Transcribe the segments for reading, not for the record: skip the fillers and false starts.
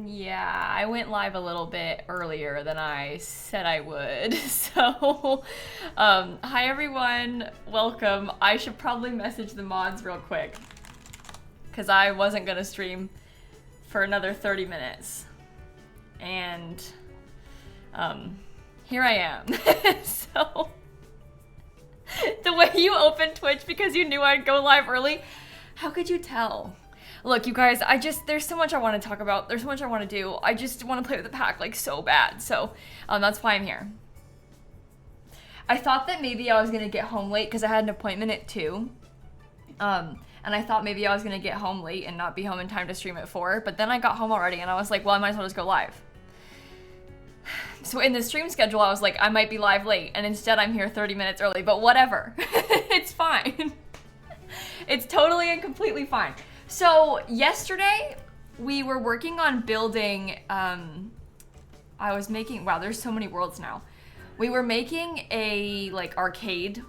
Yeah, I went live a little bit earlier than I said I would. So, hi everyone, welcome. I should probably message the mods real quick because I wasn't gonna stream for another 30 minutes. And, here I am. So, the way you opened Twitch because you knew I'd go live early, how could you tell? Look, you guys, there's so much I want to talk about. There's so much I want to do. I just want to play with the pack, like, so bad. So, that's why I'm here. I thought that maybe I was going to get home late because I had an appointment at 2. And I thought maybe I was going to get home late and not be home in time to stream at 4. But then I got home already and I was like, well, I might as well just go live. So in the stream schedule, I was like, I might be live late. And instead, I'm here 30 minutes early. But whatever. It's fine. It's totally and completely fine. So yesterday we were working on building, wow, there's so many worlds now. We were making a like arcade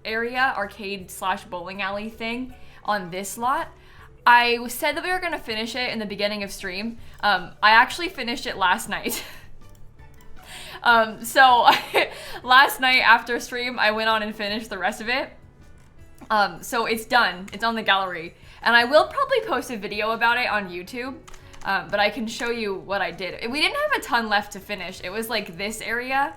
/ bowling alley thing on this lot. I said that we were gonna finish it in the beginning of stream. I actually finished it last night. So last night after stream, I went on and finished the rest of it. So it's done, it's on the gallery. And I will probably post a video about it on YouTube, but I can show you what I did. We didn't have a ton left to finish. It was like this area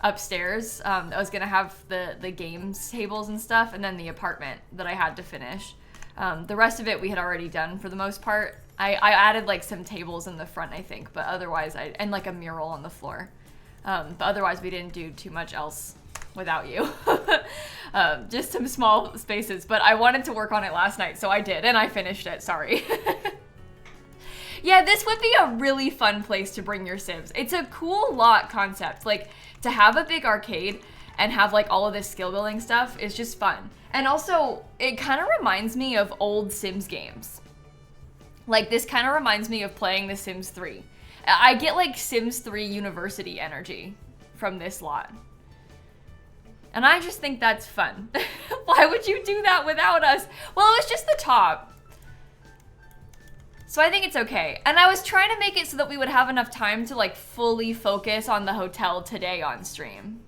upstairs that was gonna have the games tables and stuff, and then the apartment that I had to finish. The rest of it we had already done for the most part. I added like some tables in the front, I think, but otherwise and like a mural on the floor. But otherwise we didn't do too much else without you. Just some small spaces, but I wanted to work on it last night, so I did, and I finished it, sorry. Yeah, this would be a really fun place to bring your Sims. It's a cool lot concept, like to have a big arcade and have like all of this skill building stuff is just fun. And also, it kind of reminds me of old Sims games. Like this kind of reminds me of playing The Sims 3. I get like Sims 3 University energy from this lot. And I just think that's fun. Why would you do that without us? Well, it was just the top. So I think it's okay. And I was trying to make it so that we would have enough time to like fully focus on the hotel today on stream.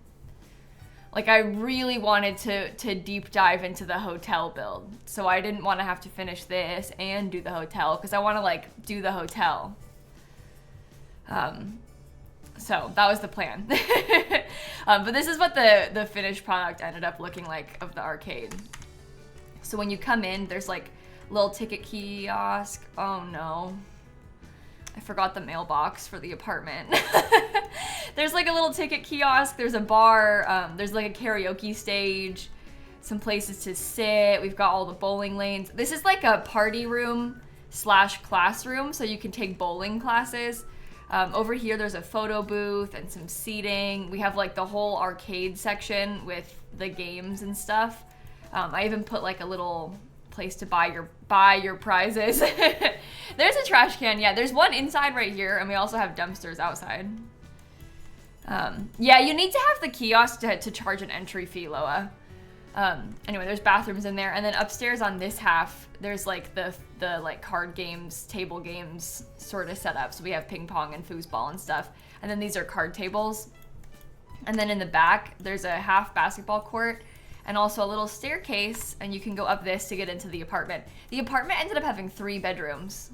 Like I really wanted to deep dive into the hotel build. So I didn't want to have to finish this and do the hotel because I want to like do the hotel. So that was the plan. But this is what the finished product ended up looking like of the arcade. So when you come in, there's like a little ticket kiosk. Oh no. I forgot the mailbox for the apartment. There's like a little ticket kiosk. There's a bar. There's like a karaoke stage. Some places to sit. We've got all the bowling lanes. This is like a party room / classroom, so you can take bowling classes. Over here, there's a photo booth and some seating. We have like the whole arcade section with the games and stuff. I even put like a little place to buy your prizes. There's a trash can. Yeah, there's one inside right here, and we also have dumpsters outside. Yeah, you need to have the kiosk to charge an entry fee, Loa. Anyway, there's bathrooms in there, and then upstairs on this half, there's like the like card games, table games sort of setup. So we have ping pong and foosball and stuff. And then these are card tables. And then in the back, there's a half basketball court and also a little staircase, and you can go up this to get into the apartment. The apartment ended up having 3 bedrooms.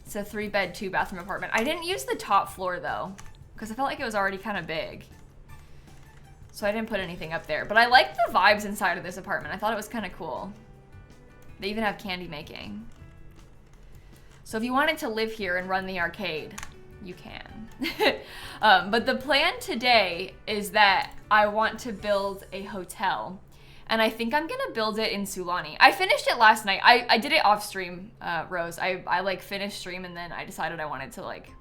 It's a 3-bed, 2-bathroom apartment. I didn't use the top floor though, because I felt like it was already kind of big. So I didn't put anything up there. But I like the vibes inside of this apartment. I thought it was kind of cool. They even have candy making. So if you wanted to live here and run the arcade, you can. But the plan today is that I want to build a hotel. And I think I'm gonna build it in Sulani. I finished it last night. I did it off stream, Rose. I like finished stream and then I decided I wanted to like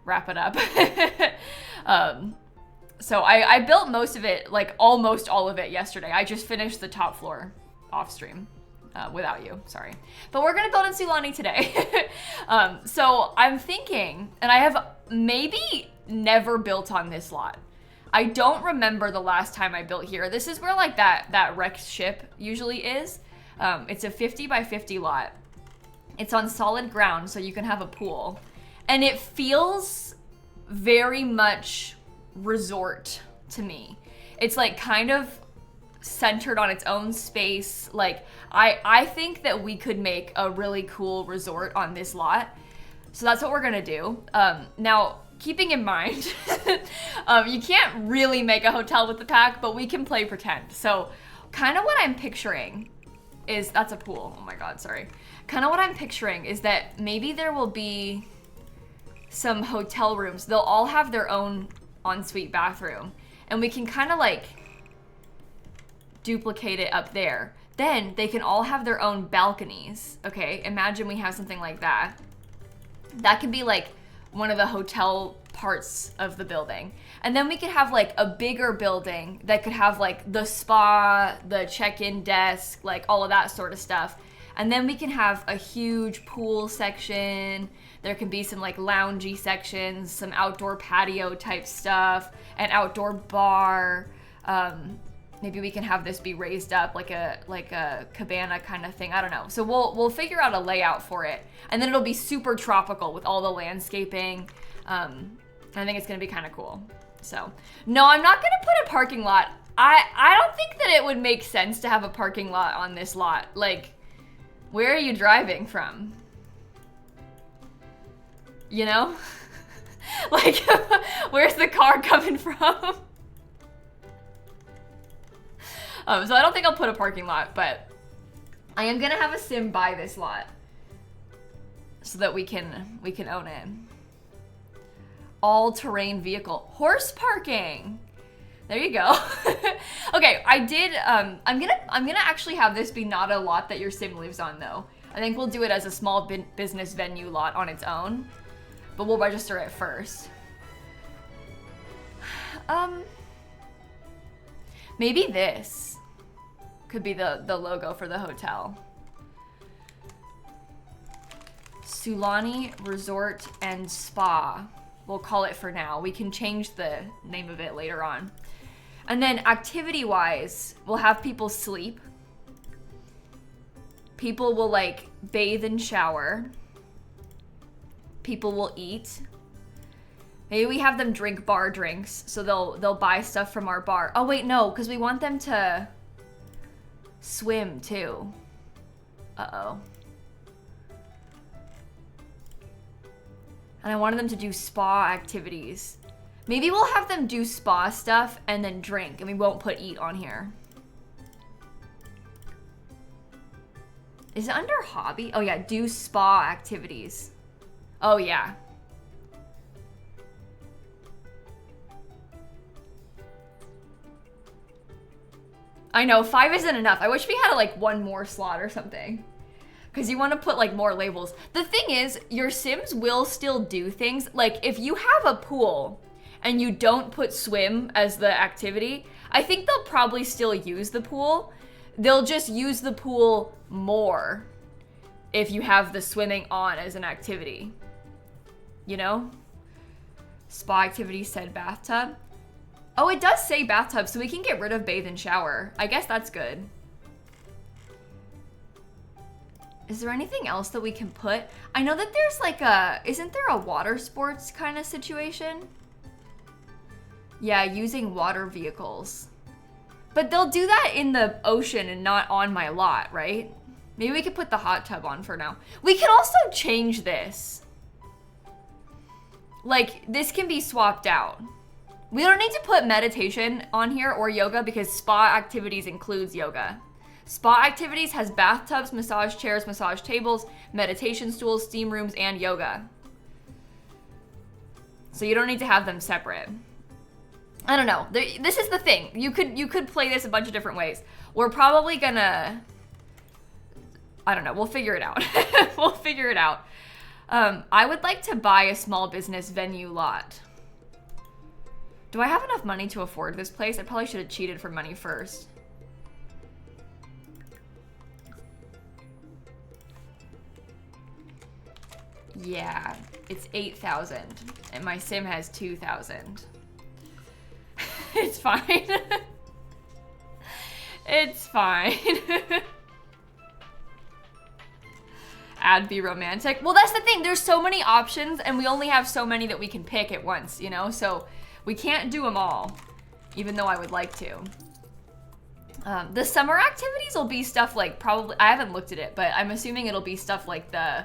wrap it up. So I built most of it, like almost all of it yesterday. I just finished the top floor off stream. Without you, sorry. But we're gonna build in Sulani today. So I'm thinking, and I have maybe never built on this lot. I don't remember the last time I built here. This is where like that wrecked ship usually is. It's a 50 by 50 lot. It's on solid ground, so you can have a pool. And it feels very much resort to me. It's like kind of centered on its own space. Like I think that we could make a really cool resort on this lot. So that's what we're gonna do. Now, keeping in mind, you can't really make a hotel with the pack, but we can play pretend. So kind of what I'm picturing is, that's a pool. Oh my God, sorry. Kind of what I'm picturing is that maybe there will be some hotel rooms. They'll all have their own ensuite bathroom, and we can kind of like duplicate it up there. Then they can all have their own balconies. Okay, imagine we have something like that. That could be like one of the hotel parts of the building. And then we could have like a bigger building that could have like the spa, the check-in desk, like all of that sort of stuff. And then we can have a huge pool section. There can be some like loungy sections, some outdoor patio type stuff, an outdoor bar. Maybe we can have this be raised up like a cabana kind of thing. I don't know. So we'll figure out a layout for it, and then it'll be super tropical with all the landscaping. I think it's gonna be kind of cool. So no, I'm not gonna put a parking lot. I don't think that it would make sense to have a parking lot on this lot. Like, where are you driving from? You know, like where's the car coming from? So I don't think I'll put a parking lot, but I am gonna have a sim buy this lot so that we can own it. All-terrain vehicle, horse parking. There you go. Okay, I did. I'm gonna actually have this be not a lot that your sim lives on though. I think we'll do it as a small business venue lot on its own, but we'll register it first. Maybe this could be the logo for the hotel. Sulani Resort and Spa. We'll call it for now. We can change the name of it later on. And then activity-wise, we'll have people sleep. People will like bathe and shower. People will eat. Maybe we have them drink bar drinks, so they'll buy stuff from our bar. Oh wait, no, because we want them to swim too. Uh-oh. And I wanted them to do spa activities. Maybe we'll have them do spa stuff and then drink, and we won't put eat on here. Is it under hobby? Oh yeah, do spa activities. Oh yeah. I know, 5 isn't enough. I wish we had like one more slot or something. Because you want to put like more labels. The thing is, your Sims will still do things. Like if you have a pool and you don't put swim as the activity, I think they'll probably still use the pool. They'll just use the pool more if you have the swimming on as an activity. You know? Spa activity said bathtub. Oh, it does say bathtub, so we can get rid of bathe and shower. I guess that's good. Is there anything else that we can put? I know that there's like isn't there a water sports kind of situation? Yeah, using water vehicles. But they'll do that in the ocean and not on my lot, right? Maybe we could put the hot tub on for now. We can also change this. Like, this can be swapped out. We don't need to put meditation on here or yoga because spa activities includes yoga. Spa activities has bathtubs, massage chairs, massage tables, meditation stools, steam rooms, and yoga. So you don't need to have them separate. I don't know. This is the thing. You could play this a bunch of different ways. We're probably gonna... I don't know. We'll figure it out. We'll figure it out. I would like to buy a small business venue lot. Do I have enough money to afford this place? I probably should have cheated for money first. Yeah, it's 8,000 and my sim has 2,000. It's fine. It's fine. add be romantic. Well, that's the thing. There's so many options and we only have so many that we can pick at once, you know? So we can't do them all, even though I would like to. The summer activities will be stuff like probably, I haven't looked at it, but I'm assuming it'll be stuff like the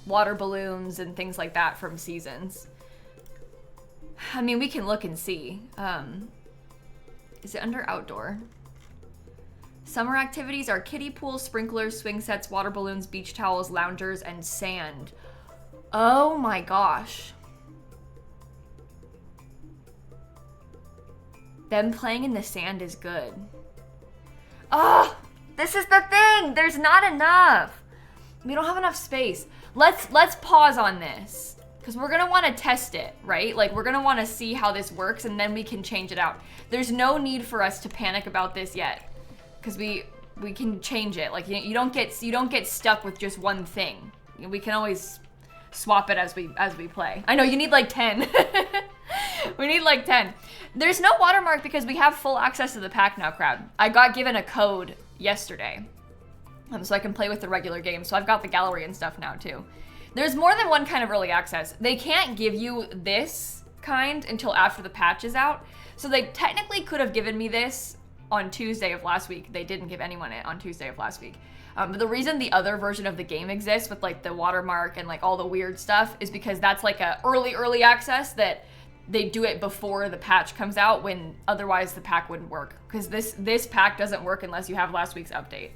water balloons and things like that from Seasons. I mean, we can look and see. Is it under outdoor? Summer activities are kiddie pools, sprinklers, swing sets, water balloons, beach towels, loungers, and sand. Oh my gosh. Them playing in the sand is good. Oh, this is the thing. There's not enough. We don't have enough space. Let's pause on this because we're gonna want to test it, right? Like we're gonna want to see how this works and then we can change it out. There's no need for us to panic about this yet because we can change it. Like you don't get stuck with just one thing. We can always swap it as we play. I know you need like 10. We need like 10. There's no watermark because we have full access to the pack now, Crowd. I got given a code yesterday. So I can play with the regular game. So I've got the gallery and stuff now too. There's more than one kind of early access. They can't give you this kind until after the patch is out. So they technically could have given me this on Tuesday of last week. They didn't give anyone it on Tuesday of last week. But the reason the other version of the game exists with like the watermark and like all the weird stuff is because that's like a early access that they do it before the patch comes out when otherwise the pack wouldn't work. Because this pack doesn't work unless you have last week's update.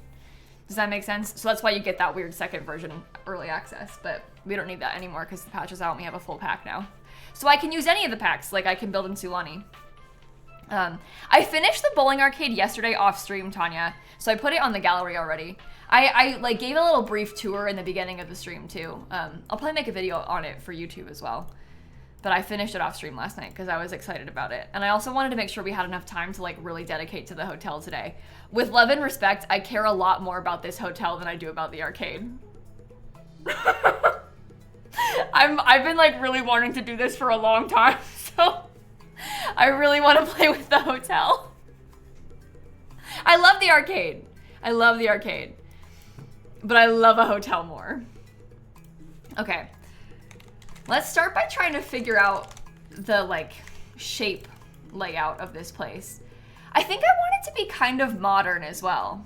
Does that make sense? So that's why you get that weird second version early access. But we don't need that anymore because the patch is out and we have a full pack now. So I can use any of the packs. Like I can build in Sulani. I finished the bowling arcade yesterday off stream, Tanya. So I put it on the gallery already. I like gave a little brief tour in the beginning of the stream too. I'll probably make a video on it for YouTube as well. But I finished it off stream last night because I was excited about it. And I also wanted to make sure we had enough time to like really dedicate to the hotel today. With love and respect, I care a lot more about this hotel than I do about the arcade. I've been like really wanting to do this for a long time, so I really want to play with the hotel. I love the arcade. I love the arcade. But I love a hotel more. Okay. Let's start by trying to figure out the like shape layout of this place. I think I want it to be kind of modern as well.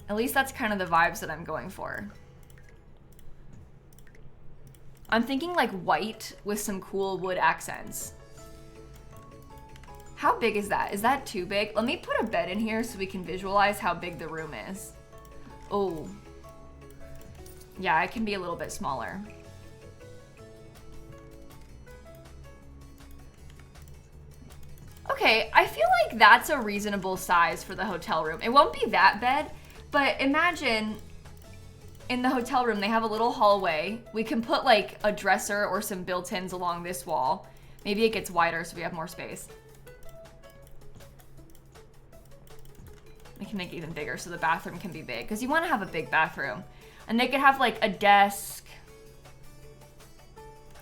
At least that's kind of the vibes that I'm going for. I'm thinking like white with some cool wood accents. How big is that? Is that too big? Let me put a bed in here so we can visualize how big the room is. Oh. Yeah, it can be a little bit smaller. Okay, I feel like that's a reasonable size for the hotel room. It won't be that bed, but imagine in the hotel room, they have a little hallway. We can put like a dresser or some built-ins along this wall. Maybe it gets wider so we have more space. We can make it even bigger so the bathroom can be big because you want to have a big bathroom. And they could have like a desk.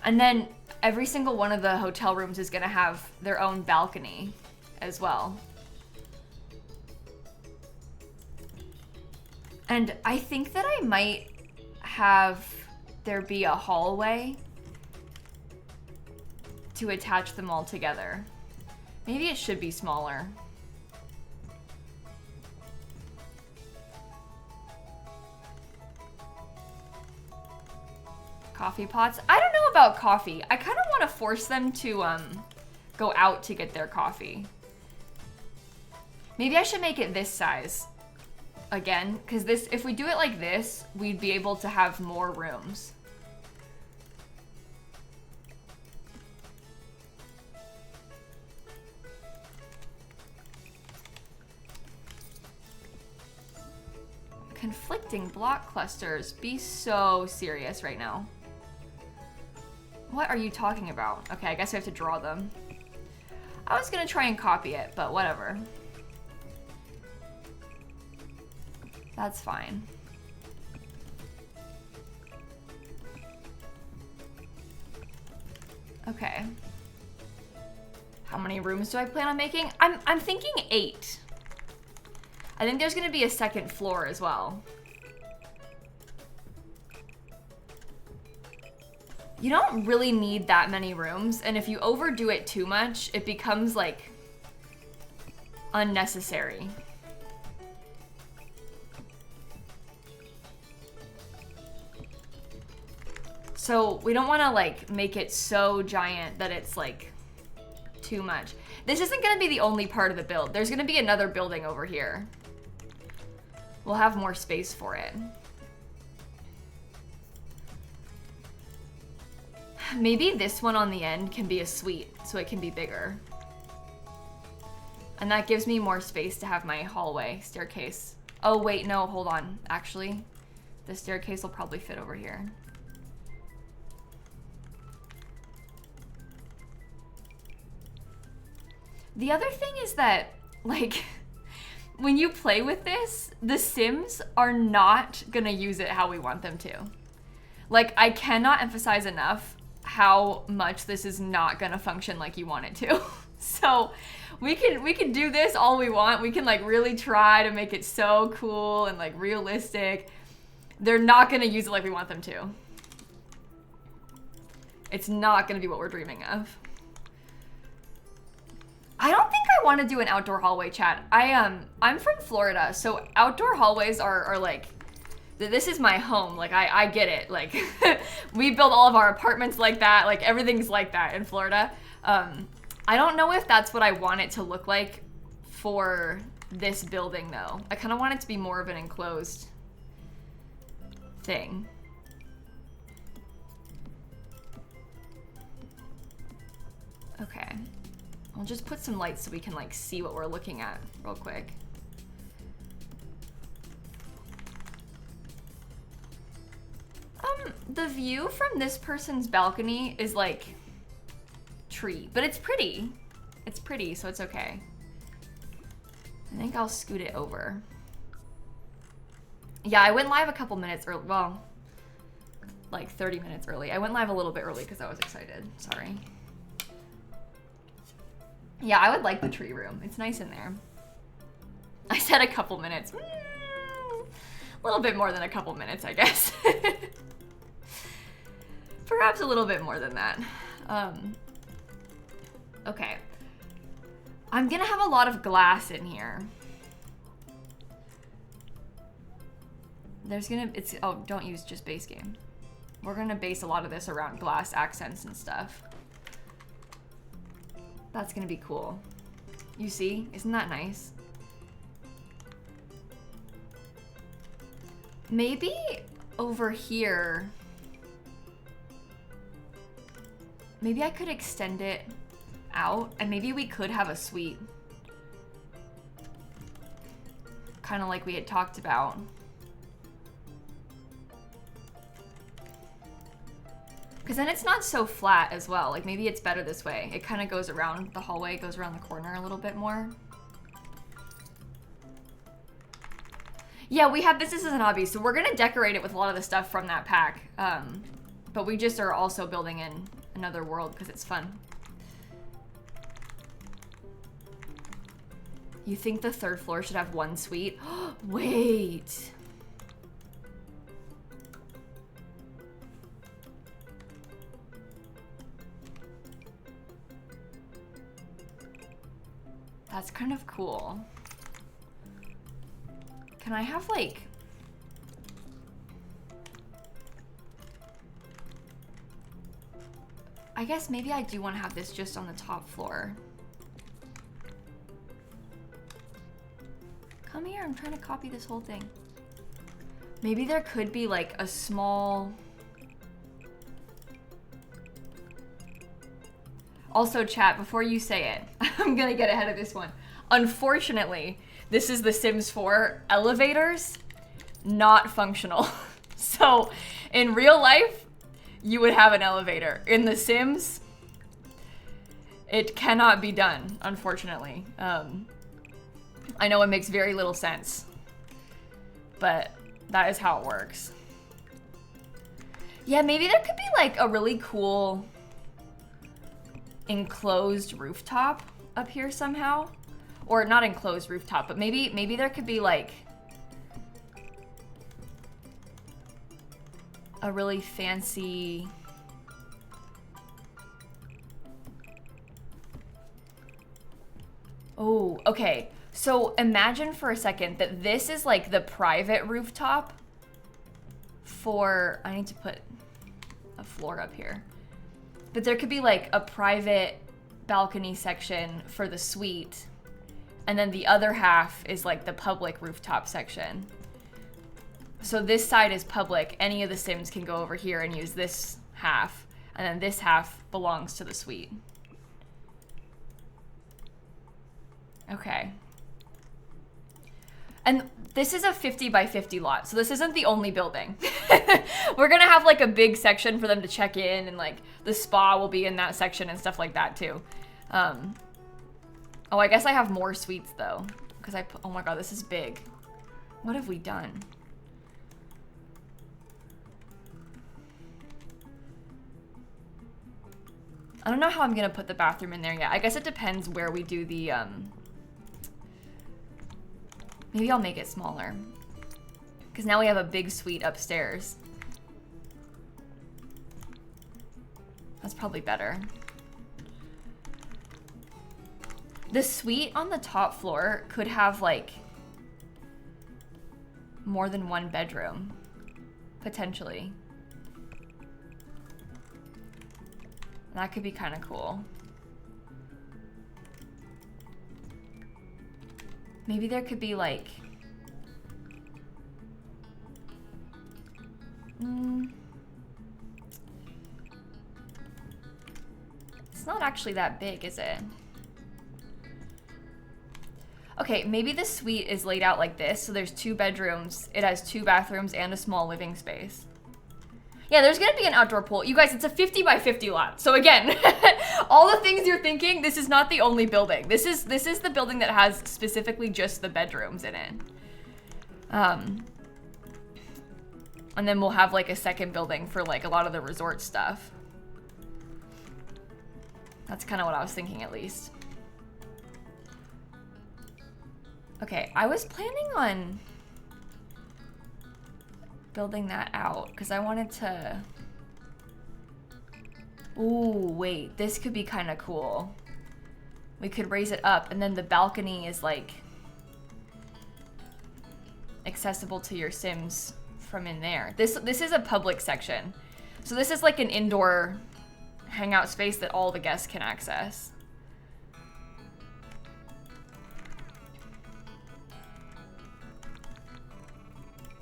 And then every single one of the hotel rooms is gonna have their own balcony as well. And I think that I might have there be a hallway to attach them all together. Maybe it should be smaller. Coffee pots. I don't know about coffee. I kind of want to force them to go out to get their coffee. Maybe I should make it this size again, because this, if we do it like this, we'd be able to have more rooms. Conflicting block clusters. Be so serious right now. What are you talking about? Okay, I guess we have to draw them. I was gonna try and copy it, but whatever. That's fine. Okay. How many rooms do I plan on making? I'm thinking 8. I think there's gonna be a second floor as well. You don't really need that many rooms, and if you overdo it too much, it becomes like unnecessary. So we don't want to like make it so giant that it's like too much. This isn't going to be the only part of the build. There's going to be another building over here. We'll have more space for it. Maybe this one on the end can be a suite, so it can be bigger. And that gives me more space to have my hallway staircase. Oh wait, no, hold on. Actually, the staircase will probably fit over here. The other thing is that, like, when you play with this, the Sims are not gonna use it how we want them to. Like, I cannot emphasize enough how much this is not gonna function like you want it to. So we can do this all we want. We can like really try to make it so cool and like realistic. They're not gonna use it like we want them to. It's not gonna be what we're dreaming of. I don't think I want to do an outdoor hallway, chat. I'm from Florida, so outdoor hallways are like, this is my home. Like I get it. Like we build all of our apartments like that. Like everything's like that in Florida. I don't know if that's what I want it to look like for this building though. I kind of want it to be more of an enclosed thing. Okay. I'll just put some lights so we can like see what we're looking at real quick. The view from this person's balcony is like tree, but it's pretty. It's pretty, so it's okay. I think I'll scoot it over. Yeah, I went live a couple minutes early, well, like 30 minutes early. I went live a little bit early because I was excited, sorry. Yeah, I would like the tree room. It's nice in there. I said a couple minutes. A little bit more than a couple minutes, I guess. Perhaps a little bit more than that. Okay. I'm gonna have a lot of glass in here. There's gonna, oh, don't use just base game. We're gonna base a lot of this around glass accents and stuff. That's gonna be cool. You see? Isn't that nice? Maybe over here, maybe I could extend it out and maybe we could have a suite. Kind of like we had talked about. Because then it's not so flat as well. Like maybe it's better this way. It kind of goes around the hallway, goes around the corner a little bit more. Yeah, we have Businesses and Hobbies, so we're gonna decorate it with a lot of the stuff from that pack. But we just are also building in another world because it's fun. You think the third floor should have one suite? Wait. That's kind of cool. Can I have like... I guess maybe I do want to have this just on the top floor. Come here, I'm trying to copy this whole thing. Maybe there could be like a small... Also, chat, before you say it, I'm gonna get ahead of this one. Unfortunately, this is The Sims 4 elevators, not functional. So, in real life, you would have an elevator. In The Sims, it cannot be done, unfortunately. I know it makes very little sense, but that is how it works. Yeah, maybe there could be like a really cool enclosed rooftop up here somehow. or not enclosed rooftop, but maybe there could be like a really fancy, oh, okay. So imagine for a second that this is like the private rooftop for, I need to put a floor up here, but there could be like a private balcony section for the suite, and then the other half is like the public rooftop section. So this side is public. Any of the Sims can go over here and use this half, and then this half belongs to the suite. Okay. And this is a 50 by 50 lot, so this isn't the only building. We're gonna have like a big section for them to check in, and like the spa will be in that section and stuff like that too. Oh, I guess I have more suites though, because oh my god, this is big. What have we done? I don't know how I'm gonna put the bathroom in there yet. I guess it depends where we do the, maybe I'll make it smaller, because now we have a big suite upstairs. That's probably better. The suite on the top floor could have like more than one bedroom, potentially. That could be kind of cool. Maybe there could be like, it's not actually that big, is it? Okay, maybe the suite is laid out like this. So there's 2 bedrooms, it has 2 bathrooms and a small living space. Yeah, there's gonna be an outdoor pool. You guys, it's a 50 by 50 lot. So again, all the things you're thinking, this is not the only building. This is the building that has specifically just the bedrooms in it. And then we'll have like a second building for like a lot of the resort stuff. That's kind of what I was thinking, at least. Okay, I was planning on building that out because I wanted to, ooh, wait, this could be kind of cool. We could raise it up, and then the balcony is like accessible to your Sims from in there. This is a public section. So this is like an indoor hangout space that all the guests can access.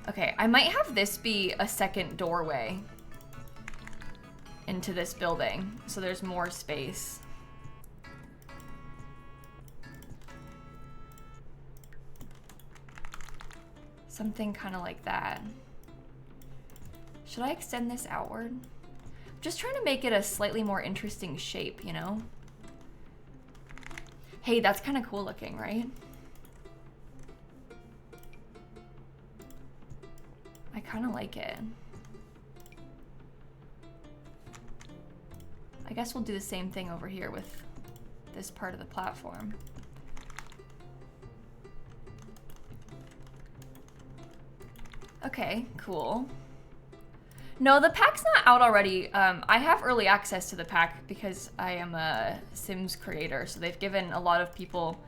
Okay, I might have this be a second doorway into this building, so there's more space. Something kind of like that. Should I extend this outward? I'm just trying to make it a slightly more interesting shape, you know? Hey, that's kind of cool looking, right? I kind of like it. I guess we'll do the same thing over here with this part of the platform. Okay, cool. No, the pack's not out already. I have early access to the pack because I am a Sims creator, so they've given a lot of people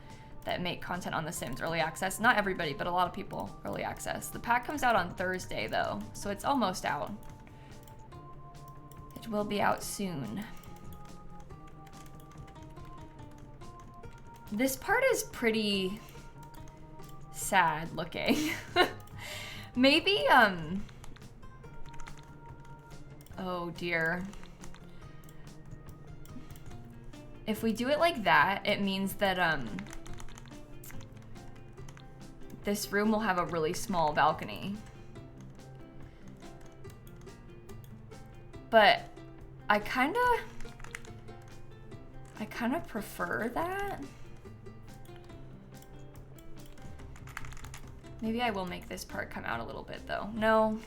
that make content on The Sims early access. Not everybody, but a lot of people early access. The pack comes out on Thursday though, so it's almost out. It will be out soon. This part is pretty sad looking. Maybe, oh dear. If we do it like that, it means that, this room will have a really small balcony. But I kinda prefer that. Maybe I will make this part come out a little bit though. No.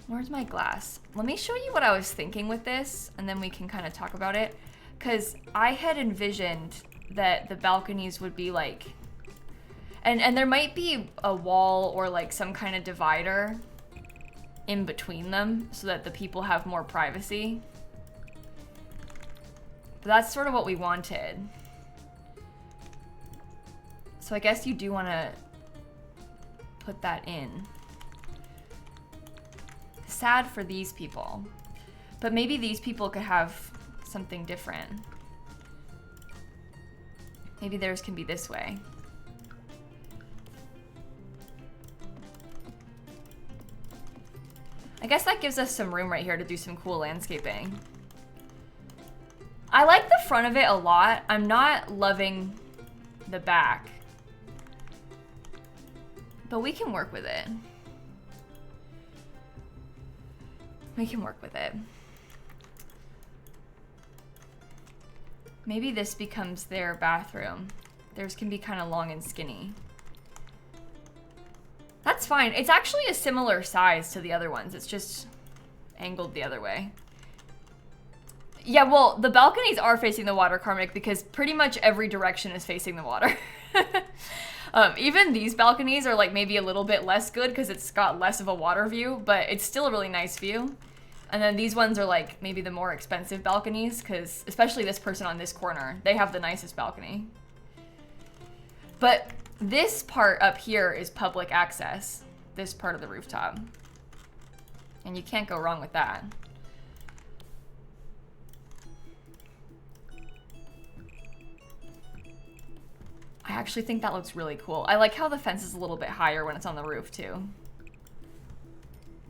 Where's my glass? Let me show you what I was thinking with this, and then we can kind of talk about it. Because I had envisioned that the balconies would be like, and there might be a wall or like some kind of divider in between them so that the people have more privacy. But that's sort of what we wanted. So I guess you do want to put that in. Sad for these people. But maybe these people could have something different. Maybe theirs can be this way. I guess that gives us some room right here to do some cool landscaping. I like the front of it a lot. I'm not loving the back. But we can work with it. We can work with it. Maybe this becomes their bathroom. Theirs can be kind of long and skinny. That's fine. It's actually a similar size to the other ones. It's just angled the other way. Yeah, well, the balconies are facing the water, Karmic, because pretty much every direction is facing the water. Even these balconies are like maybe a little bit less good because it's got less of a water view, but it's still a really nice view. And then these ones are like maybe the more expensive balconies because especially this person on this corner, they have the nicest balcony. But this part up here is public access, this part of the rooftop. And you can't go wrong with that. I actually think that looks really cool. I like how the fence is a little bit higher when it's on the roof too.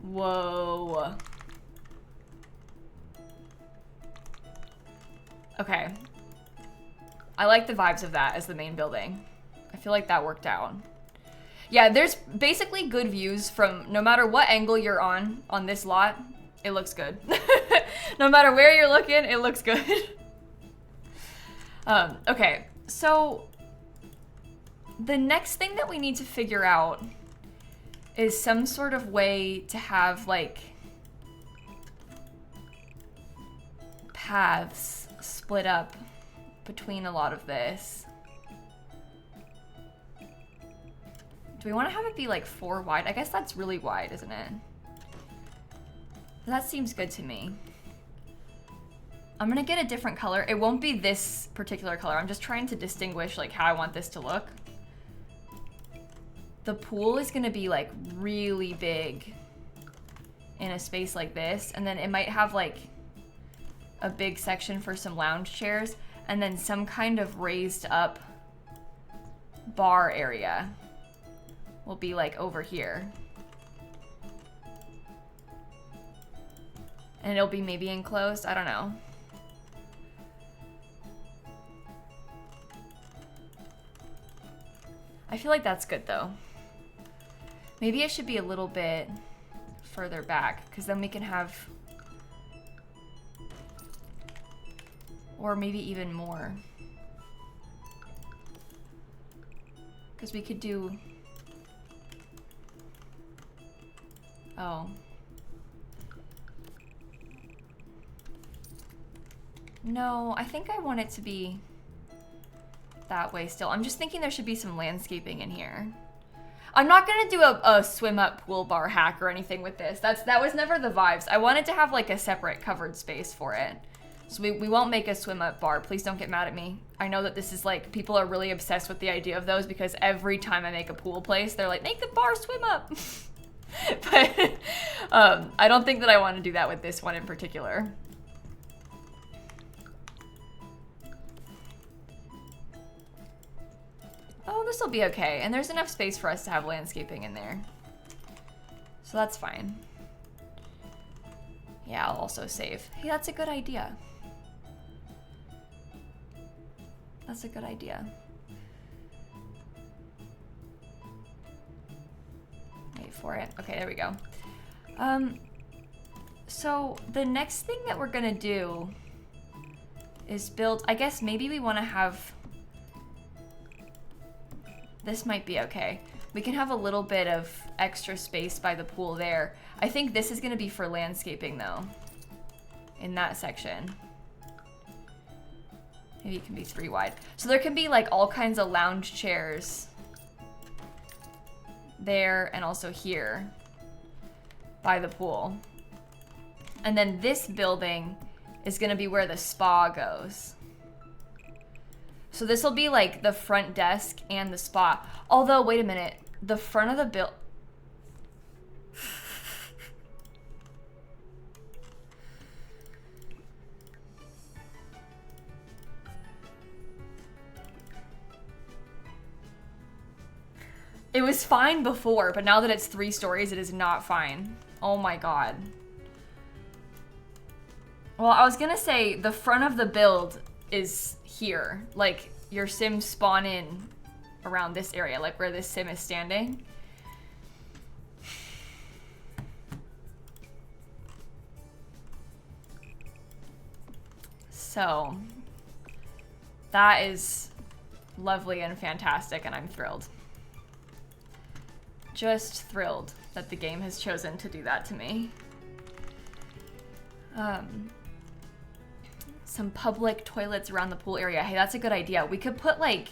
Whoa. Okay. I like the vibes of that as the main building. I feel like that worked out. Yeah, there's basically good views from no matter what angle you're on this lot, it looks good. No matter where you're looking, it looks good. Okay, so the next thing that we need to figure out is some sort of way to have like paths split up between a lot of this. Do we want to have it be like 4 wide? I guess that's really wide, isn't it? That seems good to me. I'm gonna get a different color. It won't be this particular color. I'm just trying to distinguish like how I want this to look. The pool is gonna be like really big in a space like this. And then it might have like a big section for some lounge chairs and then some kind of raised up bar area will be like over here. And it'll be maybe enclosed, I don't know. I feel like that's good though. Maybe it should be a little bit further back because then we can have, or maybe even more. Because we could do, oh. No, I think I want it to be that way still. I'm just thinking there should be some landscaping in here. I'm not gonna do a swim up pool bar hack or anything with this. That was never the vibes. I wanted to have like a separate covered space for it. So we won't make a swim up bar. Please don't get mad at me. I know that this is like, people are really obsessed with the idea of those because every time I make a pool place, they're like, make the bar swim up. But I don't think that I want to do that with this one in particular. Oh, this will be okay. And there's enough space for us to have landscaping in there. So that's fine. Yeah, I'll also save. Hey, that's a good idea. That's a good idea. Wait for it. Okay, there we go. So the next thing that we're gonna do is build, I guess maybe we want to have This might be okay. We can have a little bit of extra space by the pool there. I think this is gonna be for landscaping though, in that section. Maybe it can be 3 wide. So there can be like all kinds of lounge chairs there and also here by the pool. And then this building is gonna be where the spa goes. So this will be like the front desk and the spa. Although, wait a minute, the front of the It was fine before, but now that it's 3 stories, it is not fine. Oh my god. Well, I was gonna say the front of the build is here. Like, your Sims spawn in around this area, like where this Sim is standing. So, that is lovely and fantastic, and I'm thrilled. Just thrilled that the game has chosen to do that to me. Some public toilets around the pool area. Hey, that's a good idea. We could put like,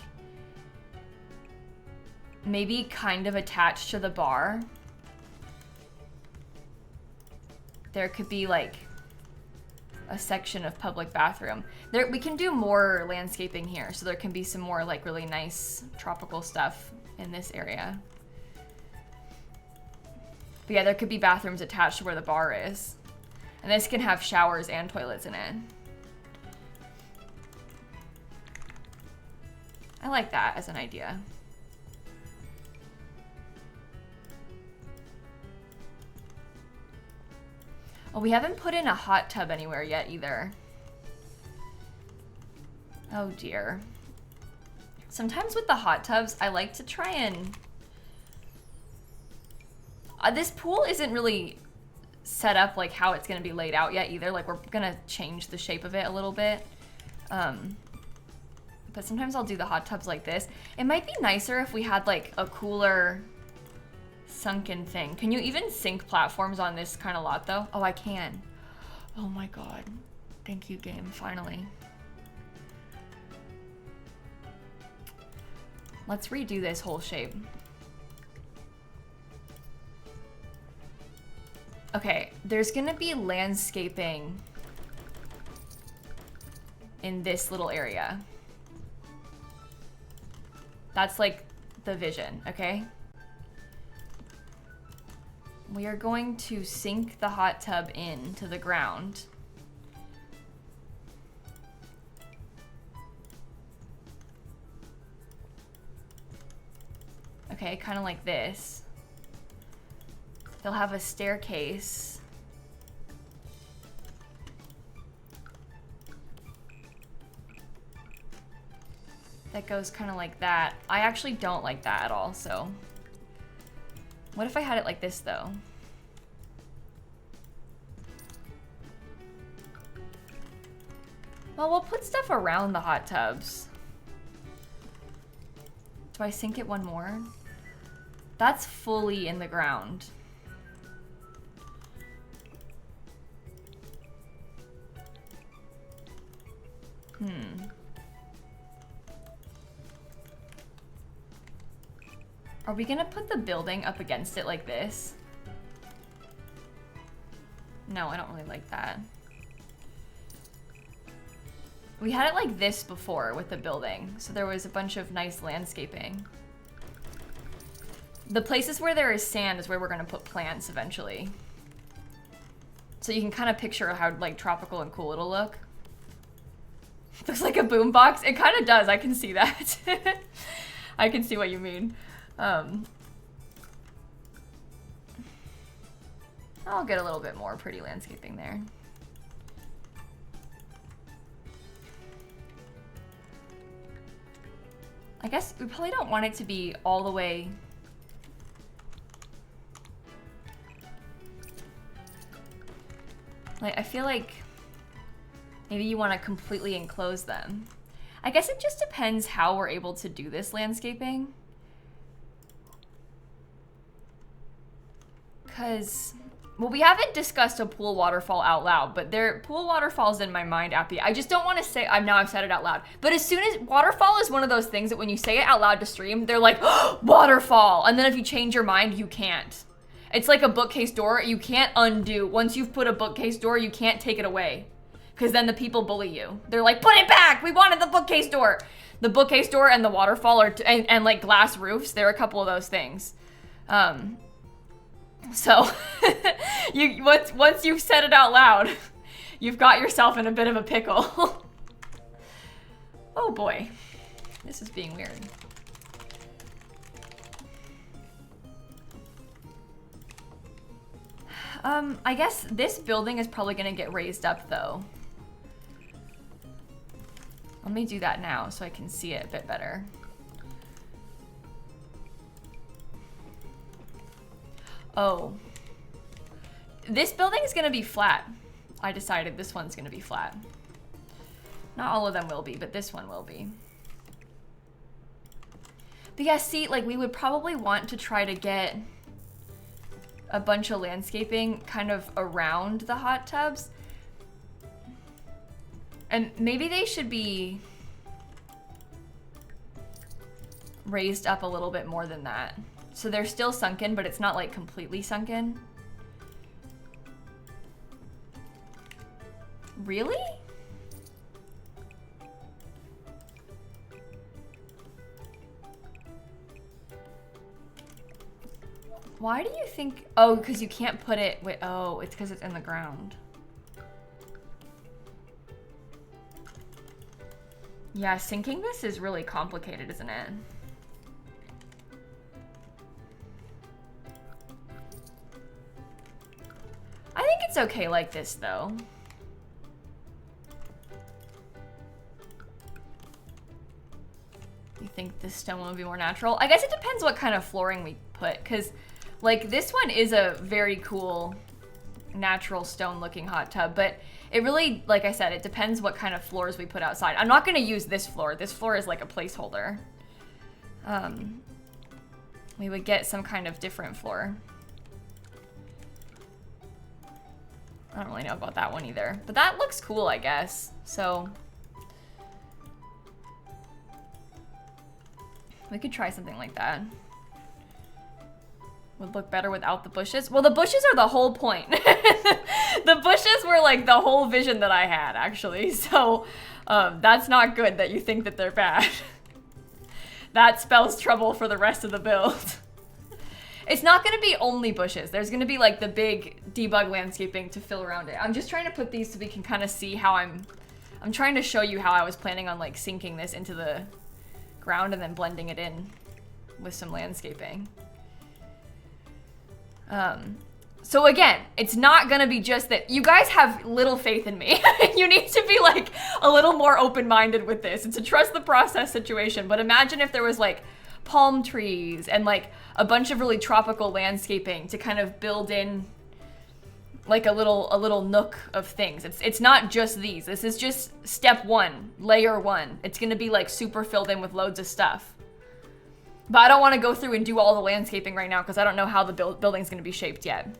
maybe kind of attached to the bar. There could be like a section of public bathroom. There, we can do more landscaping here, so there can be some more like really nice tropical stuff in this area. But yeah, there could be bathrooms attached to where the bar is. And this can have showers and toilets in it. I like that as an idea. Oh, we haven't put in a hot tub anywhere yet either. Oh dear. Sometimes with the hot tubs, I like to try and... this pool isn't really set up like how it's gonna be laid out yet either. Like, we're gonna change the shape of it a little bit. But sometimes I'll do the hot tubs like this. It might be nicer if we had like a cooler sunken thing. Can you even sink platforms on this kind of lot though? Oh, I can. Oh my god. Thank you, game, finally. Let's redo this whole shape. Okay, there's gonna be landscaping in this little area. That's like the vision, okay? We are going to sink the hot tub into the ground. Okay, kind of like this. They'll have a staircase. That goes kind of like that. I actually don't like that at all, so. What if I had it like this, though? Well, we'll put stuff around the hot tubs. Do I sink it one more? That's fully in the ground. Are we gonna put the building up against it like this? No, I don't really like that. We had it like this before with the building, so there was a bunch of nice landscaping. The places where there is sand is where we're gonna put plants eventually. So you can kind of picture how like tropical and cool it'll look. Looks like a boombox. It kind of does. I can see that. I can see what you mean. I'll get a little bit more pretty landscaping there. I guess we probably don't want it to be all the way. Like, I feel like maybe you want to completely enclose them. I guess it just depends how we're able to do this landscaping. Because, well, we haven't discussed a pool waterfall out loud, but there pool waterfalls in my mind, Appy. I just don't want to say, I've said it out loud. But as soon as, waterfall is one of those things that when you say it out loud to stream, they're like, oh, waterfall. And then if you change your mind, you can't. It's like a bookcase door. You can't undo. Once you've put a bookcase door, you can't take it away. Because then the people bully you. They're like, put it back. We wanted the bookcase door. The bookcase door and the waterfall are, and like glass roofs, they're a couple of those things. So once you've said it out loud, you've got yourself in a bit of a pickle. Oh boy, this is being weird. I guess this building is probably gonna get raised up though. Let me do that now so I can see it a bit better. Oh. This building is gonna be flat. I decided this one's gonna be flat. Not all of them will be, but this one will be. But yeah, see, like we would probably want to try to get a bunch of landscaping kind of around the hot tubs. And maybe they should be raised up a little bit more than that. So they're still sunken, but it's not like completely sunken. Really? Why do you think, oh, because you can't put it, wait, oh, it's because it's in the ground. Yeah, sinking this is really complicated, isn't it? I think it's okay like this, though. You think this stone will be more natural? I guess it depends what kind of flooring we put, because like this one is a very cool natural stone looking hot tub, but it really, like I said, it depends what kind of floors we put outside. I'm not going to use this floor. This floor is like a placeholder. We would get some kind of different floor. I don't really know about that one either, but that looks cool, I guess. So we could try something like that. Would look better without the bushes. Well, the bushes are the whole point. The bushes were like the whole vision that I had, actually. So that's not good that you think that they're bad. That spells trouble for the rest of the build. It's not going to be only bushes. There's going to be like the big debug landscaping to fill around it. I'm just trying to put these so we can kind of see how I'm trying to show you how I was planning on like sinking this into the ground and then blending it in with some landscaping. So again, it's not gonna be just that. You guys have little faith in me. You need to be like a little more open-minded with this. It's a trust the process situation, but imagine if there was like palm trees and like a bunch of really tropical landscaping to kind of build in like a little nook of things. It's not just these. This is just step one, layer one. It's gonna be like super filled in with loads of stuff. But I don't want to go through and do all the landscaping right now because I don't know how the building's going to be shaped yet.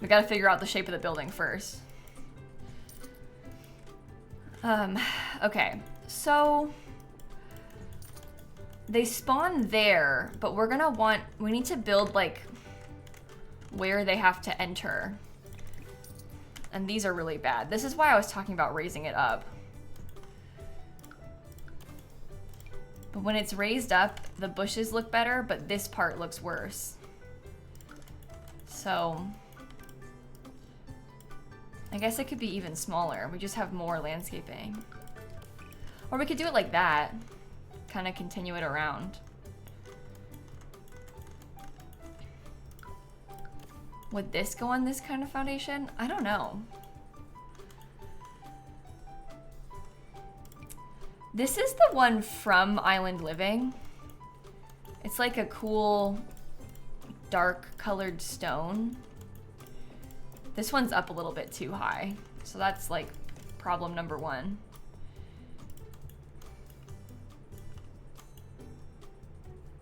We got to figure out the shape of the building first. Okay, so they spawn there, but we need to build like where they have to enter. And these are really bad. This is why I was talking about raising it up. But when it's raised up, the bushes look better, but this part looks worse. So I guess it could be even smaller. We just have more landscaping. Or we could do it like that. Kind of continue it around. Would this go on this kind of foundation? I don't know. This is the one from Island Living. It's like a cool dark colored stone. This one's up a little bit too high. So that's like problem number one.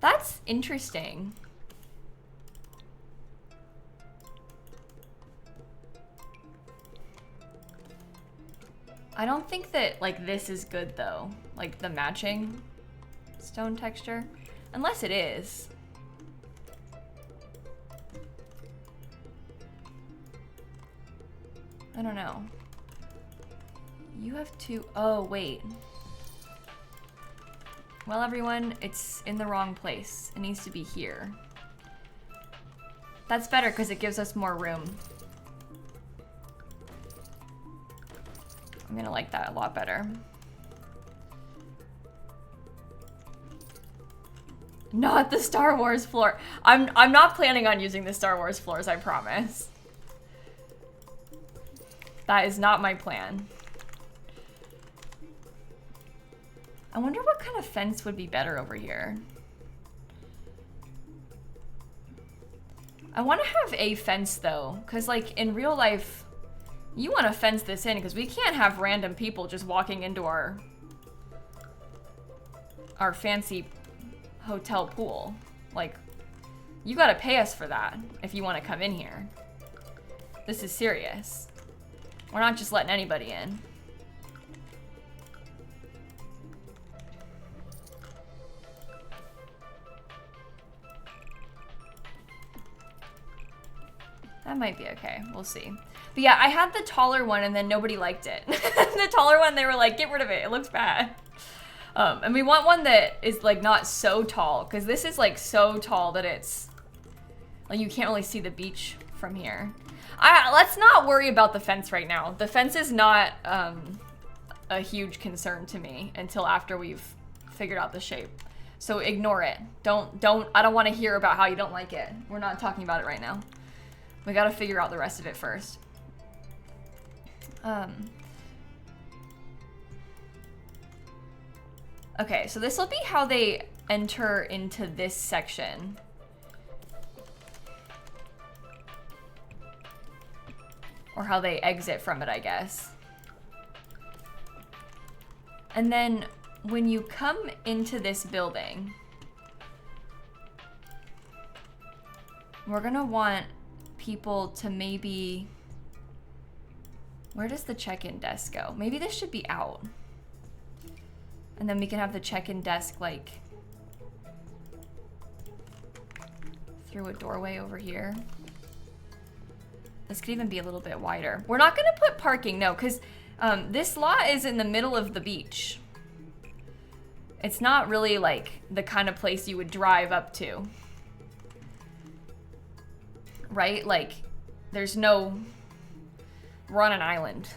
That's interesting. I don't think that like this is good though. Like the matching stone texture. Unless it is. I don't know. You have to, oh wait. Well everyone, it's in the wrong place. It needs to be here. That's better because it gives us more room. I'm gonna like that a lot better. Not the Star Wars floor. I'm not planning on using the Star Wars floors, I promise. That is not my plan. I wonder what kind of fence would be better over here. I want to have a fence though, because like in real life, you want to fence this in because we can't have random people just walking into our fancy hotel pool. Like, you got to pay us for that if you want to come in here. This is serious. We're not just letting anybody in. That might be okay. We'll see. But yeah, I had the taller one and then nobody liked it. The taller one, they were like, get rid of it. It looks bad. And we want one that is like not so tall because this is like so tall that it's like you can't really see the beach from here. Let's not worry about the fence right now. The fence is not a huge concern to me until after we've figured out the shape. So ignore it. I don't want to hear about how you don't like it. We're not talking about it right now. We gotta figure out the rest of it first. Okay, so this will be how they enter into this section. Or how they exit from it, I guess. And then when you come into this building, we're gonna want people to maybe, where does the check-in desk go? Maybe this should be out. And then we can have the check-in desk like through a doorway over here. This could even be a little bit wider. We're not gonna put parking, no, because this lot is in the middle of the beach. It's not really like the kind of place you would drive up to. Right? Like, there's no, we're on an island.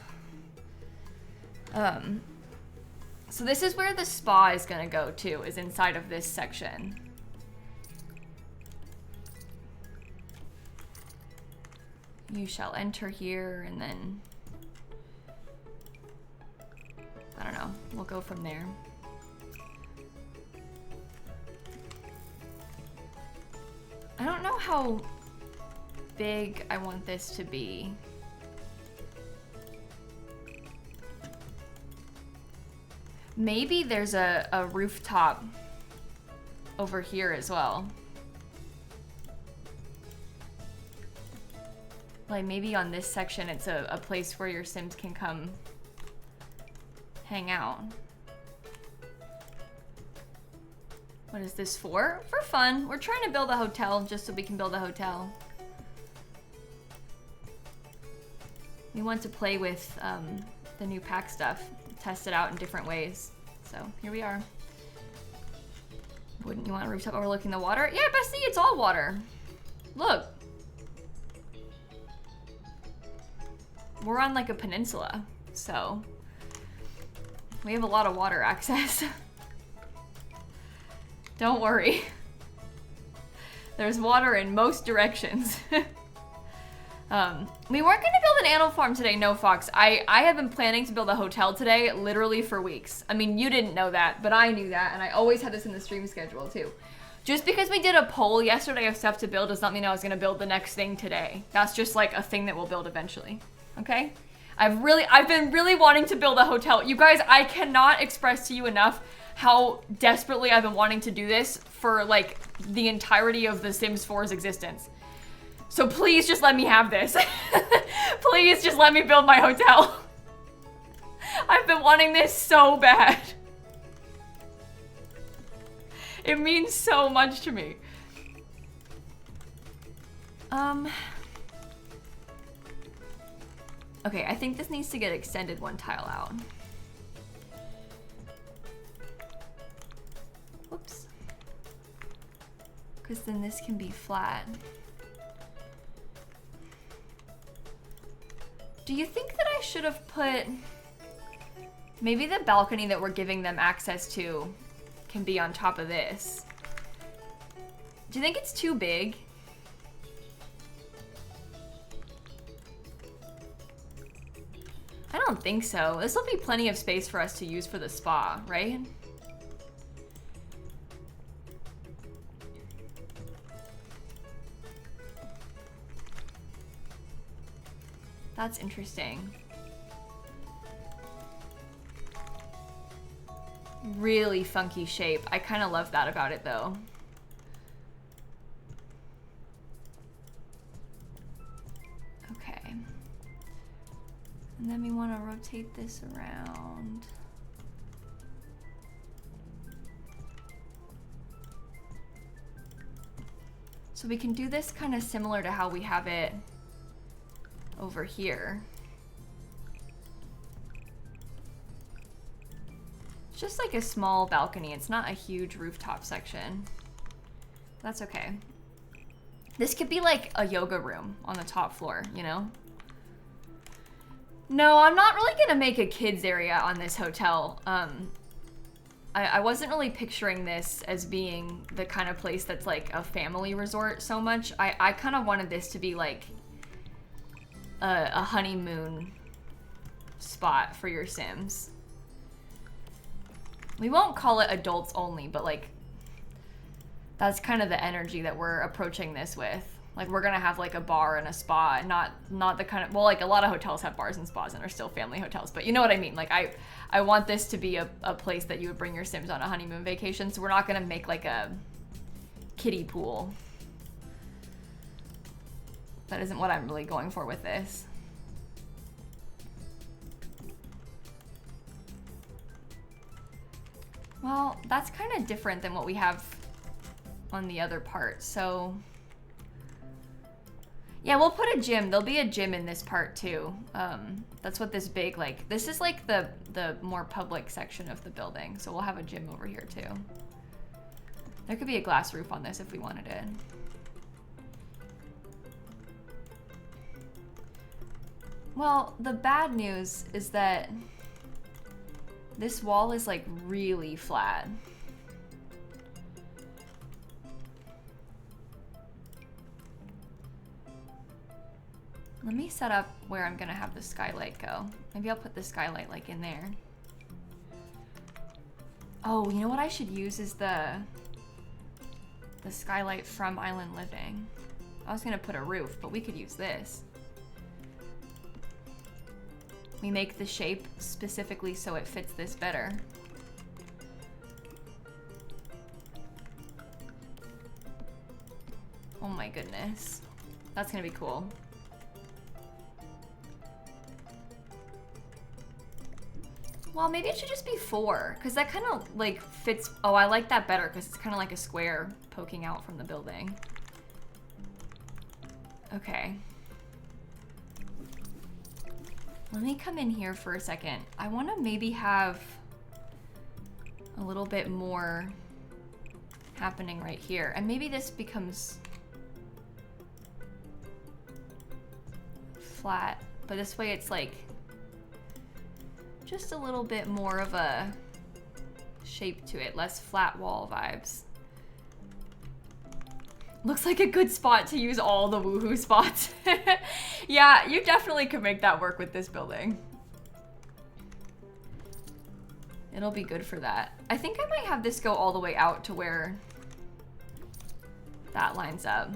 So this is where the spa is gonna go to, is inside of this section. You shall enter here and then, I don't know, we'll go from there. I don't know how big I want this to be. Maybe there's a rooftop over here as well. Like maybe on this section it's a place where your Sims can come hang out. What is this for? For fun. We're trying to build a hotel just so we can build a hotel. We want to play with the new pack stuff, test it out in different ways. So here we are. Wouldn't you want a rooftop overlooking the water? Yeah, Bestie, it's all water. Look. We're on like a peninsula, so we have a lot of water access. Don't worry. There's water in most directions. We weren't gonna build an animal farm today, no Fox. I have been planning to build a hotel today literally for weeks. I mean, you didn't know that, but I knew that, and I always had this in the stream schedule too. Just because we did a poll yesterday of stuff to build does not mean I was gonna build the next thing today. That's just like a thing that we'll build eventually, okay? I've been really wanting to build a hotel. You guys, I cannot express to you enough how desperately I've been wanting to do this for like the entirety of The Sims 4's existence. So please just let me have this. Please just let me build my hotel. I've been wanting this so bad. It means so much to me. Okay, I think this needs to get extended one tile out. Whoops. Because then this can be flat. Do you think that I should have put... Maybe the balcony that we're giving them access to can be on top of this. Do you think it's too big? I don't think so. This will be plenty of space for us to use for the spa, right? That's interesting. Really funky shape. I kind of love that about it though. Okay. And then we want to rotate this around. So we can do this kind of similar to how we have it over here. It's just like a small balcony. It's not a huge rooftop section. That's okay. This could be like a yoga room on the top floor, you know? No, I'm not really gonna make a kids area on this hotel. I wasn't really picturing this as being the kind of place that's like a family resort so much. I kind of wanted this to be like a honeymoon spot for your Sims. We won't call it adults only, but like that's kind of the energy that we're approaching this with. Like we're gonna have like a bar and a spa, not the kind of, well, like a lot of hotels have bars and spas and are still family hotels, but you know what I mean. Like I want this to be a place that you would bring your Sims on a honeymoon vacation. So we're not gonna make like a kiddie pool. That isn't what I'm really going for with this. Well, that's kind of different than what we have on the other part, so... Yeah, we'll put a gym. There'll be a gym in this part too. That's what this big, like, this is like the more public section of the building, so we'll have a gym over here too. There could be a glass roof on this if we wanted it. Well, the bad news is that this wall is like really flat. Let me set up where I'm gonna have the skylight go. Maybe I'll put the skylight like in there. Oh, you know what I should use is the skylight from Island Living. I was gonna put a roof, but we could use this. We make the shape specifically so it fits this better. Oh my goodness. That's gonna be cool. Well, maybe it should just be 4, because that kind of like fits. Oh, I like that better because it's kind of like a square poking out from the building. Okay. Let me come in here for a second. I want to maybe have a little bit more happening right here. And maybe this becomes flat, but this way it's like just a little bit more of a shape to it, less flat wall vibes. Looks like a good spot to use all the woohoo spots. Yeah, you definitely could make that work with this building. It'll be good for that. I think I might have this go all the way out to where that lines up.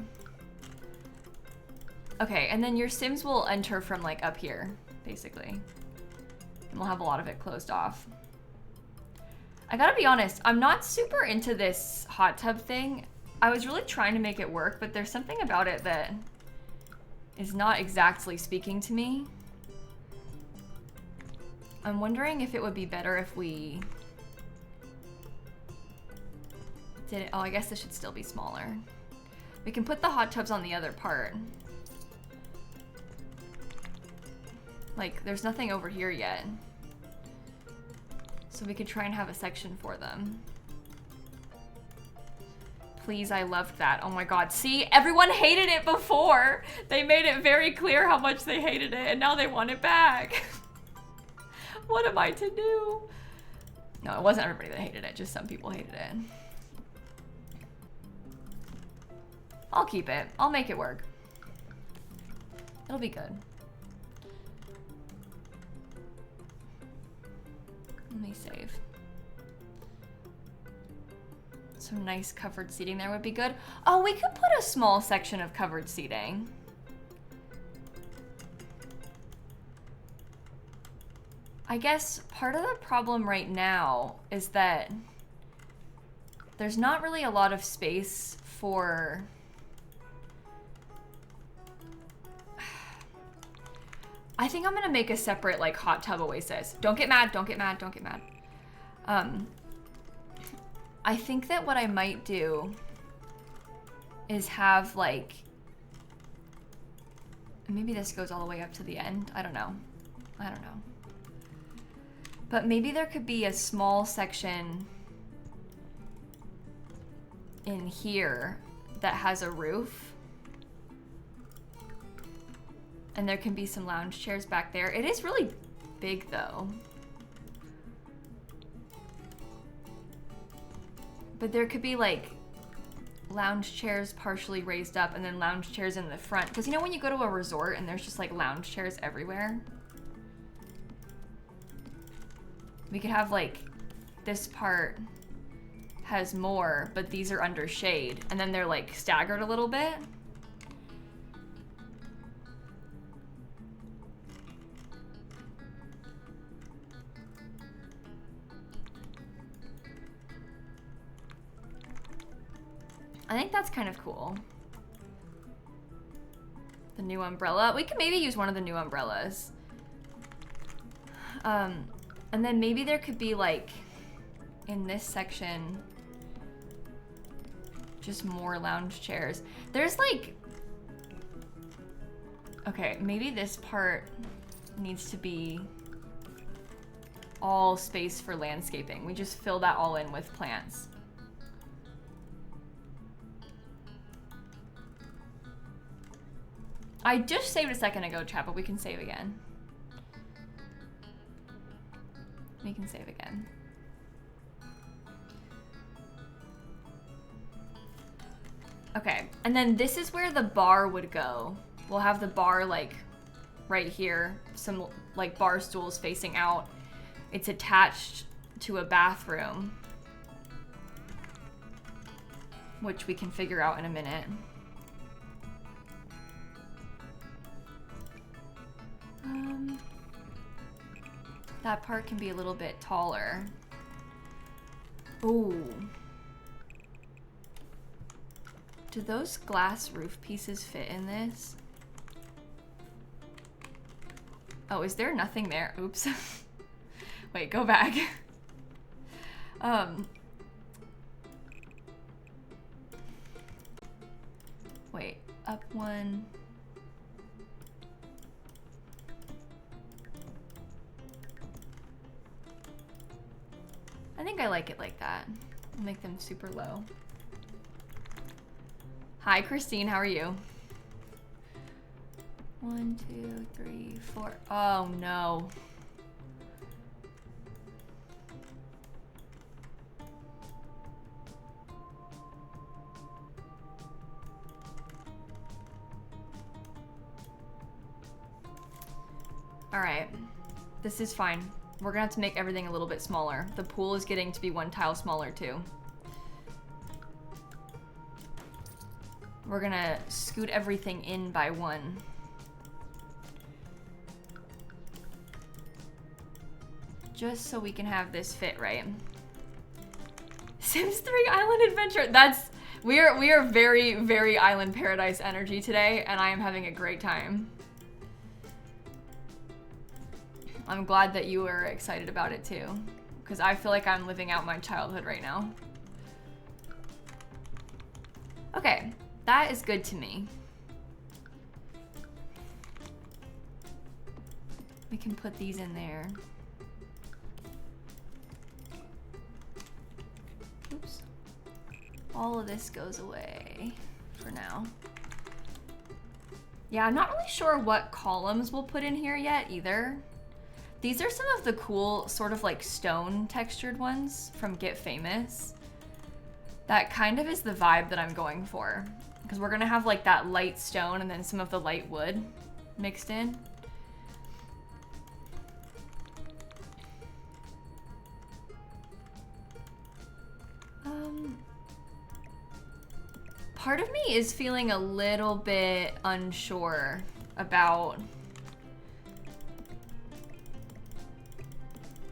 Okay, and then your Sims will enter from like up here, basically. And we'll have a lot of it closed off. I gotta be honest, I'm not super into this hot tub thing. I was really trying to make it work, but there's something about it that is not exactly speaking to me. I'm wondering if it would be better if we did it. Oh, I guess this should still be smaller. We can put the hot tubs on the other part. Like, there's nothing over here yet. So we could try and have a section for them. Please, I loved that. Oh my god. See, everyone hated it before. They made it very clear how much they hated it, and now they want it back. What am I to do? No, it wasn't everybody that hated it, just some people hated it. I'll keep it. I'll make it work. It'll be good. Let me save. Some nice covered seating there would be good. Oh, we could put a small section of covered seating. I guess part of the problem right now is that there's not really a lot of space for... I think I'm gonna make a separate like hot tub oasis. Don't get mad, don't get mad, don't get mad. I think that what I might do is have like, maybe this goes all the way up to the end. I don't know. I don't know. But maybe there could be a small section in here that has a roof. And there can be some lounge chairs back there. It is really big though. But there could be like lounge chairs partially raised up and then lounge chairs in the front. Because you know when you go to a resort and there's just like lounge chairs everywhere? We could have like, this part has more, but these are under shade. And then they're like staggered a little bit. I think that's kind of cool. The new umbrella. We could maybe use one of the new umbrellas. And then maybe there could be like, in this section, just more lounge chairs. There's like, okay, maybe this part needs to be all space for landscaping. We just fill that all in with plants. I just saved a second ago, chat, but we can save again. We can save again. Okay, and then this is where the bar would go. We'll have the bar like right here, some like bar stools facing out. It's attached to a bathroom, which we can figure out in a minute. That part can be a little bit taller. Ooh. Do those glass roof pieces fit in this? Oh, is there nothing there? Oops. Wait, go back. Wait, up one. I think I like it like that. I'll make them super low. Hi, Christine, how are you? 1, 2, 3, 4. Oh no. All right, this is fine. We're gonna have to make everything a little bit smaller. The pool is getting to be 1 tile smaller too. We're gonna scoot everything in by 1. Just so we can have this fit right. Sims 3 Island Adventure. We are very, very Island Paradise energy today, and I am having a great time. I'm glad that you were excited about it too, because I feel like I'm living out my childhood right now. Okay, that is good to me. We can put these in there. Oops. All of this goes away for now. Yeah, I'm not really sure what columns we'll put in here yet either. These are some of the cool sort of like stone textured ones from Get Famous. That kind of is the vibe that I'm going for, because we're gonna have like that light stone and then some of the light wood mixed in. Part of me is feeling a little bit unsure about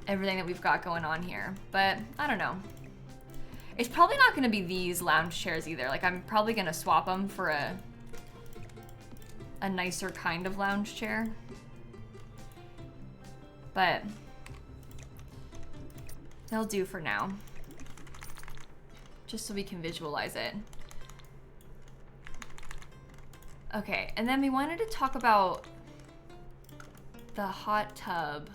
everything that we've got going on here, but I don't know. It's probably not gonna be these lounge chairs either. Like, I'm probably gonna swap them for a nicer kind of lounge chair. But they'll do for now, just so we can visualize it. Okay, and then we wanted to talk about the hot tub.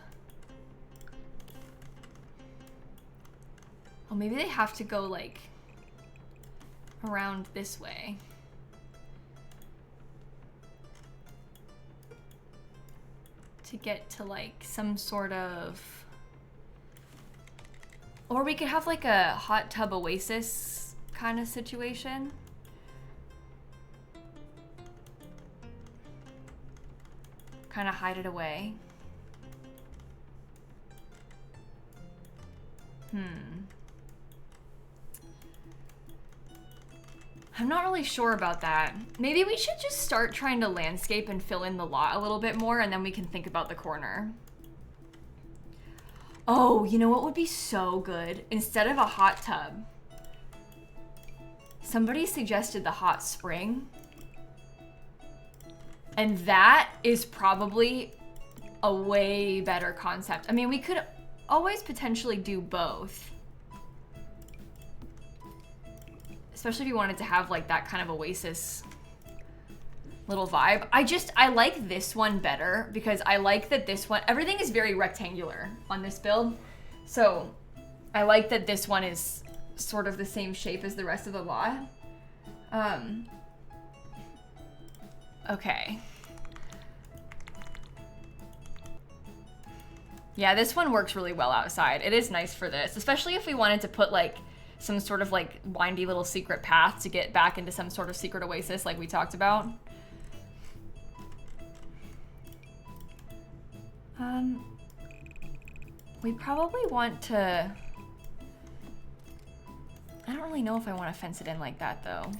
Oh, maybe they have to go like around this way. To get to like some sort of, or we could have like a hot tub oasis kind of situation. Kind of hide it away. I'm not really sure about that. Maybe we should just start trying to landscape and fill in the lot a little bit more, and then we can think about the corner. Oh, you know what would be so good? Instead of a hot tub, somebody suggested the hot spring. And that is probably a way better concept. I mean, we could always potentially do both. Especially if you wanted to have like that kind of oasis little vibe. I like this one better because I like that this one, everything is very rectangular on this build. So I like that this one is sort of the same shape as the rest of the lot. Okay. Yeah, this one works really well outside. It is nice for this, especially if we wanted to put like some sort of like windy little secret path to get back into some sort of secret oasis like we talked about. We probably want to, I don't really know if I want to fence it in like that though.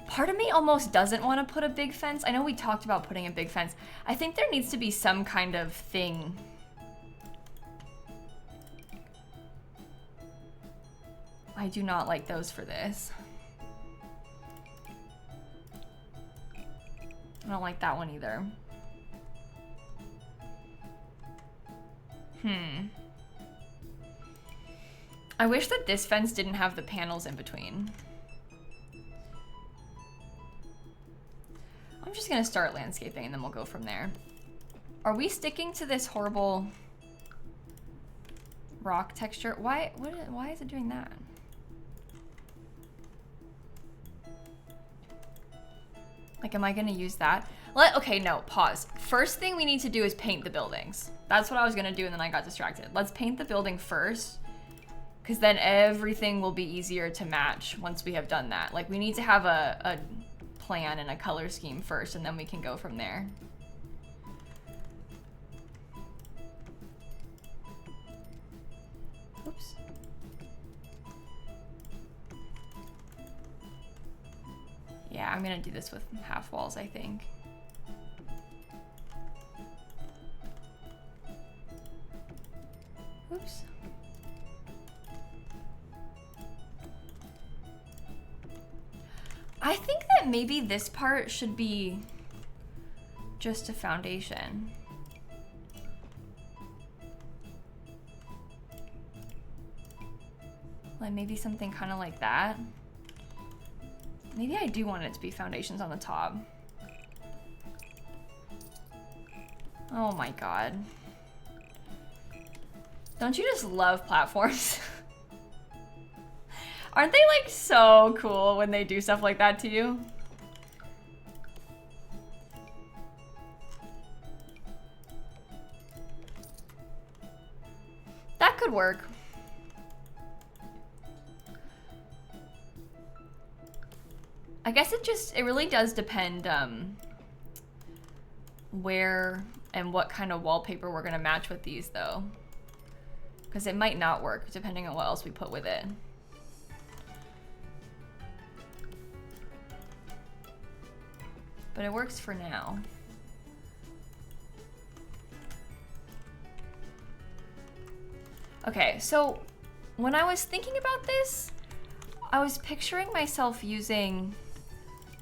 Part of me almost doesn't want to put a big fence. I know we talked about putting a big fence. I think there needs to be some kind of thing. I do not like those for this. I don't like that one either. I wish that this fence didn't have the panels in between. I'm just gonna start landscaping and then we'll go from there. Are we sticking to this horrible rock texture? Why is it doing that? Like, am I gonna use that? Okay, no, pause. First thing we need to do is paint the buildings. That's what I was gonna do and then I got distracted. Let's paint the building first, because then everything will be easier to match once we have done that. Like, we need to have a plan and a color scheme first, and then we can go from there. Oops. Yeah, I'm gonna do this with half walls, I think. Oops. I think that maybe this part should be just a foundation. Like maybe something kind of like that. Maybe I do want it to be foundations on the top. Oh my god. Don't you just love platforms? Aren't they like so cool when they do stuff like that to you? That could work. I guess it really does depend where and what kind of wallpaper we're gonna match with these though. Because it might not work depending on what else we put with it. But it works for now. Okay, so when I was thinking about this, I was picturing myself using,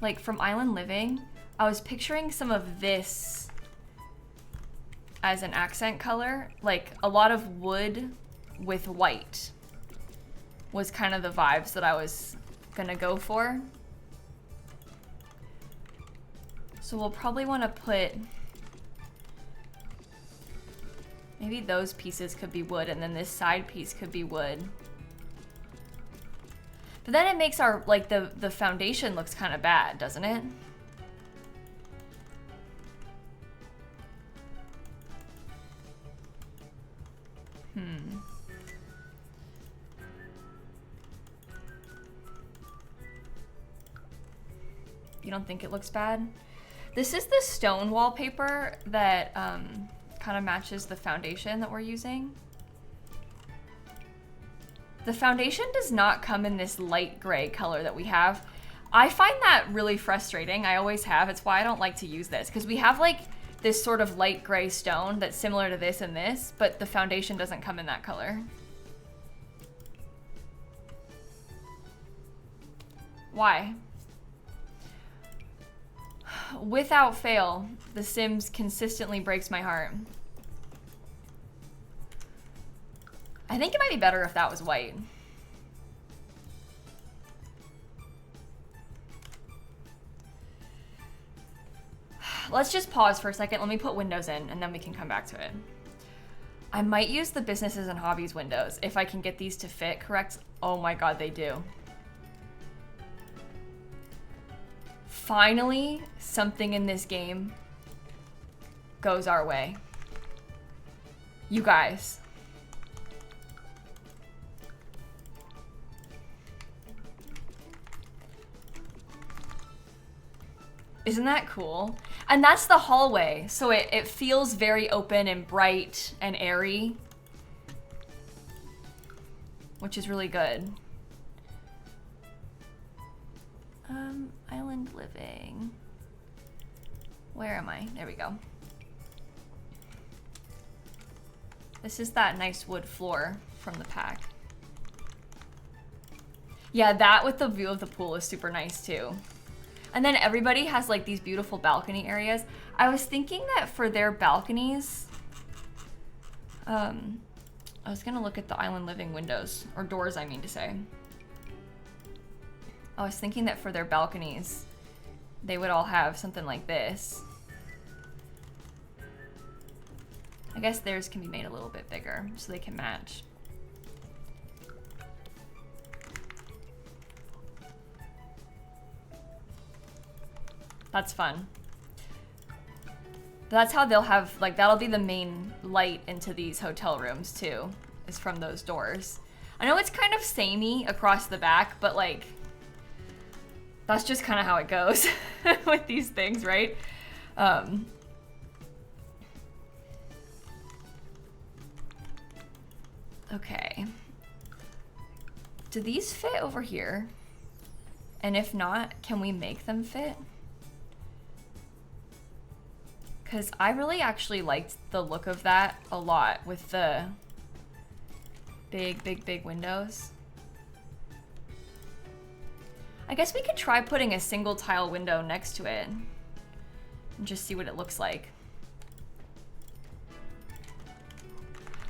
like from Island Living, I was picturing some of this as an accent color, like a lot of wood with white was kind of the vibes that I was gonna go for. So we'll probably want to put, maybe those pieces could be wood and then this side piece could be wood. But then it makes our, like the foundation looks kind of bad, doesn't it? You don't think it looks bad? This is the stone wallpaper that kind of matches the foundation that we're using. The foundation does not come in this light gray color that we have. I find that really frustrating. I always have. It's why I don't like to use this, because we have like this sort of light gray stone that's similar to this and this, but the foundation doesn't come in that color. Why? Without fail, The Sims consistently breaks my heart. I think it might be better if that was white. Let's just pause for a second. Let me put windows in and then we can come back to it. I might use the Businesses and Hobbies windows if I can get these to fit correct. Oh my god, they do. Finally, something in this game goes our way. You guys. Isn't that cool? And that's the hallway, so it feels very open and bright and airy, which is really good. Island Living. Where am I? There we go. This is that nice wood floor from the pack. Yeah, that with the view of the pool is super nice too. And then everybody has like these beautiful balcony areas. I was thinking that for their balconies, I was gonna look at the Island Living windows, or doors I mean to say. I was thinking that for their balconies, they would all have something like this. I guess theirs can be made a little bit bigger so they can match. That's fun. That's how they'll have, like, that'll be the main light into these hotel rooms too, is from those doors. I know it's kind of samey across the back, but like, that's just kind of how it goes with these things, right? Okay. Do these fit over here? And if not, can we make them fit? Because I really actually liked the look of that a lot with the big windows. I guess we could try putting a single tile window next to it and just see what it looks like.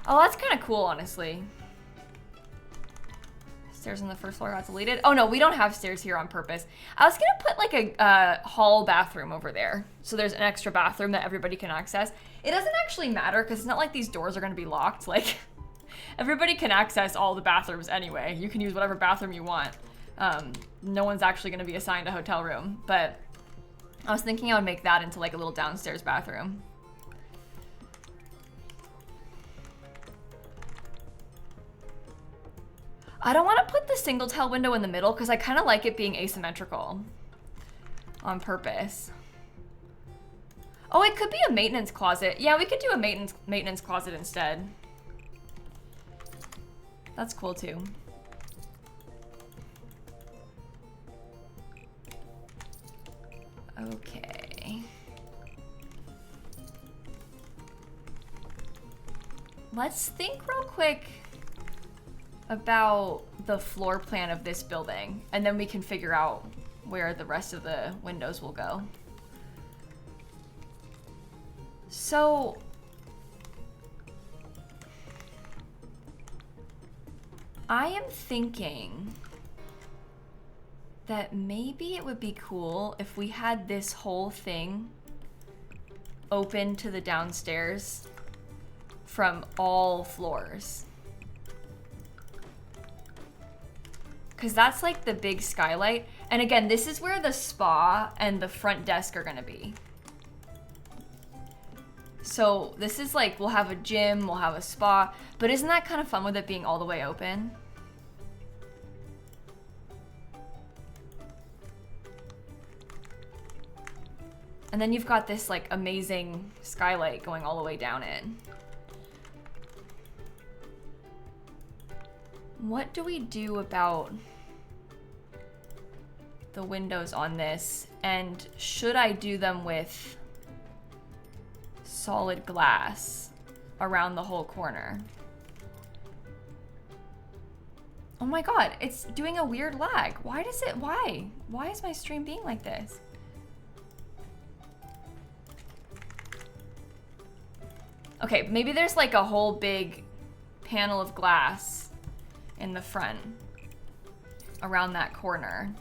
Oh, that's kind of cool, honestly. Stairs on the first floor got deleted. Oh no, we don't have stairs here on purpose. I was gonna put like a hall bathroom over there. So there's an extra bathroom that everybody can access. It doesn't actually matter because it's not like these doors are gonna be locked. Like, everybody can access all the bathrooms anyway. You can use whatever bathroom you want. No one's actually gonna be assigned a hotel room, but I was thinking I would make that into like a little downstairs bathroom. I don't want to put the single tile window in the middle because I kind of like it being asymmetrical on purpose. Oh, it could be a maintenance closet. Yeah, we could do a maintenance closet instead. That's cool too. Okay. Let's think real quick about the floor plan of this building, and then we can figure out where the rest of the windows will go. So I am thinking that maybe it would be cool if we had this whole thing open to the downstairs from all floors. Because that's like the big skylight. And again, this is where the spa and the front desk are gonna be. So this is like, we'll have a gym, we'll have a spa, but isn't that kind of fun with it being all the way open? And then you've got this like amazing skylight going all the way down it. What do we do about the windows on this? And should I do them with solid glass around the whole corner? Oh my god, it's doing a weird lag. Why is my stream being like this? Okay, maybe there's like a whole big panel of glass in the front around that corner.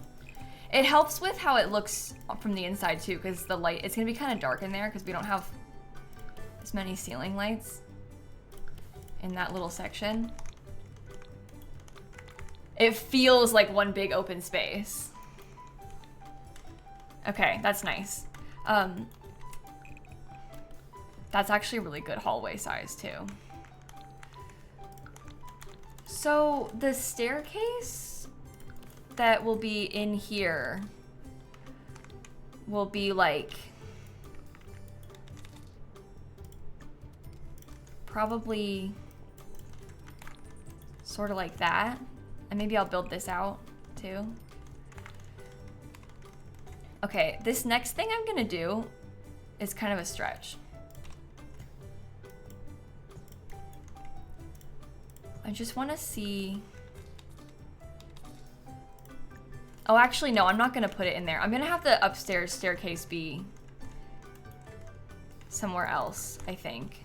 It helps with how it looks from the inside too, because the light, it's gonna be kind of dark in there because we don't have as many ceiling lights in that little section. It feels like one big open space. Okay, that's nice. That's actually a really good hallway size too. So the staircase that will be in here will be like probably sort of like that. And maybe I'll build this out too. Okay, this next thing I'm gonna do is kind of a stretch. I just want to see. Oh, actually, no, I'm not going to put it in there. I'm going to have the upstairs staircase be somewhere else, I think.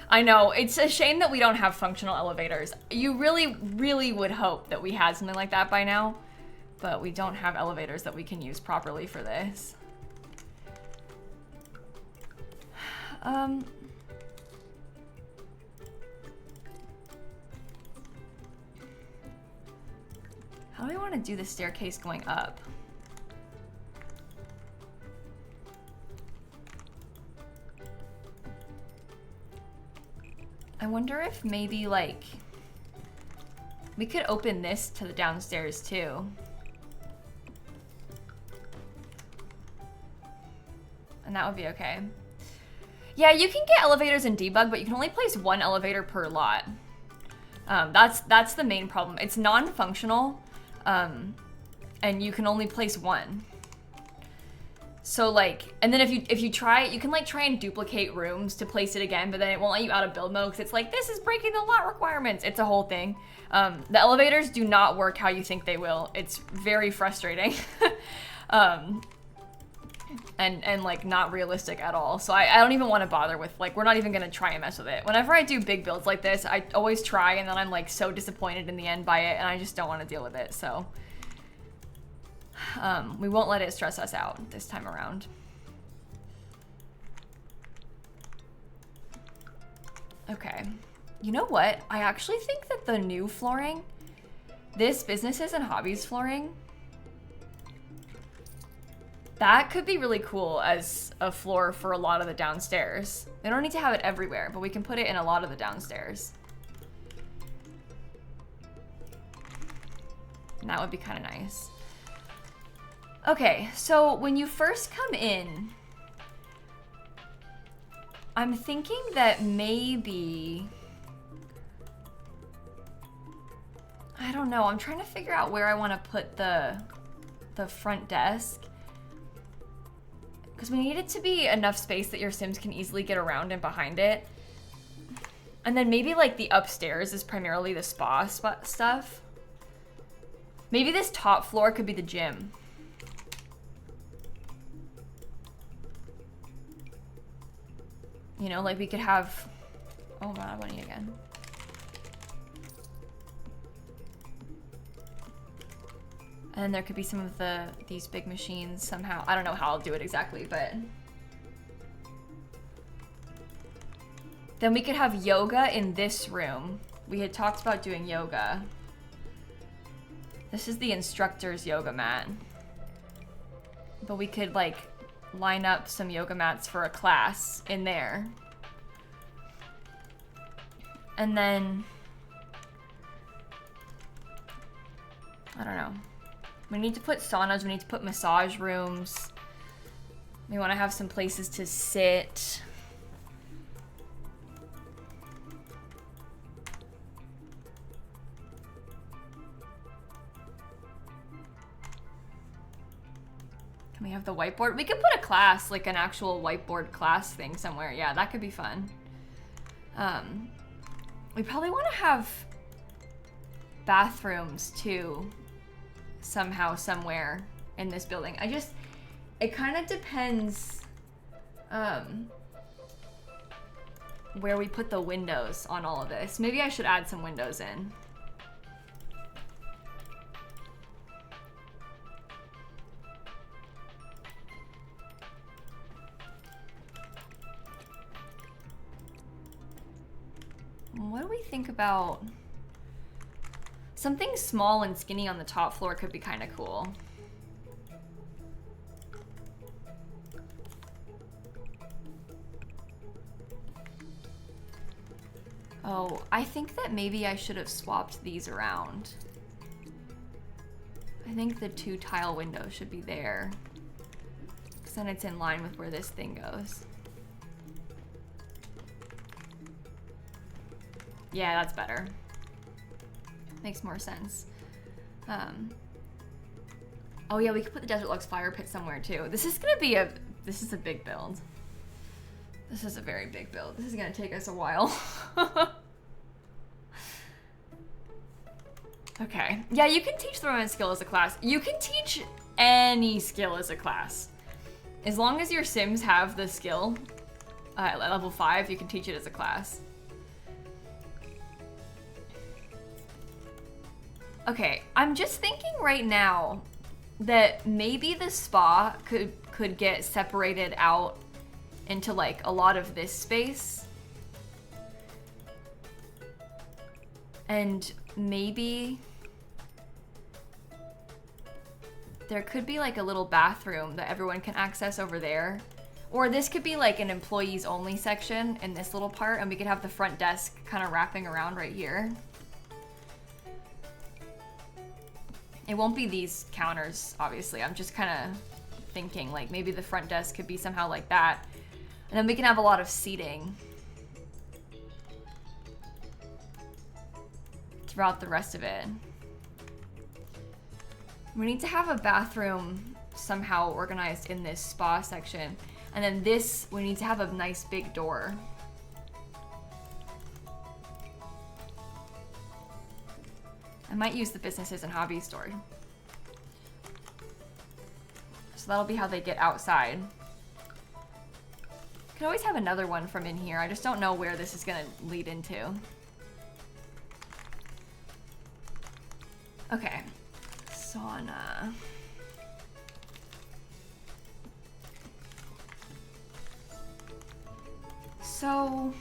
I know, it's a shame that we don't have functional elevators. You really, really would hope that we had something like that by now, but we don't have elevators that we can use properly for this. How do we want to do the staircase going up? I wonder if maybe like we could open this to the downstairs too. And that would be okay. Yeah, you can get elevators in debug, but you can only place one elevator per lot. That's the main problem. It's non-functional. And you can only place one. So like, and then if you try it, you can like try and duplicate rooms to place it again, but then it won't let you out of build mode because it's like, this is breaking the lot requirements. It's a whole thing. The elevators do not work how you think they will. It's very frustrating. and like not realistic at all. So I don't even want to bother with, like, we're not even gonna try and mess with it. Whenever I do big builds like this, I always try and then I'm like so disappointed in the end by it, and I just don't want to deal with it. So we won't let it stress us out this time around. Okay, you know what? I actually think that the new flooring, this Businesses and Hobbies flooring, that could be really cool as a floor for a lot of the downstairs. We don't need to have it everywhere, but we can put it in a lot of the downstairs. And that would be kind of nice. Okay, so when you first come in, I'm thinking that maybe, I don't know, I'm trying to figure out where I want to put the front desk. Because we need it to be enough space that your Sims can easily get around and behind it. And then maybe like the upstairs is primarily the spa stuff. Maybe this top floor could be the gym. You know, like we could have, oh my bunny again. And then there could be some of these big machines somehow. I don't know how I'll do it exactly, but then we could have yoga in this room. We had talked about doing yoga. This is the instructor's yoga mat. But we could like line up some yoga mats for a class in there. And then, I don't know. We need to put saunas, we need to put massage rooms. We want to have some places to sit. Can we have the whiteboard? We could put a class, like an actual whiteboard class thing somewhere. Yeah, that could be fun. We probably want to have bathrooms too, somehow, somewhere in this building. It kind of depends where we put the windows on all of this. Maybe I should add some windows in. What do we think about something small and skinny on the top floor? Could be kind of cool. Oh, I think that maybe I should have swapped these around. I think the 2 tile windows should be there, because then it's in line with where this thing goes. Yeah, that's better. Makes more sense. Oh yeah, we could put the Desert Luxe fire pit somewhere too. This is a big build. This is a very big build. This is gonna take us a while. Okay. Yeah, you can teach the romance skill as a class. You can teach any skill as a class. As long as your Sims have the skill at level 5, you can teach it as a class. Okay, I'm just thinking right now that maybe the spa could get separated out into like a lot of this space. And maybe there could be like a little bathroom that everyone can access over there. Or this could be like an employees only section in this little part, and we could have the front desk kind of wrapping around right here. It won't be these counters, obviously. I'm just kind of thinking like maybe the front desk could be somehow like that. And then we can have a lot of seating throughout the rest of it. We need to have a bathroom somehow organized in this spa section. And then this, we need to have a nice big door. I might use the Businesses and Hobbies store. So that'll be how they get outside. Could always have another one from in here. I just don't know where this is gonna lead into. Okay. Sauna. So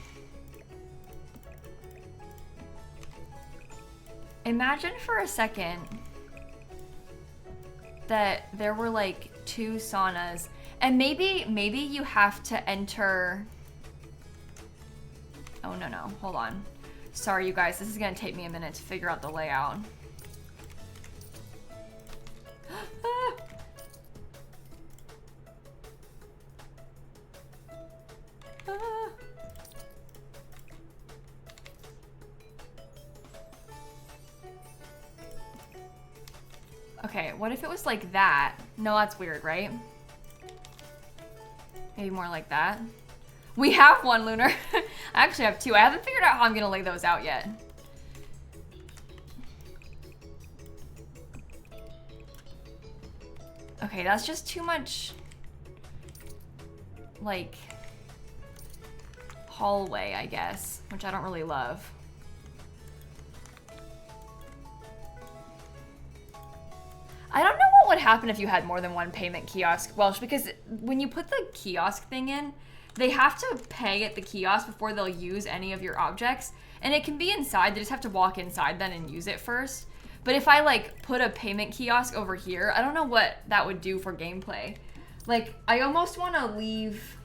imagine for a second that there were like 2 saunas, and maybe you have to enter. Oh no, hold on. Sorry you guys, this is gonna take me a minute to figure out the layout. Okay, what if it was like that? No, that's weird, right? Maybe more like that. We have one, Lunar. I actually have 2. I haven't figured out how I'm gonna lay those out yet. Okay, that's just too much, like, hallway, I guess, which I don't really love. I don't know what would happen if you had more than one payment kiosk, Welsh, because when you put the kiosk thing in, they have to pay at the kiosk before they'll use any of your objects. And it can be inside, they just have to walk inside then and use it first. But if I like put a payment kiosk over here, I don't know what that would do for gameplay. Like, I almost want to leave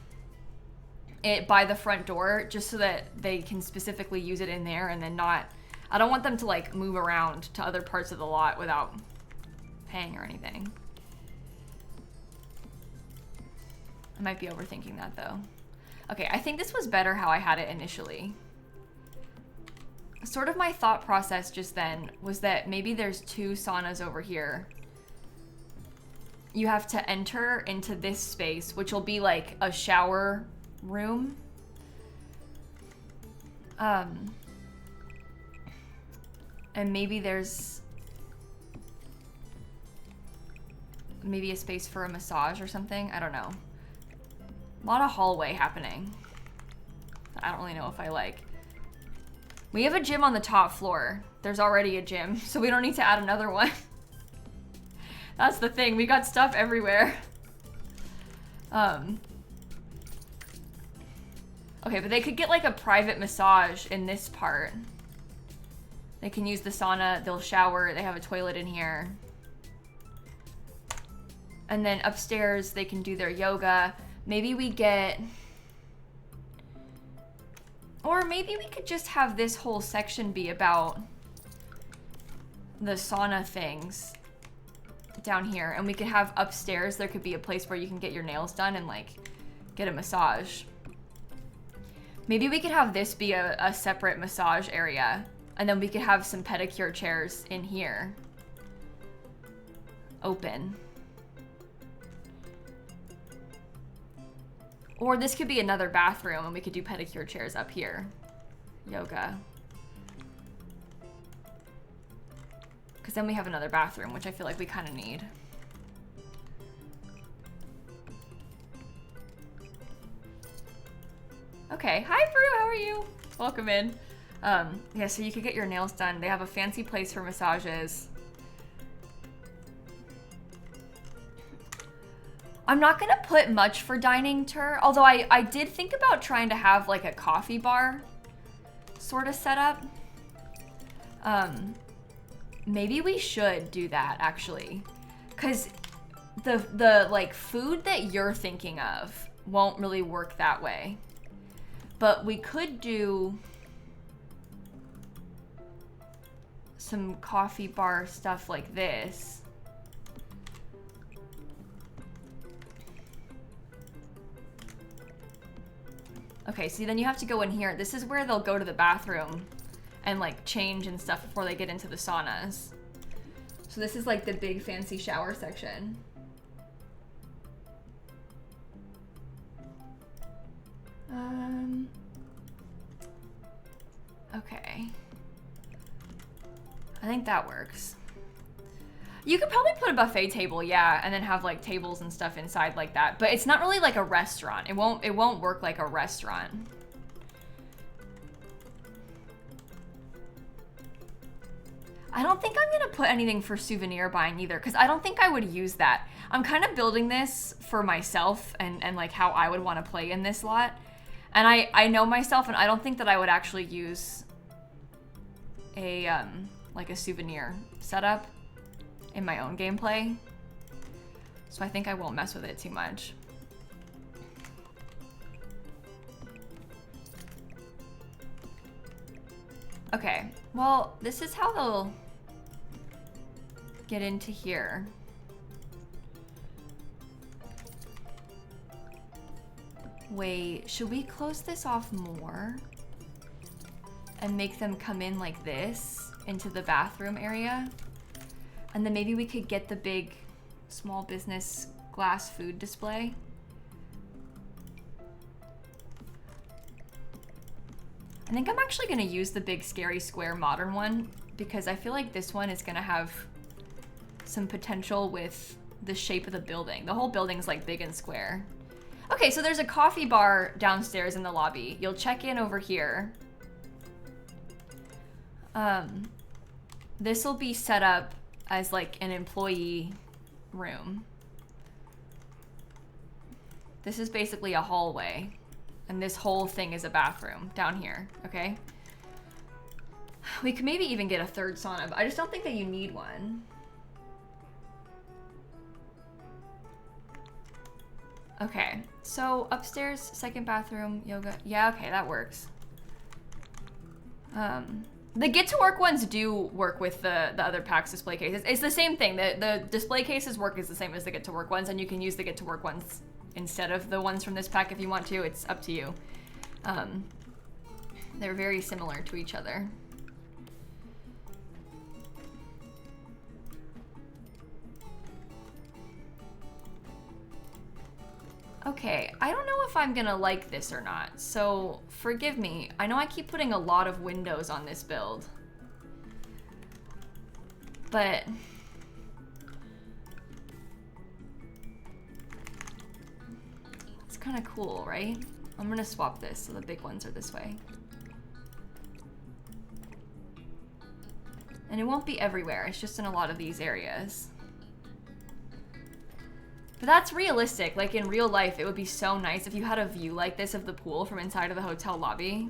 it by the front door just so that they can specifically use it in there and then not, I don't want them to like move around to other parts of the lot without paying or anything. I might be overthinking that though. Okay, I think this was better how I had it initially. Sort of my thought process just then was that maybe there's 2 saunas over here. You have to enter into this space, which will be like a shower room. And maybe there's maybe a space for a massage or something. I don't know. A lot of hallway happening. I don't really know if I like. We have a gym on the top floor. There's already a gym, so we don't need to add another one. That's the thing. We got stuff everywhere. Okay, but they could get like a private massage in this part. They can use the sauna, they'll shower, they have a toilet in here. And then upstairs, they can do their yoga. Maybe we get... Or maybe we could just have this whole section be about the sauna things down here. And we could have upstairs, there could be a place where you can get your nails done and like get a massage. Maybe we could have this be a separate massage area. And then we could have some pedicure chairs in here. Open. Or this could be another bathroom and we could do pedicure chairs up here. Yoga. Because then we have another bathroom, which I feel like we kind of need. Okay, hi Brew, how are you? Welcome in. Yeah, so you could get your nails done. They have a fancy place for massages. I'm not gonna put much for dining tour, although I did think about trying to have like a coffee bar sort of setup. Maybe we should do that actually, because the like food that you're thinking of won't really work that way. But we could do some coffee bar stuff like this. Okay, see, then you have to go in here. This is where they'll go to the bathroom and like change and stuff before they get into the saunas. So this is like the big fancy shower section. Okay. I think that works. You could probably put a buffet table, yeah, and then have like tables and stuff inside like that. But it's not really like a restaurant. It won't work like a restaurant. I don't think I'm gonna put anything for souvenir buying either, because I don't think I would use that. I'm kind of building this for myself and like how I would want to play in this lot. And I know myself, and I don't think that I would actually use a like a souvenir setup in my own gameplay. So I think I won't mess with it too much. Okay, well, this is how they'll get into here. Wait, should we close this off more and make them come in like this into the bathroom area? And then maybe we could get the big small business glass food display. I think I'm actually gonna use the big scary square modern one because I feel like this one is gonna have some potential with the shape of the building. The whole building's like big and square. Okay, so there's a coffee bar downstairs in the lobby. You'll check in over here. This will be set up as like an employee room. This is basically a hallway. And this whole thing is a bathroom down here, okay? We could maybe even get a third sauna, but I just don't think that you need one. Okay, so upstairs, second bathroom, yoga. Yeah, okay, that works. The get to work ones do work with the other packs display cases. It's the same thing. The display cases work is the same as the get to work ones, and you can use the get to work ones instead of the ones from this pack if you want to. It's up to you. They're very similar to each other. Okay, I don't know if I'm gonna like this or not, so forgive me. I know I keep putting a lot of windows on this build, but it's kind of cool, right? I'm gonna swap this so the big ones are this way. And it won't be everywhere, it's just in a lot of these areas. But that's realistic. Like in real life, it would be so nice if you had a view like this of the pool from inside of the hotel lobby.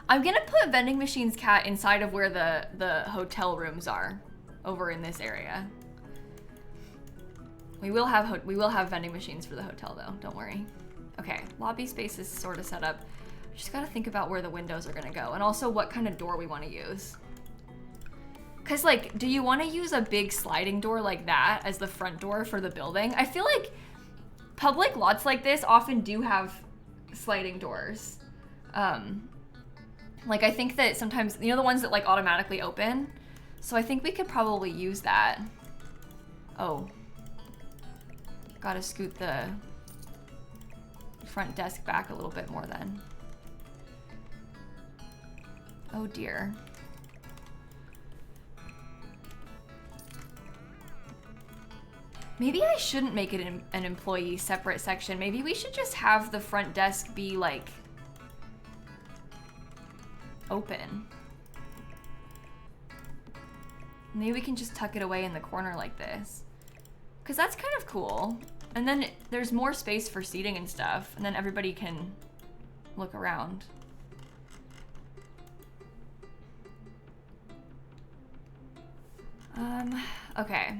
I'm gonna put vending machines, Cat, inside of where the hotel rooms are, over in this area. We will have vending machines for the hotel though, don't worry. Okay, lobby space is sort of set up. Just gotta think about where the windows are gonna go, and also what kind of door we wanna use. Cause like, do you wanna use a big sliding door like that as the front door for the building? I feel like public lots like this often do have sliding doors. Like I think that sometimes, you know, the ones that like automatically open? So I think we could probably use that. Oh. Gotta scoot the front desk back a little bit more then. Oh dear. Maybe I shouldn't make it an employee separate section. Maybe we should just have the front desk be like open. Maybe we can just tuck it away in the corner like this. Cause that's kind of cool. And then there's more space for seating and stuff. And then everybody can look around. Okay.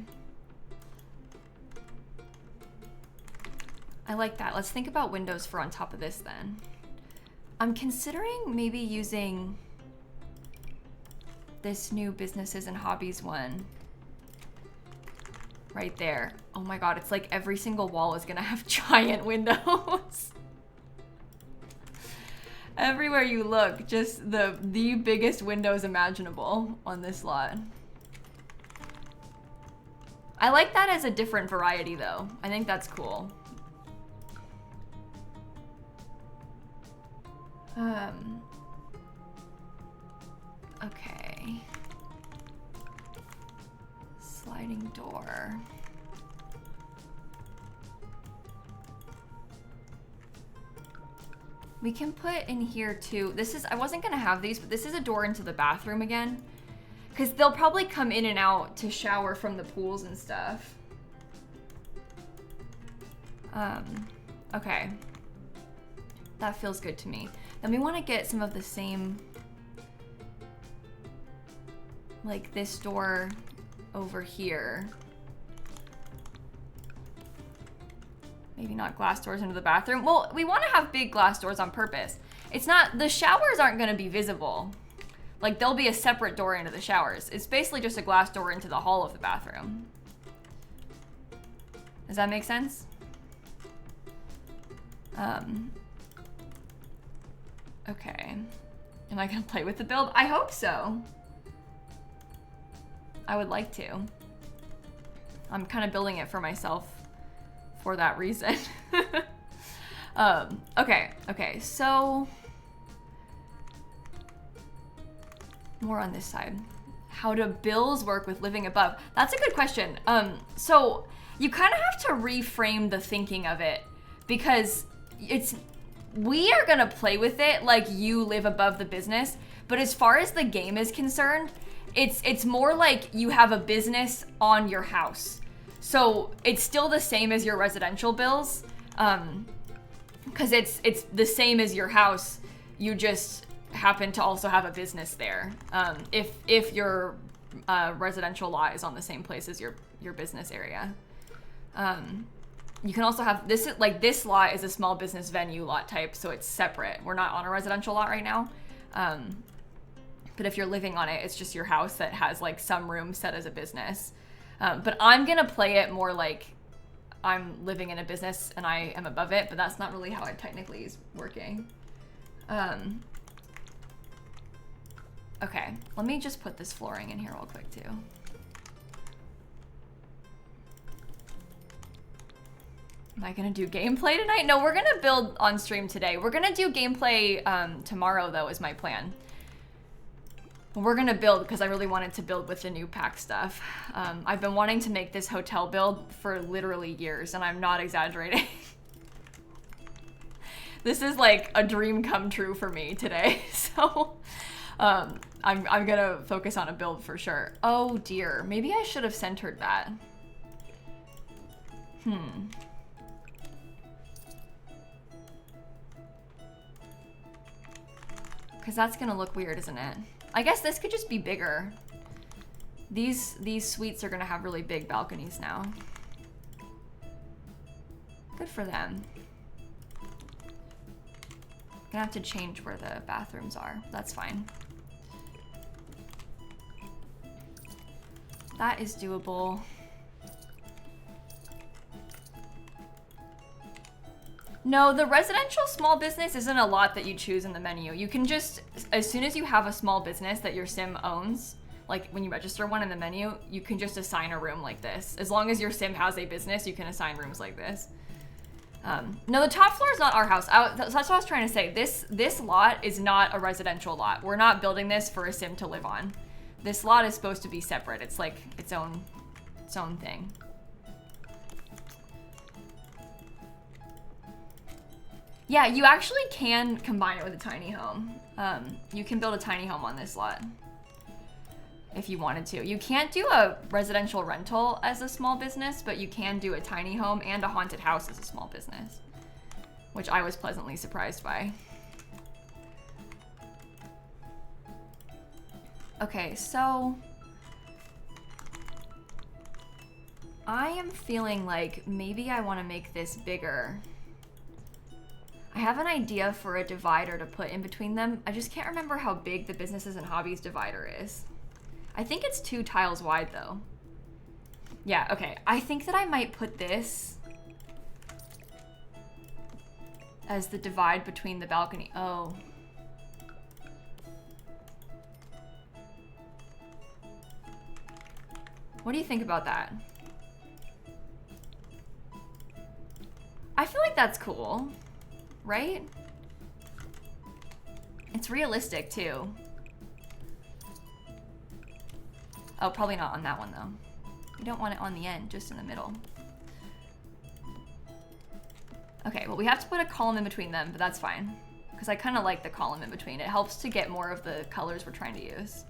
I like that. Let's think about windows for on top of this then. I'm considering maybe using this new Businesses and Hobbies one right there. Oh my god, it's like every single wall is gonna have giant windows. Everywhere you look, just the biggest windows imaginable on this lot. I like that as a different variety though. I think that's cool. Okay. Sliding door. We can put in here too. This is, I wasn't gonna have these, but this is a door into the bathroom again. Because they'll probably come in and out to shower from the pools and stuff. Okay. That feels good to me. Then we want to get some of the same, like this door over here. Maybe not glass doors into the bathroom. Well, we want to have big glass doors on purpose. It's not, the showers aren't going to be visible. Like there'll be a separate door into the showers. It's basically just a glass door into the hall of the bathroom. Does that make sense? Okay. Am I gonna play with the build? I hope so. I would like to. I'm kind of building it for myself for that reason. Okay, so more on this side. How do bills work with living above? That's a good question. So you kind of have to reframe the thinking of it, because we are gonna play with it like you live above the business, but as far as the game is concerned, it's more like you have a business on your house. So it's still the same as your residential bills, because it's the same as your house. You just happen to also have a business there. If your residential lot is on the same place as your business area. You can also have this, like this lot is a small business venue lot type, so it's separate. We're not on a residential lot right now. But if you're living on it, it's just your house that has like some room set as a business. But I'm gonna play it more like I'm living in a business and I am above it, but that's not really how it technically is working. Okay, let me just put this flooring in here real quick too. Am I gonna do gameplay tonight? No, we're gonna build on stream today. We're gonna do gameplay tomorrow though, is my plan. We're gonna build because I really wanted to build with the new pack stuff. I've been wanting to make this hotel build for literally years, and I'm not exaggerating. This is like a dream come true for me today. So I'm gonna focus on a build for sure. Oh dear, maybe I should have centered that. Because that's gonna look weird, isn't it? I guess this could just be bigger. These suites are gonna have really big balconies now. Good for them. Gonna have to change where the bathrooms are. That's fine. That is doable. No, the residential small business isn't a lot that you choose in the menu. You can just, as soon as you have a small business that your sim owns, like when you register one in the menu, you can just assign a room like this. As long as your sim has a business, you can assign rooms like this. No, the top floor is not our house. That's what I was trying to say. This lot is not a residential lot. We're not building this for a sim to live on. This lot is supposed to be separate. It's like its own thing. Yeah, you actually can combine it with a tiny home. You can build a tiny home on this lot if you wanted to. You can't do a residential rental as a small business, but you can do a tiny home and a haunted house as a small business, which I was pleasantly surprised by. Okay, so I am feeling like maybe I want to make this bigger. I have an idea for a divider to put in between them. I just can't remember how big the Businesses and Hobbies divider is. I think it's 2 tiles wide though. Yeah, okay. I think that I might put this as the divide between the balcony. Oh. What do you think about that? I feel like that's cool. Right? It's realistic too. Oh, probably not on that one though. We don't want it on the end, just in the middle. Okay, well we have to put a column in between them, but that's fine. Because I kind of like the column in between. It helps to get more of the colors we're trying to use.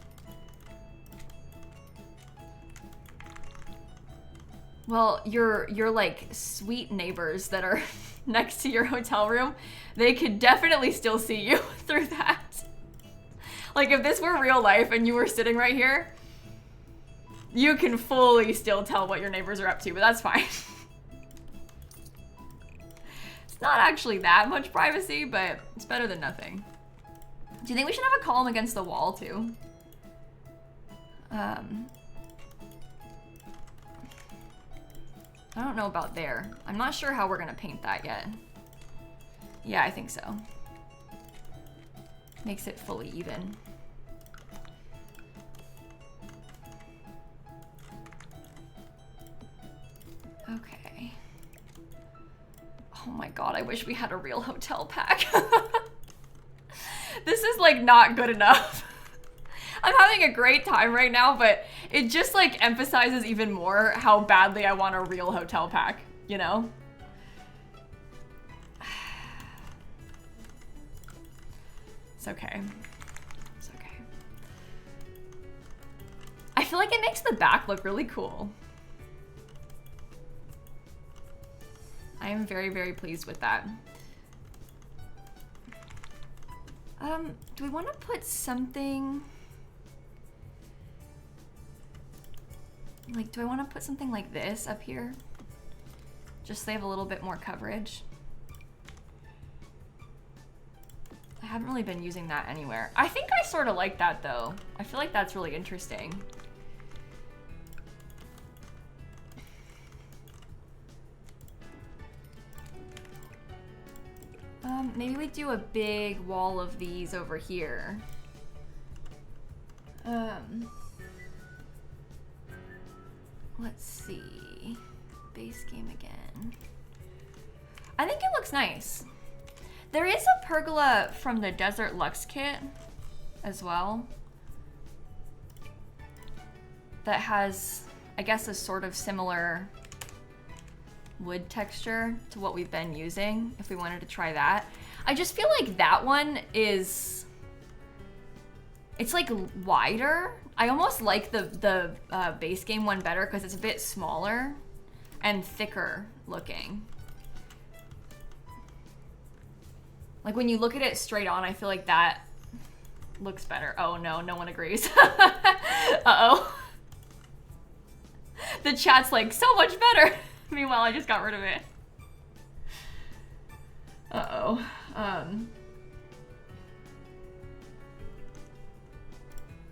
Well, your like sweet neighbors that are next to your hotel room, they could definitely still see you through that. Like if this were real life and you were sitting right here, you can fully still tell what your neighbors are up to, but that's fine. It's not actually that much privacy, but it's better than nothing. Do you think we should have a column against the wall too? I don't know about there. I'm not sure how we're gonna paint that yet. Yeah, I think so. Makes it fully even. Okay. Oh my god, I wish we had a real hotel pack. This is like not good enough. I'm having a great time right now, but it just like emphasizes even more how badly I want a real hotel pack, you know? It's okay. It's okay. I feel like it makes the back look really cool. I am very, very pleased with that. Do we want to put something... Like, do I want to put something like this up here? Just so they have a little bit more coverage. I haven't really been using that anywhere. I think I sort of like that though. I feel like that's really interesting. Maybe we do a big wall of these over here. Let's see. Base game again. I think it looks nice. There is a pergola from the Desert Luxe kit as well. That has, I guess, a sort of similar wood texture to what we've been using, if we wanted to try that. I just feel like that one is, it's like wider. I almost like the base game one better because it's a bit smaller and thicker looking. Like when you look at it straight on, I feel like that looks better. Oh no, no one agrees. Uh-oh. The chat's like, so much better. Meanwhile, I just got rid of it. Uh-oh.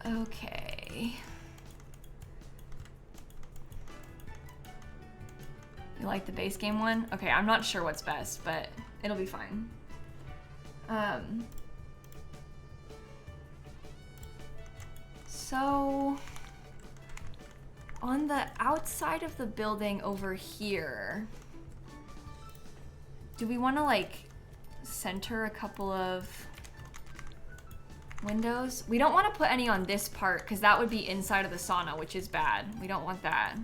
Okay. You like the base game one? Okay, I'm not sure what's best, but it'll be fine. So on the outside of the building over here, do we want to like center a couple of windows? We don't want to put any on this part because that would be inside of the sauna, which is bad. We don't want that.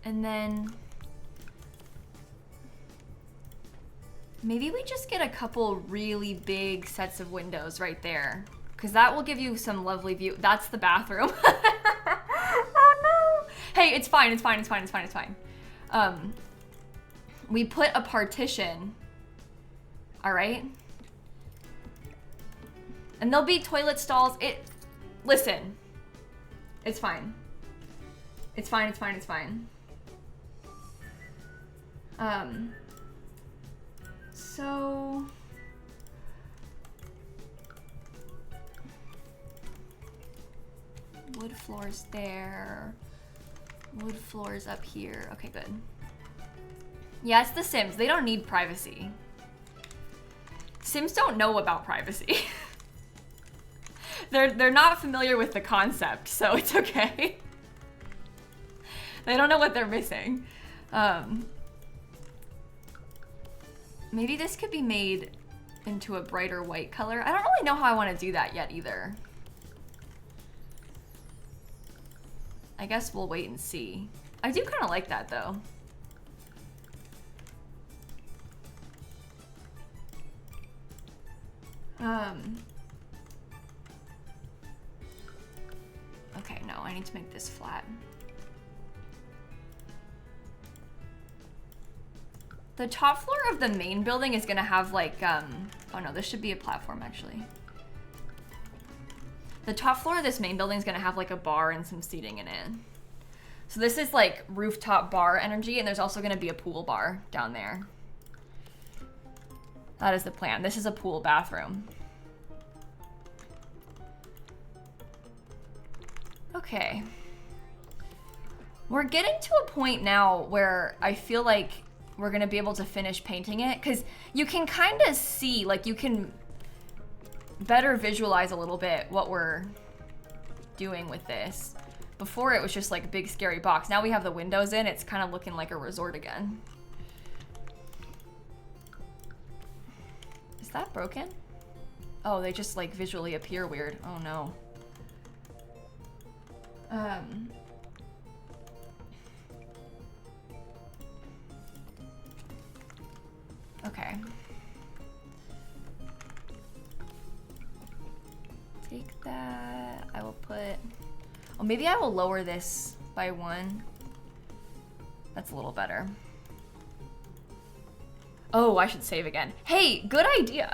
And then maybe we just get a couple really big sets of windows right there because that will give you some lovely view. That's the bathroom. Oh no. Hey, it's fine. It's fine. It's fine. It's fine. It's fine. We put a partition. All right. And there'll be toilet stalls. Listen. It's fine. It's fine. It's fine. It's fine. So wood floors there, wood floors up here. Okay, good. Yeah, it's The Sims. They don't need privacy. Sims don't know about privacy. They're not familiar with the concept, so it's okay. They don't know what they're missing. Maybe this could be made into a brighter white color. I don't really know how I want to do that yet either. I guess we'll wait and see. I do kind of like that though. Okay, no, I need to make this flat. The top floor of the main building is gonna have like, oh no, this should be a platform actually. The top floor of this main building is gonna have like a bar and some seating in it. So this is like rooftop bar energy, and there's also gonna be a pool bar down there. That is the plan. This is a pool bathroom. Okay. We're getting to a point now where I feel like we're gonna be able to finish painting it, because you can kind of see, like you can better visualize a little bit what we're doing with this. Before it was just like a big scary box. Now we have the windows in, it's kind of looking like a resort again. Is that broken? Oh, they just like visually appear weird. Oh no. Okay. Take that. I will put... Oh, maybe I will lower this by 1. That's a little better. Oh, I should save again. Hey, good idea.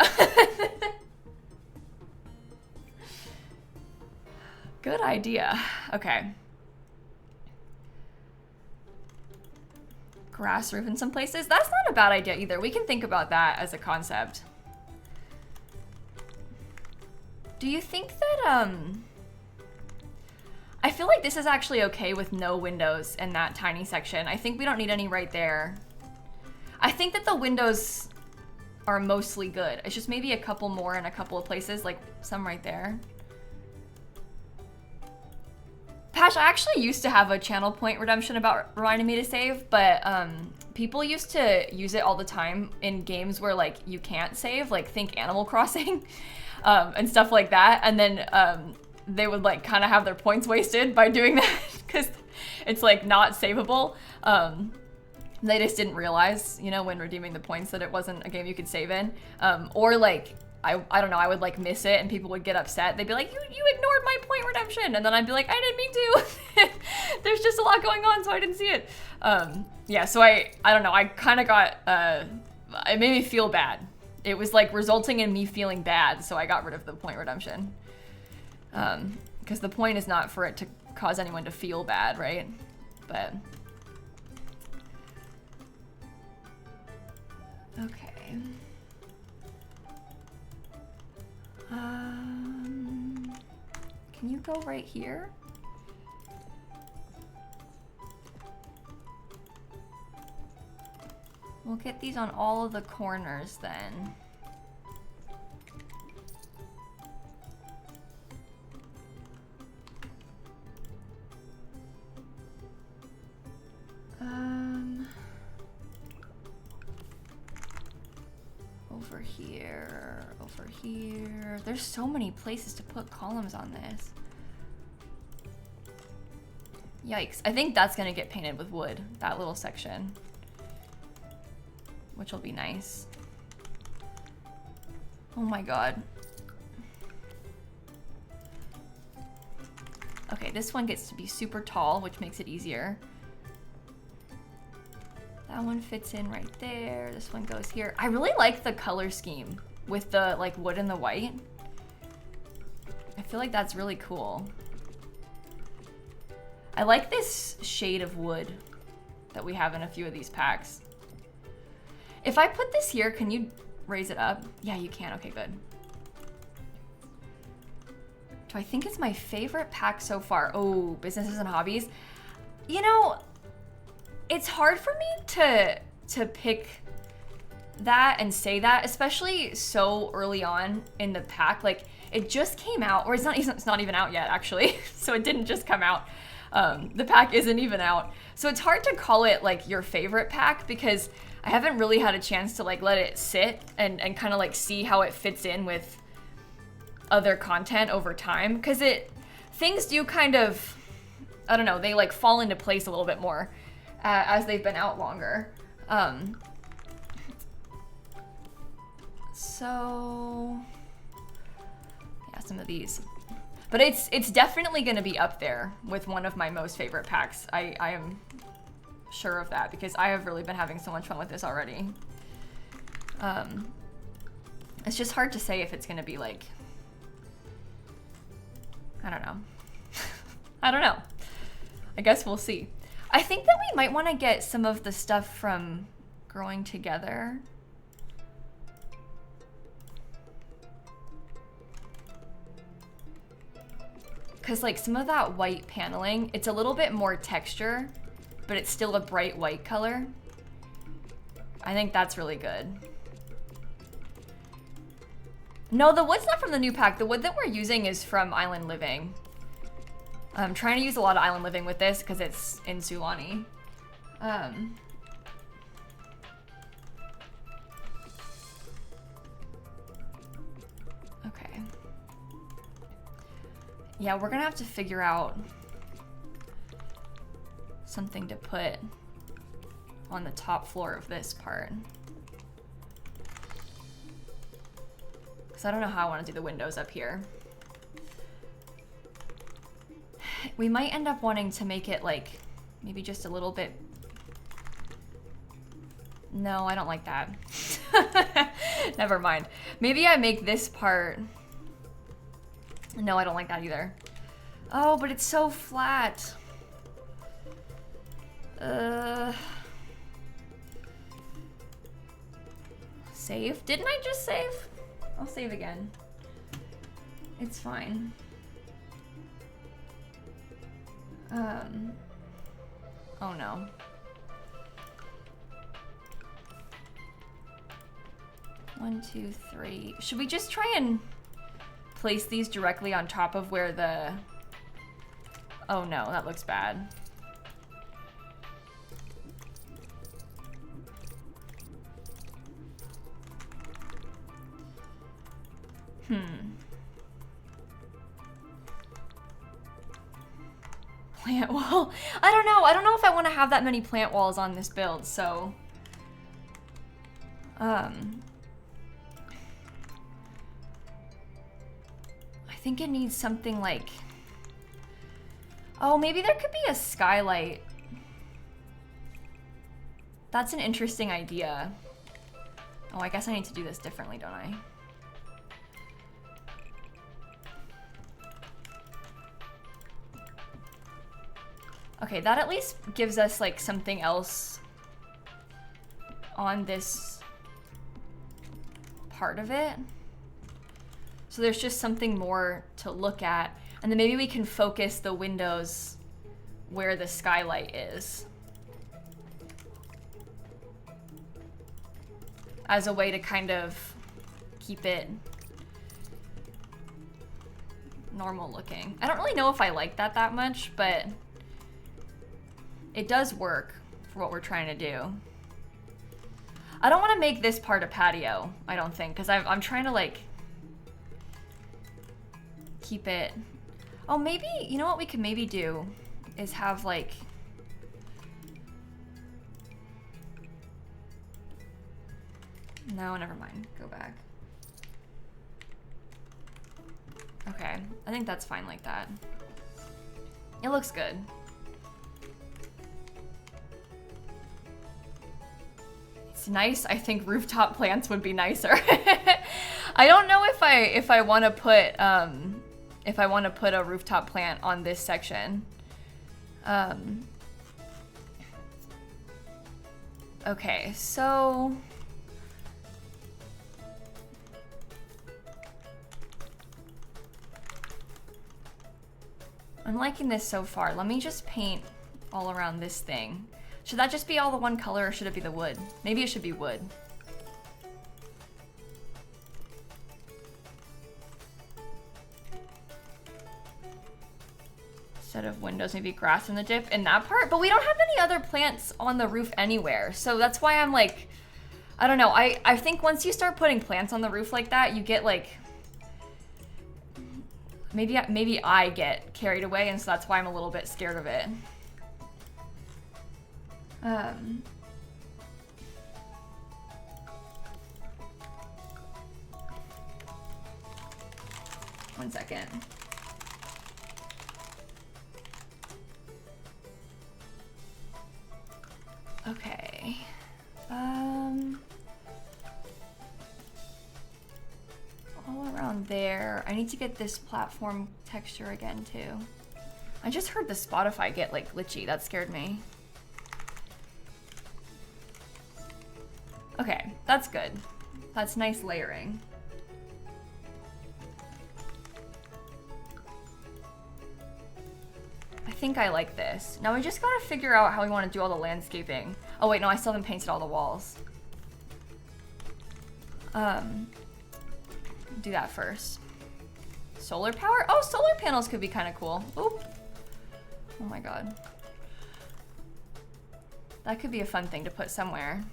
Good idea. Okay. Grass roof in some places. That's not a bad idea either. We can think about that as a concept. Do you think that, I feel like this is actually okay with no windows in that tiny section. I think we don't need any right there. I think that the windows are mostly good. It's just maybe a couple more in a couple of places, like some right there. Pash, I actually used to have a channel point redemption about reminding me to save, but people used to use it all the time in games where like you can't save, like think Animal Crossing and stuff like that. And then they would like kind of have their points wasted by doing that because it's like not savable. They just didn't realize, you know, when redeeming the points that it wasn't a game you could save in. Or like, I don't know, I would like miss it and people would get upset. They'd be like, you ignored my point redemption. And then I'd be like, I didn't mean to. There's just a lot going on, so I didn't see it. Yeah, so I don't know, I kind of got, it made me feel bad. It was like resulting in me feeling bad, so I got rid of the point redemption. Because the point is not for it to cause anyone to feel bad, right? But... Okay. Can you go right here? We'll get these on all of the corners then. Over here, over here. There's so many places to put columns on this. Yikes. I think that's gonna get painted with wood, that little section. Which will be nice. Oh my god. Okay, this one gets to be super tall, which makes it easier. That one fits in right there. This one goes here. I really like the color scheme with the like wood and the white. I feel like that's really cool. I like this shade of wood that we have in a few of these packs. If I put this here, can you raise it up? Yeah, you can. Okay, good. Do I think it's my favorite pack so far? Oh, Businesses and Hobbies. You know, it's hard for me to pick that and say that, especially so early on in the pack. Like, it just came out, or it's not even out yet, actually. So it didn't just come out. The pack isn't even out. So it's hard to call it like your favorite pack because I haven't really had a chance to like let it sit and kind of like see how it fits in with other content over time. Because things do kind of I don't know, they like fall into place a little bit more as they've been out longer. So yeah, some of these. But it's definitely going to be up there with one of my most favorite packs. I am sure of that because I have really been having so much fun with this already. It's just hard to say if it's going to be like, I don't know. I don't know. I guess we'll see. I think that we might want to get some of the stuff from Growing Together. Because like some of that white paneling, it's a little bit more texture, but it's still a bright white color. I think that's really good. No, the wood's not from the new pack. The wood that we're using is from Island Living. I'm trying to use a lot of Island Living with this because it's in Sulani. Okay. Yeah, we're gonna have to figure out something to put on the top floor of this part. Because I don't know how I want to do the windows up here. We might end up wanting to make it like maybe just a little bit. No, I don't like that. Never mind. Maybe I make this part. No, I don't like that either. Oh, but it's so flat. Save? Didn't I just save? I'll save again. It's fine. Oh no. One, two, three. Should we just try and place these directly on top of where the... Oh no, that looks bad. Plant wall. I don't know. I don't know if I want to have that many plant walls on this build, so... I think it needs something like... Oh, maybe there could be a skylight. That's an interesting idea. Oh, I guess I need to do this differently, don't I? Okay, that at least gives us like something else on this part of it. So there's just something more to look at. And then maybe we can focus the windows where the skylight is as a way to kind of keep it normal looking. I don't really know if I like that much, but it does work for what we're trying to do. I don't want to make this part a patio, I don't think, because I'm trying to like keep it. Oh, maybe, you know what we could maybe do is have like, no, never mind, go back. Okay, I think that's fine like that. It looks good. It's nice. I think rooftop plants would be nicer. I don't know if I want to put a rooftop plant on this section. Okay, so I'm liking this so far. Let me just paint all around this thing. Should that just be all the one color, or should it be the wood? Maybe it should be wood. Instead of windows, maybe grass in the dip in that part. But we don't have any other plants on the roof anywhere. So that's why I'm like, I don't know. I think once you start putting plants on the roof like that, you get like, maybe I get carried away, and so that's why I'm a little bit scared of it. One second. Okay. All around there. I need to get this platform texture again too. I just heard the Spotify get like glitchy. That scared me. Okay, that's good. That's nice layering. I think I like this. Now we just gotta figure out how we want to do all the landscaping. Oh wait, no, I still haven't painted all the walls. Do that first. Solar power? Oh, solar panels could be kind of cool. Oop. Oh my god. That could be a fun thing to put somewhere.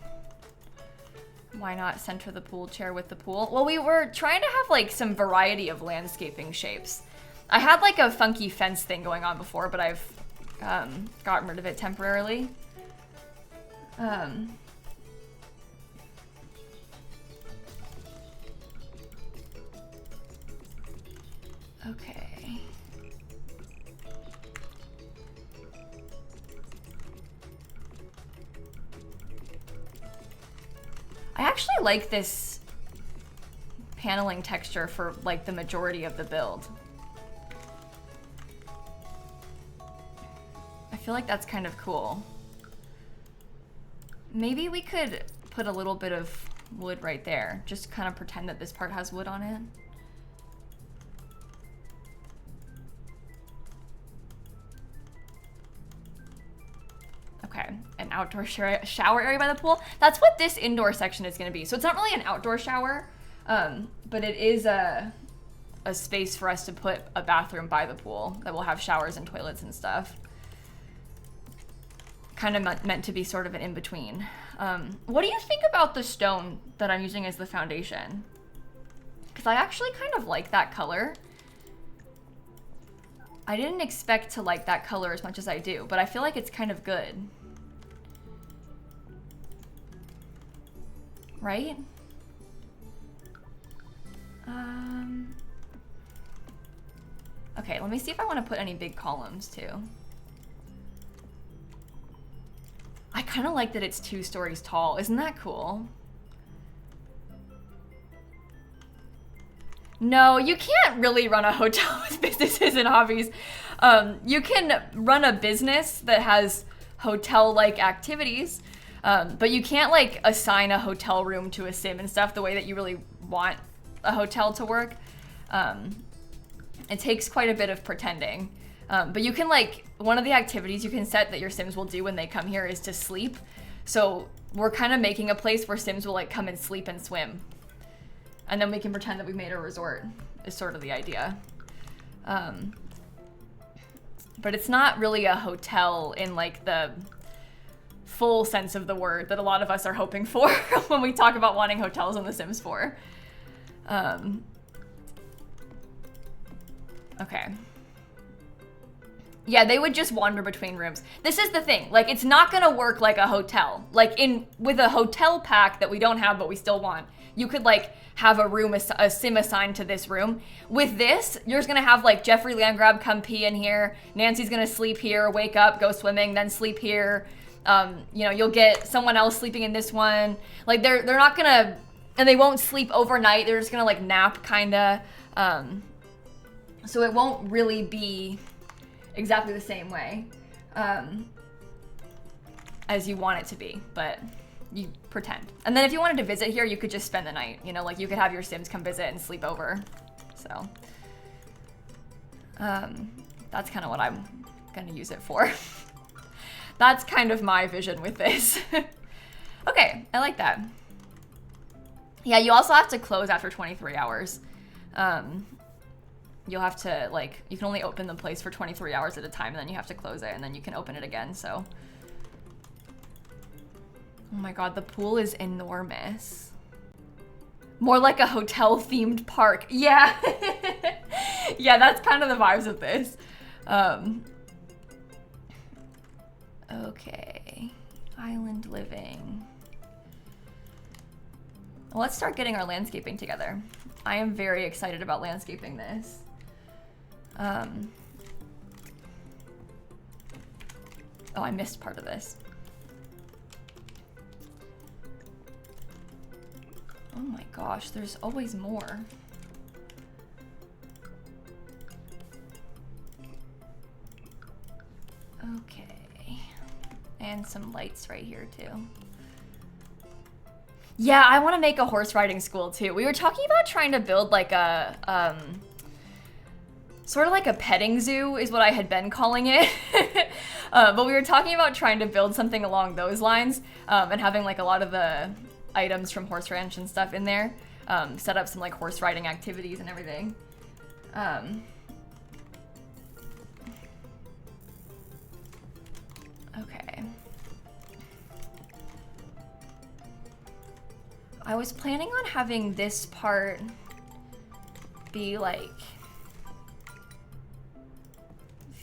Why not center the pool chair with the pool? Well, we were trying to have like some variety of landscaping shapes. I had like a funky fence thing going on before, but I've gotten rid of it temporarily. Okay. I actually like this paneling texture for like the majority of the build. I feel like that's kind of cool. Maybe we could put a little bit of wood right there. Just kind of pretend that this part has wood on it. Okay, an outdoor shower area by the pool. That's what this indoor section is gonna be. So it's not really an outdoor shower, but it is a space for us to put a bathroom by the pool that will have showers and toilets and stuff. Kind of meant to be sort of an in-between. What do you think about the stone that I'm using as the foundation? Because I actually kind of like that color. I didn't expect to like that color as much as I do, but I feel like it's kind of good. Right? Okay, let me see if I want to put any big columns too. I kind of like that it's 2 stories tall. Isn't that cool? No, you can't really run a hotel with businesses and hobbies. You can run a business that has hotel-like activities, but you can't like assign a hotel room to a sim and stuff the way that you really want a hotel to work. It takes quite a bit of pretending. But you can like, one of the activities you can set that your Sims will do when they come here is to sleep. So we're kind of making a place where Sims will like come and sleep and swim. And then we can pretend that we've made a resort, is sort of the idea. But it's not really a hotel in like the full sense of the word that a lot of us are hoping for when we talk about wanting hotels in The Sims 4. Okay. Yeah, they would just wander between rooms. This is the thing, like it's not gonna work like a hotel. Like with a hotel pack that we don't have but we still want, you could like have a sim assigned to this room. With this, you're just gonna have like Jeffrey Landgrab come pee in here, Nancy's gonna sleep here, wake up, go swimming, then sleep here. You know, you'll get someone else sleeping in this one. Like they're not gonna, and they won't sleep overnight, they're just gonna like nap kinda. So it won't really be exactly the same way as you want it to be, but you pretend. And then if you wanted to visit here, you could just spend the night, you know, like you could have your Sims come visit and sleep over. So that's kind of what I'm gonna use it for. That's kind of my vision with this. Okay, I like that. Yeah, you also have to close after 23 hours. You'll have to, like, you can only open the place for 23 hours at a time, and then you have to close it, and then you can open it again, so. Oh my god, the pool is enormous. More like a hotel-themed park. Yeah. Yeah, that's kind of the vibes of this. Okay, island living. Well, let's start getting our landscaping together. I am very excited about landscaping this. Oh, I missed part of this. Oh my gosh, there's always more. Okay. And some lights right here too. Yeah, I want to make a horse riding school too. We were talking about trying to build like a, sort of like a petting zoo is what I had been calling it. But we were talking about trying to build something along those lines, and having like a lot of the items from Horse Ranch and stuff in there. Set up some like horse riding activities and everything. Okay. I was planning on having this part be like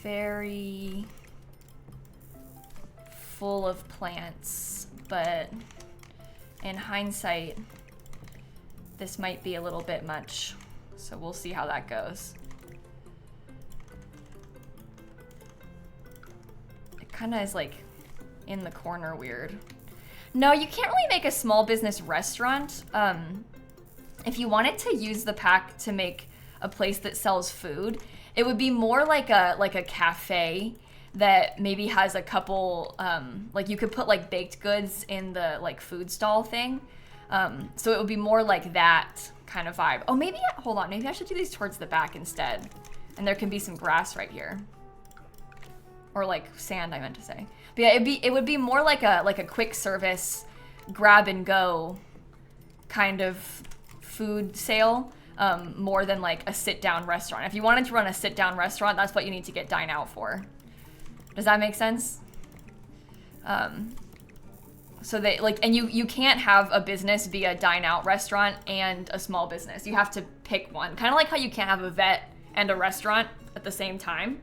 very full of plants, but in hindsight, this might be a little bit much. So we'll see how that goes. It kind of is like in the corner weird. No, you can't really make a small business restaurant. If you wanted to use the pack to make a place that sells food, it would be more like a cafe that maybe has a couple, like you could put like baked goods in the like food stall thing. So it would be more like that kind of vibe. Oh, maybe, hold on, maybe I should do these towards the back instead. And there can be some grass right here. Or like sand, I meant to say. But yeah, it would be more like a quick service, grab and go kind of food sale, more than like a sit down restaurant. If you wanted to run a sit down restaurant, that's what you need to get Dine Out for. Does that make sense? So they like, and you can't have a business be a Dine Out restaurant and a small business. You have to pick one. Kind of like how you can't have a vet and a restaurant at the same time.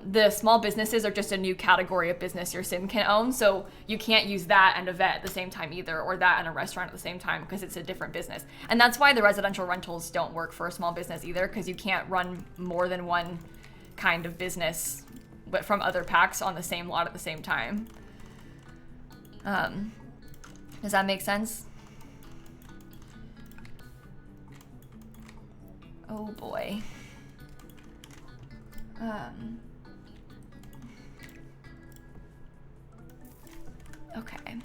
The small businesses are just a new category of business your sim can own, so you can't use that and a vet at the same time either, or that and a restaurant at the same time, because it's a different business. And that's why the residential rentals don't work for a small business either, because you can't run more than one kind of business, but from other packs on the same lot at the same time. Does that make sense? Oh boy. Okay.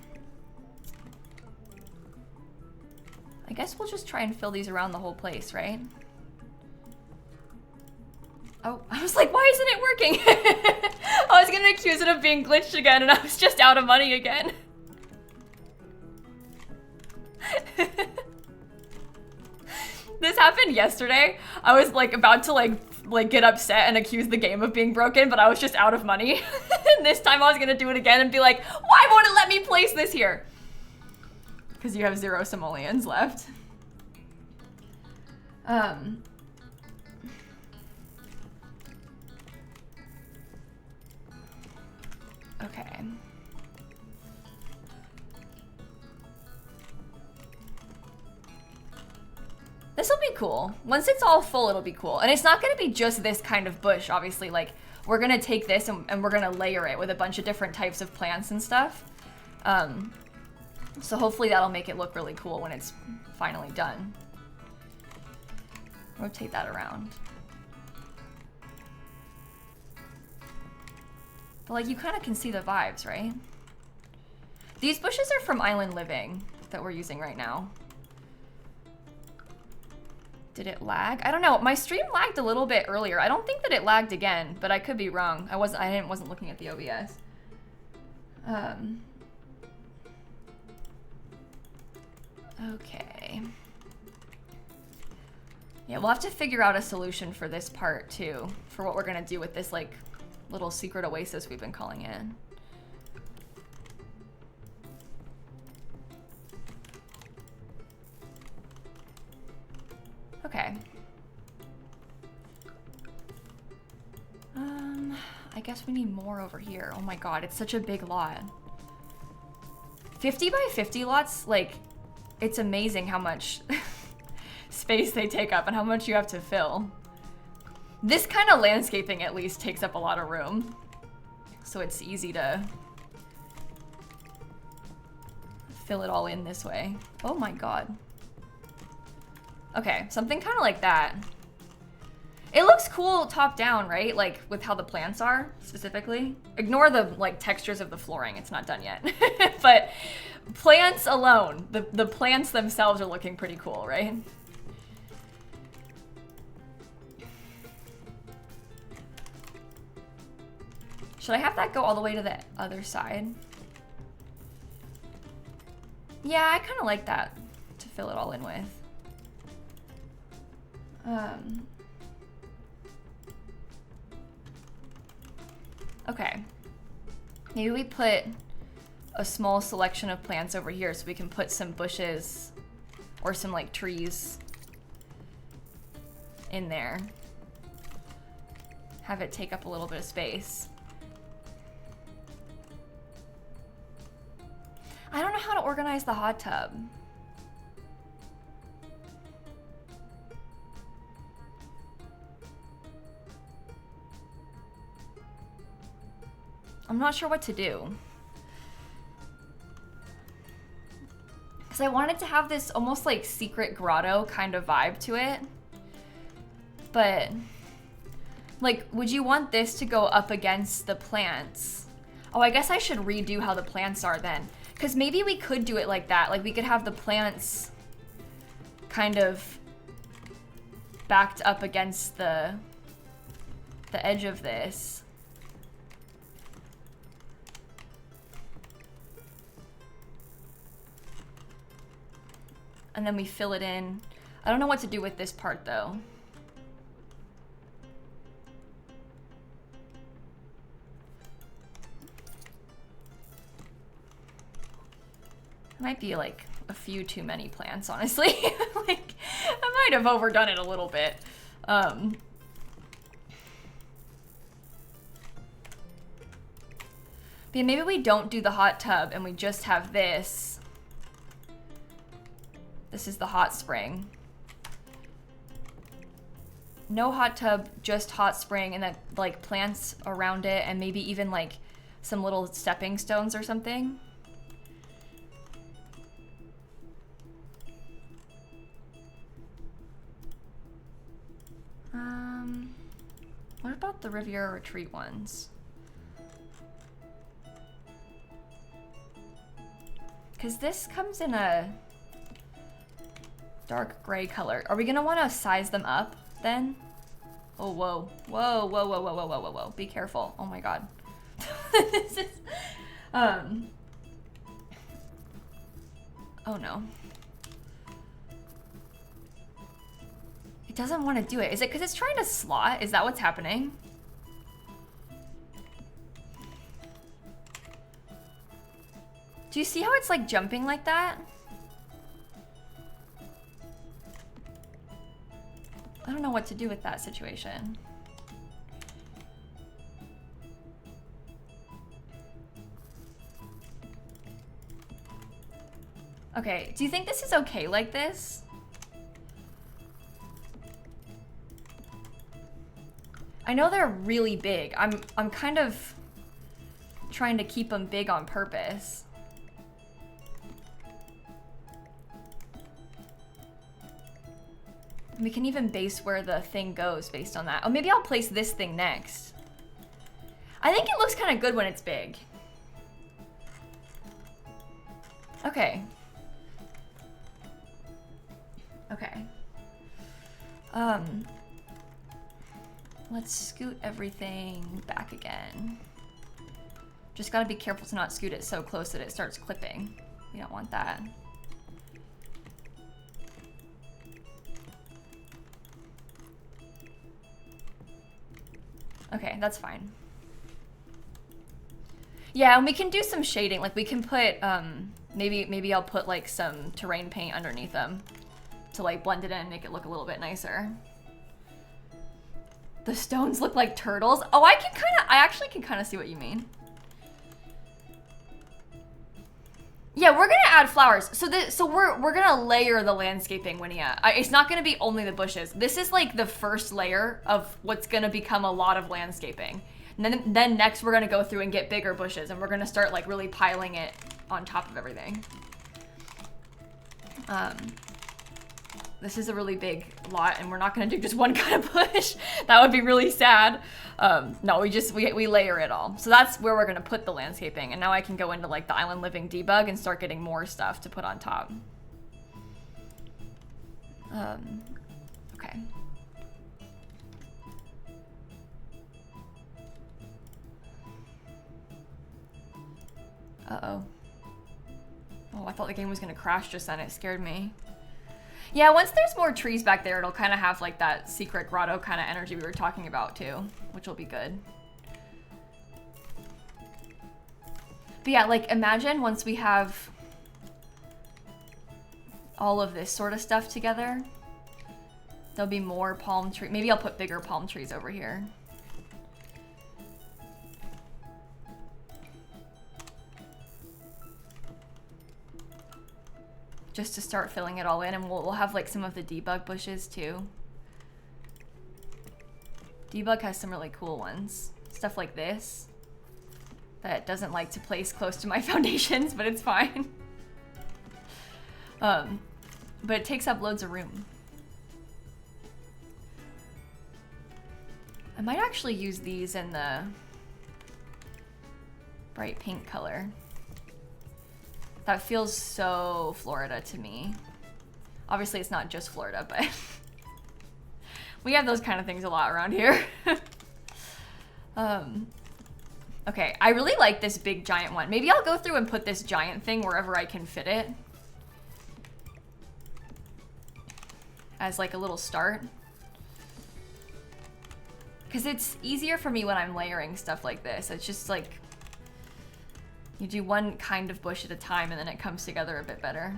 I guess we'll just try and fill these around the whole place, right? Oh, I was like, why isn't it working? I was gonna accuse it of being glitched again, and I was just out of money again. This happened yesterday. I was like about to like get upset and accuse the game of being broken, but I was just out of money. And this time I was gonna do it again and be like, why won't it let me place this here? Because you have 0 simoleons left. Okay. This will be cool. Once it's all full, it'll be cool. And it's not gonna be just this kind of bush, obviously. Like, we're gonna take this and we're gonna layer it with a bunch of different types of plants and stuff. So hopefully that'll make it look really cool when it's finally done. Rotate that around. But like, you kind of can see the vibes, right? These bushes are from Island Living that we're using right now. Did it lag? I don't know. My stream lagged a little bit earlier. I don't think that it lagged again, but I could be wrong. I wasn't looking at the OBS. Okay. Yeah, we'll have to figure out a solution for this part too, for what we're gonna do with this like little secret oasis we've been calling it. Okay. I guess we need more over here. Oh my god, it's such a big lot. 50 by 50 lots, like, it's amazing how much space they take up and how much you have to fill. This kind of landscaping at least takes up a lot of room. So it's easy to fill it all in this way. Oh my god. Okay, something kind of like that. It looks cool top down, right? Like with how the plants are specifically. Ignore the like textures of the flooring, it's not done yet. But plants alone, the plants themselves are looking pretty cool, right? Should I have that go all the way to the other side? Yeah, I kind of like that to fill it all in with. Okay. Maybe we put a small selection of plants over here so we can put some bushes or some like trees in there. Have it take up a little bit of space. I don't know how to organize the hot tub. I'm not sure what to do. Because I wanted to have this almost like secret grotto kind of vibe to it. But, like, would you want this to go up against the plants? Oh, I guess I should redo how the plants are then. Because maybe we could do it like that. Like, we could have the plants kind of backed up against the edge of this. And then we fill it in. I don't know what to do with this part though. It might be like a few too many plants, honestly. Like, I might have overdone it a little bit. But maybe we don't do the hot tub and we just have this. This is the hot spring. No hot tub, just hot spring, and then like plants around it, and maybe even like some little stepping stones or something. What about the Riviera Retreat ones? Because this comes in a dark gray color. Are we gonna want to size them up then? Oh, whoa. Whoa, whoa, whoa, whoa, whoa, whoa, whoa, whoa. Be careful. Oh my god. This is, oh no. It doesn't want to do it. Is it because it's trying to slot? Is that what's happening? Do you see how it's like jumping like that? I don't know what to do with that situation. Okay, do you think this is okay like this? I know they're really big. I'm kind of trying to keep them big on purpose. We can even base where the thing goes based on that. Oh, maybe I'll place this thing next. I think it looks kind of good when it's big. Okay. Okay. Let's scoot everything back again. Just gotta be careful to not scoot it so close that it starts clipping. We don't want that. Okay, that's fine. Yeah, and we can do some shading. Like we can put, maybe I'll put like some terrain paint underneath them to like blend it in and make it look a little bit nicer. The stones look like turtles. Oh, I actually can kind of see what you mean. Yeah, we're gonna add flowers. So we're gonna layer the landscaping, Winia. It's not gonna be only the bushes. This is like the first layer of what's gonna become a lot of landscaping. And then next we're gonna go through and get bigger bushes, and we're gonna start like really piling it on top of everything. This is a really big lot, and we're not gonna do just one kind of bush. That would be really sad. No, we layer it all. So that's where we're gonna put the landscaping. And now I can go into like the island living debug and start getting more stuff to put on top. Okay. Uh-oh. Oh, I thought the game was gonna crash just then. It scared me. Yeah, once there's more trees back there, it'll kind of have like that secret grotto kind of energy we were talking about too, which will be good. But yeah, like imagine once we have all of this sort of stuff together, there'll be more palm tree. Maybe I'll put bigger palm trees over here. Just to start filling it all in, and we'll have like some of the debug bushes too. Debug has some really cool ones. Stuff like this that doesn't like to place close to my foundations, but it's fine. But it takes up loads of room. I might actually use these in the bright pink color. That feels so Florida to me. Obviously, it's not just Florida, but we have those kind of things a lot around here. Okay, I really like this big giant one. Maybe I'll go through and put this giant thing wherever I can fit it as like a little start. Because it's easier for me when I'm layering stuff like this. It's just like you do one kind of bush at a time and then it comes together a bit better.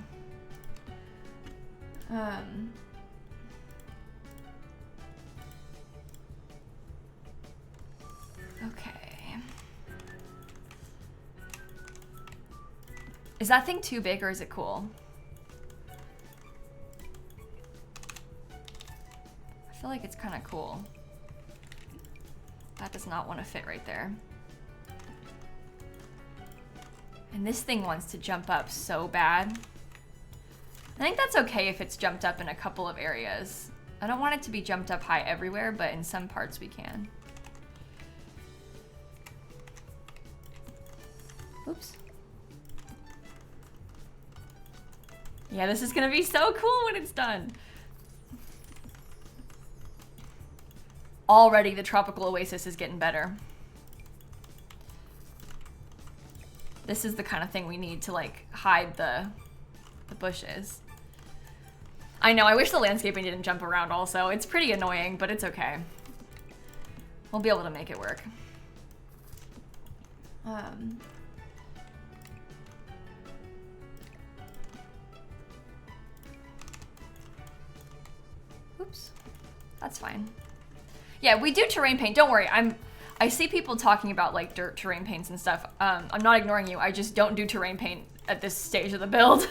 Okay. Is that thing too big or is it cool? I feel like it's kind of cool. That does not want to fit right there. And this thing wants to jump up so bad. I think that's okay if it's jumped up in a couple of areas. I don't want it to be jumped up high everywhere, but in some parts we can. Oops. Yeah, this is gonna be so cool when it's done. Already the tropical oasis is getting better. This is the kind of thing we need to like hide the bushes. I know, I wish the landscaping didn't jump around also. It's pretty annoying, but it's okay. We'll be able to make it work. Oops, that's fine. Yeah, we do terrain paint. Don't worry, I see people talking about like dirt terrain paints and stuff. I'm not ignoring you. I just don't do terrain paint at this stage of the build.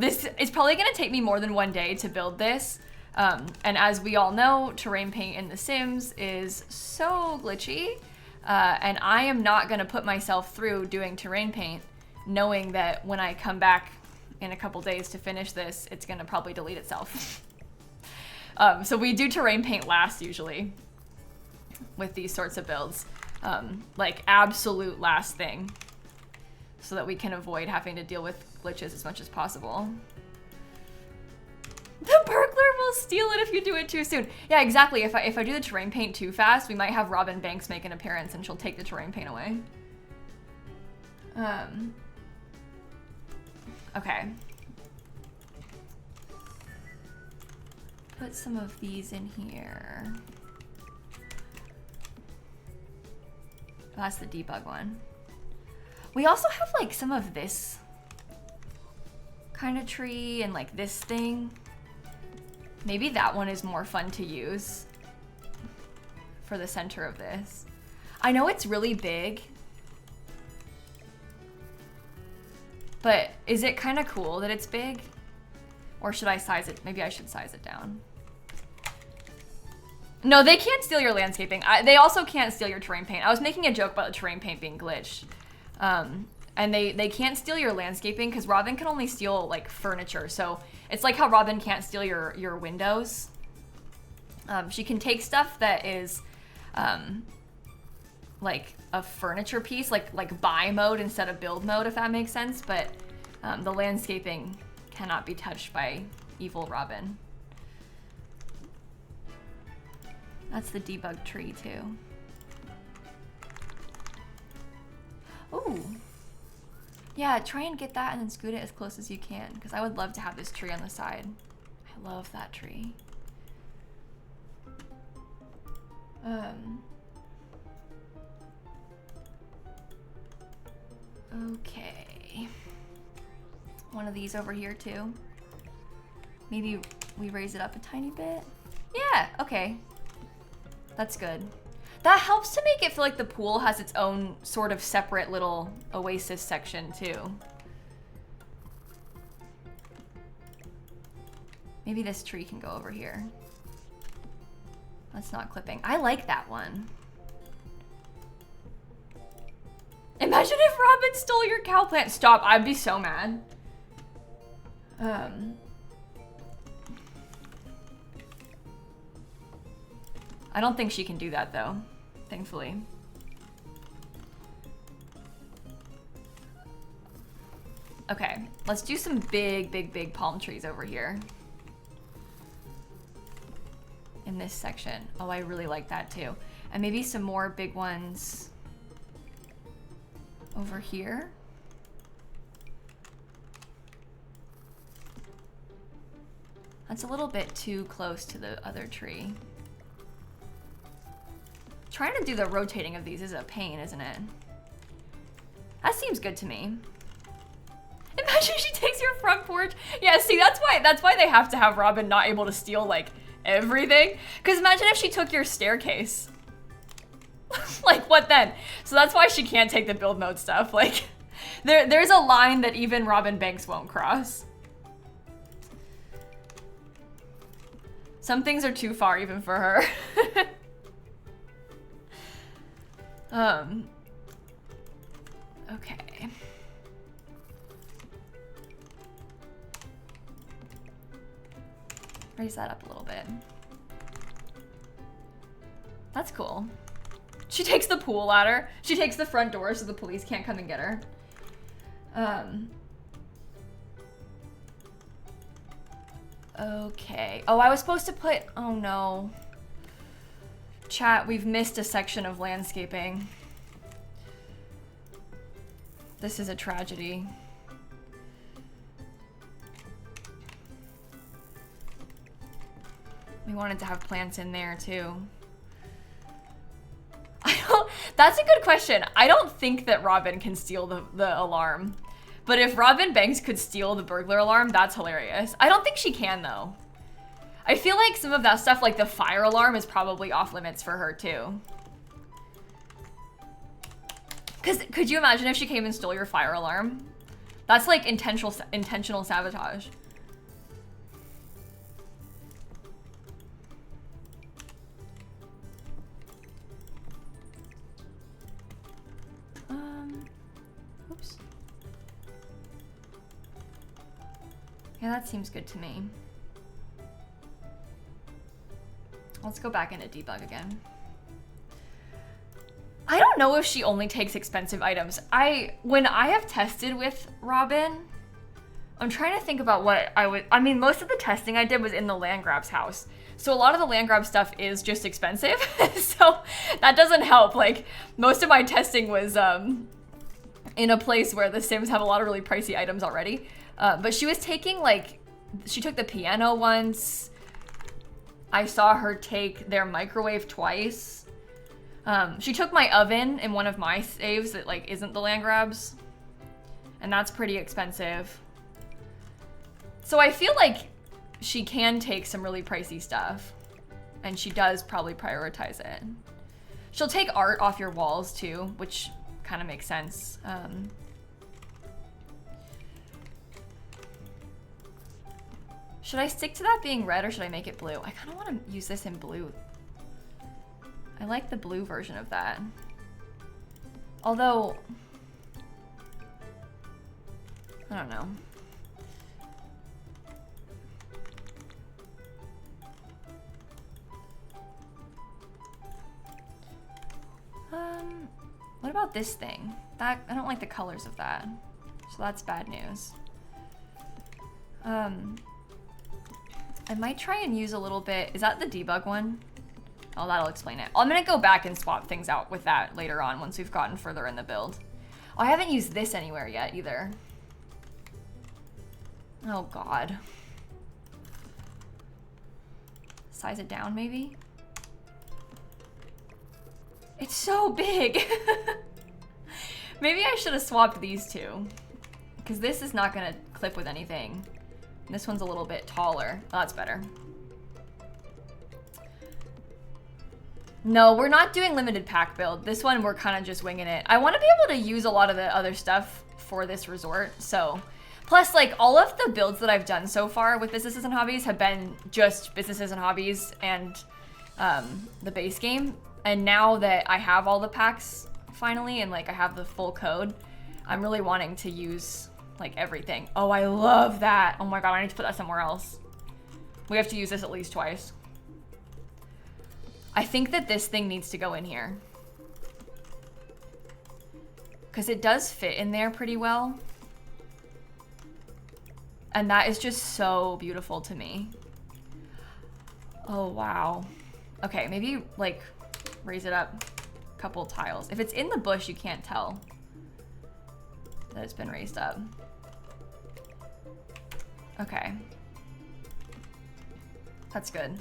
This is probably gonna take me more than one day to build this. And as we all know, terrain paint in The Sims is so glitchy. And I am not gonna put myself through doing terrain paint, knowing that when I come back in a couple days to finish this, it's gonna probably delete itself. So we do terrain paint last usually with these sorts of builds, like absolute last thing, so that we can avoid having to deal with glitches as much as possible. The burglar will steal it if you do it too soon. Yeah, exactly. If I do the terrain paint too fast, we might have Robin Banks make an appearance and she'll take the terrain paint away. Okay. Put some of these in here. Oh, that's the debug one. We also have like some of this kind of tree and like this thing. Maybe that one is more fun to use. for the center of this. I know it's really big, but is it kind of cool that it's big? Or should I size it? Maybe I should size it down. No, they can't steal your landscaping. They also can't steal your terrain paint. I was making a joke about the terrain paint being glitched. And they can't steal your landscaping because Robin can only steal like furniture. So it's like how Robin can't steal your windows. She can take stuff that is like a furniture piece, like buy mode instead of build mode, if that makes sense. But the landscaping cannot be touched by evil Robin. That's the debug tree too. Ooh. Yeah, try and get that and then scoot it as close as you can, because I would love to have this tree on the side. I love that tree. Okay. One of these over here too. Maybe we raise it up a tiny bit. Yeah, okay. That's good. That helps to make it feel like the pool has its own sort of separate little oasis section too. Maybe this tree can go over here. That's not clipping. I like that one. Imagine if Robin stole your cow plant. Stop, I'd be so mad. I don't think she can do that though, thankfully. Okay, let's do some big palm trees over here. In this section. Oh, I really like that too. And maybe some more big ones over here. That's a little bit too close to the other tree. Trying to do the rotating of these is a pain, isn't it? That seems good to me. Imagine she takes your front porch. Yeah, see, that's why they have to have Robin not able to steal like everything. Because imagine if she took your staircase. Like, what then? So that's why she can't take the build mode stuff. Like, there's a line that even Robin Banks won't cross. Some things are too far even for her. Okay. Raise that up a little bit. That's cool. She takes the pool ladder. She takes the front door so the police can't come and get her. Okay. Oh, I was supposed to put, oh no. Chat, we've missed a section of landscaping. This is a tragedy. We wanted to have plants in there too. That's a good question. I don't think that Robin can steal the alarm. But if Robin Banks could steal the burglar alarm, that's hilarious. I don't think she can though. I feel like some of that stuff, like the fire alarm, is probably off limits for her too. Because could you imagine if she came and stole your fire alarm? That's like intentional sabotage. Oops. Yeah, that seems good to me. Let's go back into debug again. I don't know if she only takes expensive items. When I have tested with Robin, I'm trying to think about what I mean, most of the testing I did was in the land grab's house. So a lot of the land grab stuff is just expensive. So that doesn't help. Like, most of my testing was in a place where the Sims have a lot of really pricey items already. But she was taking, like, she took the piano once. I saw her take their microwave twice. She took my oven in one of my saves that like isn't the land grabs. And that's pretty expensive. So I feel like she can take some really pricey stuff. And she does probably prioritize it. She'll take art off your walls too, which kind of makes sense. Should I stick to that being red or should I make it blue? I kind of want to use this in blue. I like the blue version of that. Although, I don't know. What about this thing? That, I don't like the colors of that. So that's bad news. I might try and use a little bit, is that the debug one? Oh, that'll explain it. I'm gonna go back and swap things out with that later on once we've gotten further in the build. Oh, I haven't used this anywhere yet either. Oh God. Size it down maybe? It's so big. Maybe I should have swapped these two because this is not gonna clip with anything. This one's a little bit taller. Oh, that's better. No, we're not doing limited pack build. This one, we're kind of just winging it. I want to be able to use a lot of the other stuff for this resort, so. Plus, like, all of the builds that I've done so far with Businesses and Hobbies have been just Businesses and Hobbies and the base game. And now that I have all the packs finally and, like, I have the full code, I'm really wanting to use, like, everything. Oh, I love that. Oh my God, I need to put that somewhere else. We have to use this at least twice. I think that this thing needs to go in here. Because it does fit in there pretty well. And that is just so beautiful to me. Oh, wow. Okay, maybe like raise it up a couple tiles. If it's in the bush, you can't tell that it's been raised up. Okay. That's good.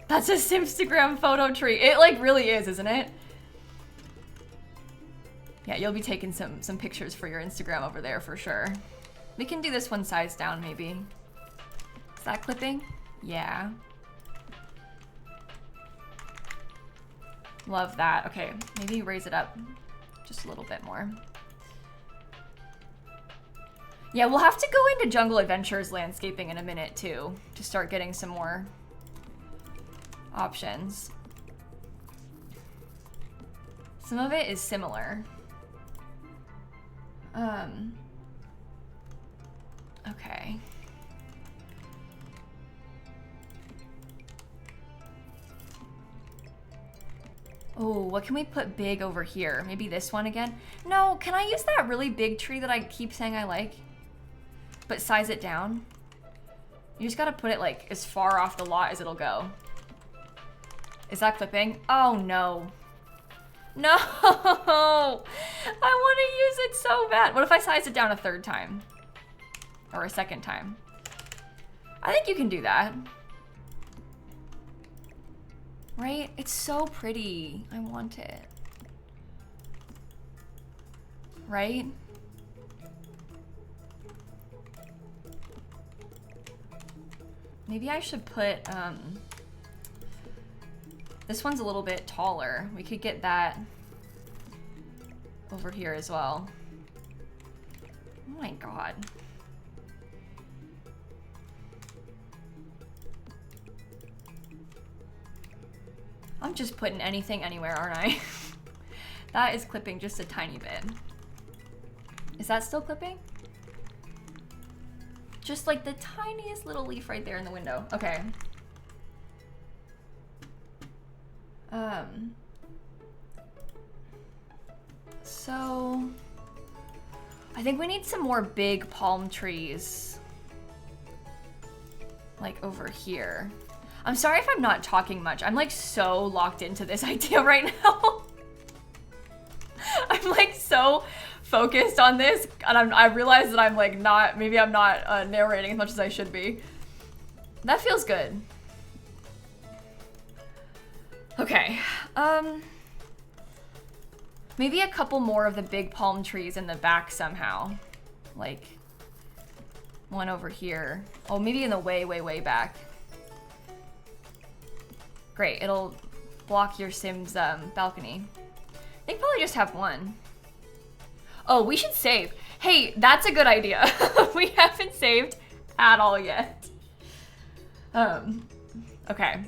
That's a Simstagram photo tree. It like really is, isn't it? Yeah, you'll be taking some pictures for your Instagram over there for sure. We can do this one size down maybe. Is that clipping? Yeah. Love that. Okay, maybe raise it up just a little bit more. Yeah, we'll have to go into Jungle Adventures landscaping in a minute too to start getting some more options. Some of it is similar. Okay. Oh, what can we put big over here? Maybe this one again? No, can I use that really big tree that I keep saying I like? But size it down? You just gotta put it like as far off the lot as it'll go. Is that clipping? Oh no. No! I want to use it so bad. What if I size it down a third time? Or a second time? I think you can do that. Right? It's so pretty. I want it. Right? Maybe I should put, this one's a little bit taller. We could get that over here as well. Oh my God. I'm just putting anything anywhere, aren't I? That is clipping just a tiny bit. Is that still clipping? Just like the tiniest little leaf right there in the window. Okay. So I think we need some more big palm trees like over here. I'm sorry if I'm not talking much. I'm like so locked into this idea right now. I'm like so focused on this and I realize that I'm like not, maybe I'm not narrating as much as I should be. That feels good. Okay, maybe a couple more of the big palm trees in the back somehow. Like one over here. Oh, maybe in the way, way, way back. Great, it'll block your Sims balcony? They probably just have one. Oh, we should save. Hey, that's a good idea. We haven't saved at all yet. Okay.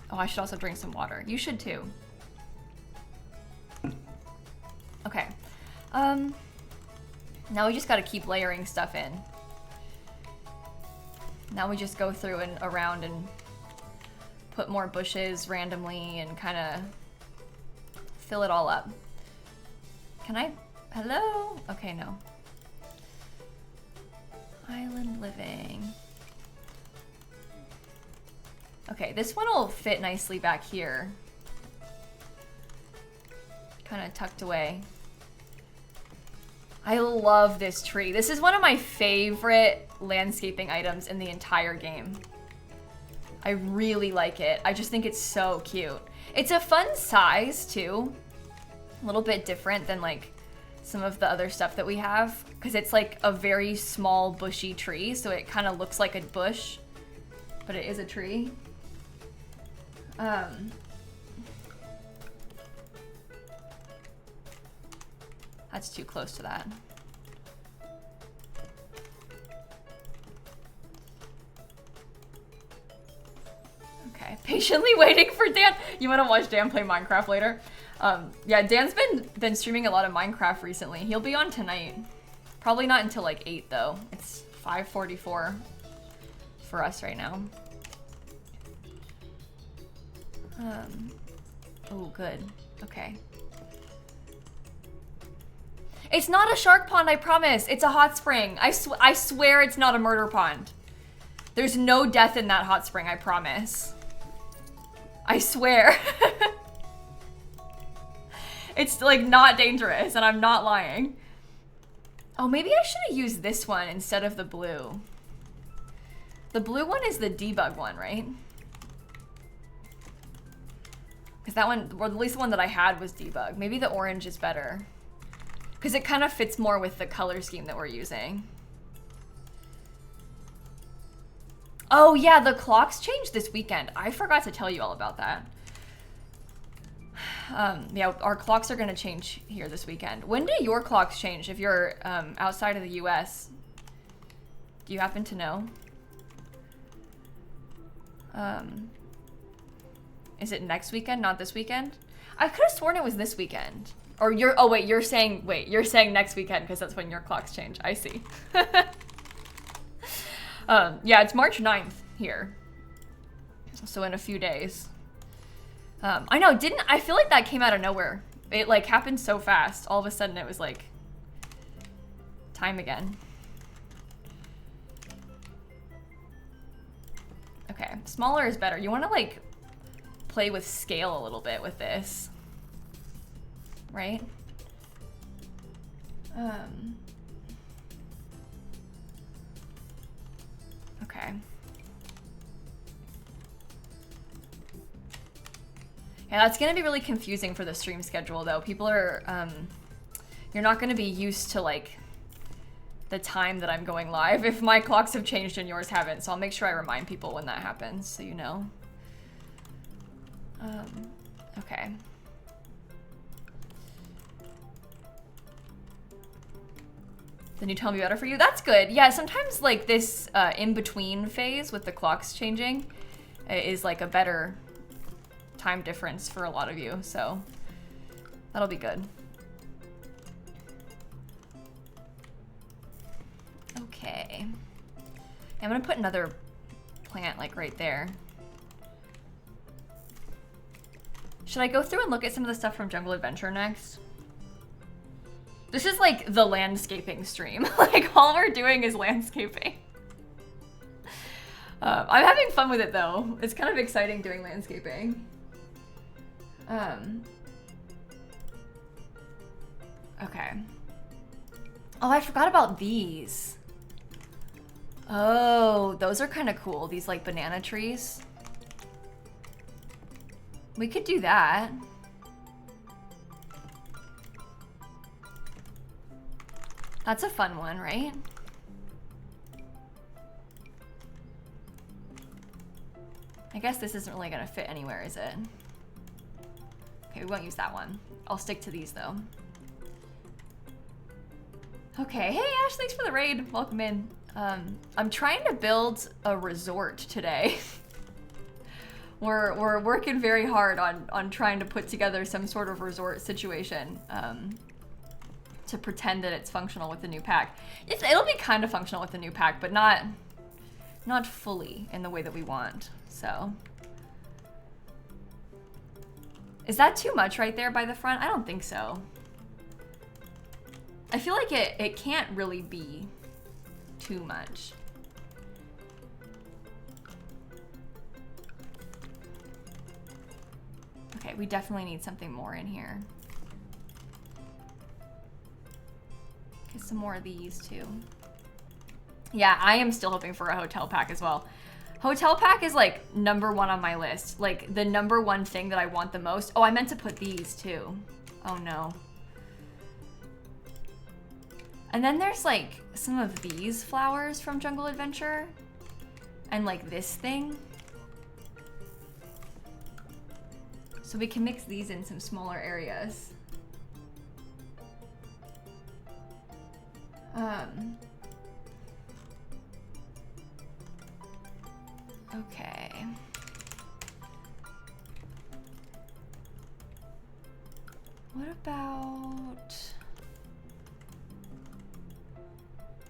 Oh, I should also drink some water. You should too. Okay. Now we just gotta keep layering stuff in. Now we just go through and around and put more bushes randomly and kind of fill it all up. Can I? Hello? Okay, no. Island living. Okay, this one will fit nicely back here. Kind of tucked away. I love this tree. This is one of my favorite landscaping items in the entire game. I really like it. I just think it's so cute. It's a fun size too. A little bit different than like some of the other stuff that we have, because it's like a very small bushy tree, so it kind of looks like a bush, but it is a tree. That's too close to that. Okay, patiently waiting for Dan. You want to watch Dan play Minecraft later? Yeah, Dan's been streaming a lot of Minecraft recently. He'll be on tonight. Probably not until like 8 though. It's 5:44 for us right now. Oh, good. Okay. It's not a shark pond, I promise. It's a hot spring. I swear it's not a murder pond. There's no death in that hot spring, I promise. I swear. It's like not dangerous, and I'm not lying. Oh, maybe I should have used this one instead of the blue. The blue one is the debug one, right? Because that one, or at least the one that I had was debug. Maybe the orange is better. Because it kind of fits more with the color scheme that we're using. Oh yeah, the clocks changed this weekend. I forgot to tell you all about that. Yeah, our clocks are gonna change here this weekend. When do your clocks change if you're outside of the US? Do you happen to know? Is it next weekend, not this weekend? I could have sworn it was this weekend. Or you're saying next weekend because that's when your clocks change. I see. Yeah, it's March 9th here. So in a few days. I know, I feel like that came out of nowhere. It like happened so fast. All of a sudden it was like time again. Okay, smaller is better. You want to like play with scale a little bit with this. Right? Okay. Yeah, that's gonna be really confusing for the stream schedule though. People are, you're not gonna be used to like the time that I'm going live if my clocks have changed and yours haven't. So I'll make sure I remind people when that happens so you know. Okay. Then you tell me better for you? That's good. Yeah, sometimes like this in-between phase with the clocks changing is like a better time difference for a lot of you, so that'll be good. Okay. I'm gonna put another plant like right there. Should I go through and look at some of the stuff from Jungle Adventure next? This is like the landscaping stream. Like all we're doing is landscaping. I'm having fun with it though. It's kind of exciting doing landscaping. Okay. Oh, I forgot about these. Oh, those are kind of cool. These like banana trees. We could do that. That's a fun one, right? I guess this isn't really gonna fit anywhere, is it? Okay, we won't use that one. I'll stick to these though. Okay, hey Ash, thanks for the raid. Welcome in. I'm trying to build a resort today. We're working very hard on trying to put together some sort of resort situation to pretend that it's functional with the new pack. It'll be kind of functional with the new pack, but not fully in the way that we want. So, is that too much right there by the front? I don't think so. I feel like it can't really be too much. Okay, we definitely need something more in here. Get some more of these too. Yeah, I am still hoping for a hotel pack as well. Hotel pack is like #1 on my list. Like the #1 thing that I want the most. Oh, I meant to put these too. Oh no. And then there's like some of these flowers from Jungle Adventure. And like this thing. So we can mix these in some smaller areas. Okay. What about...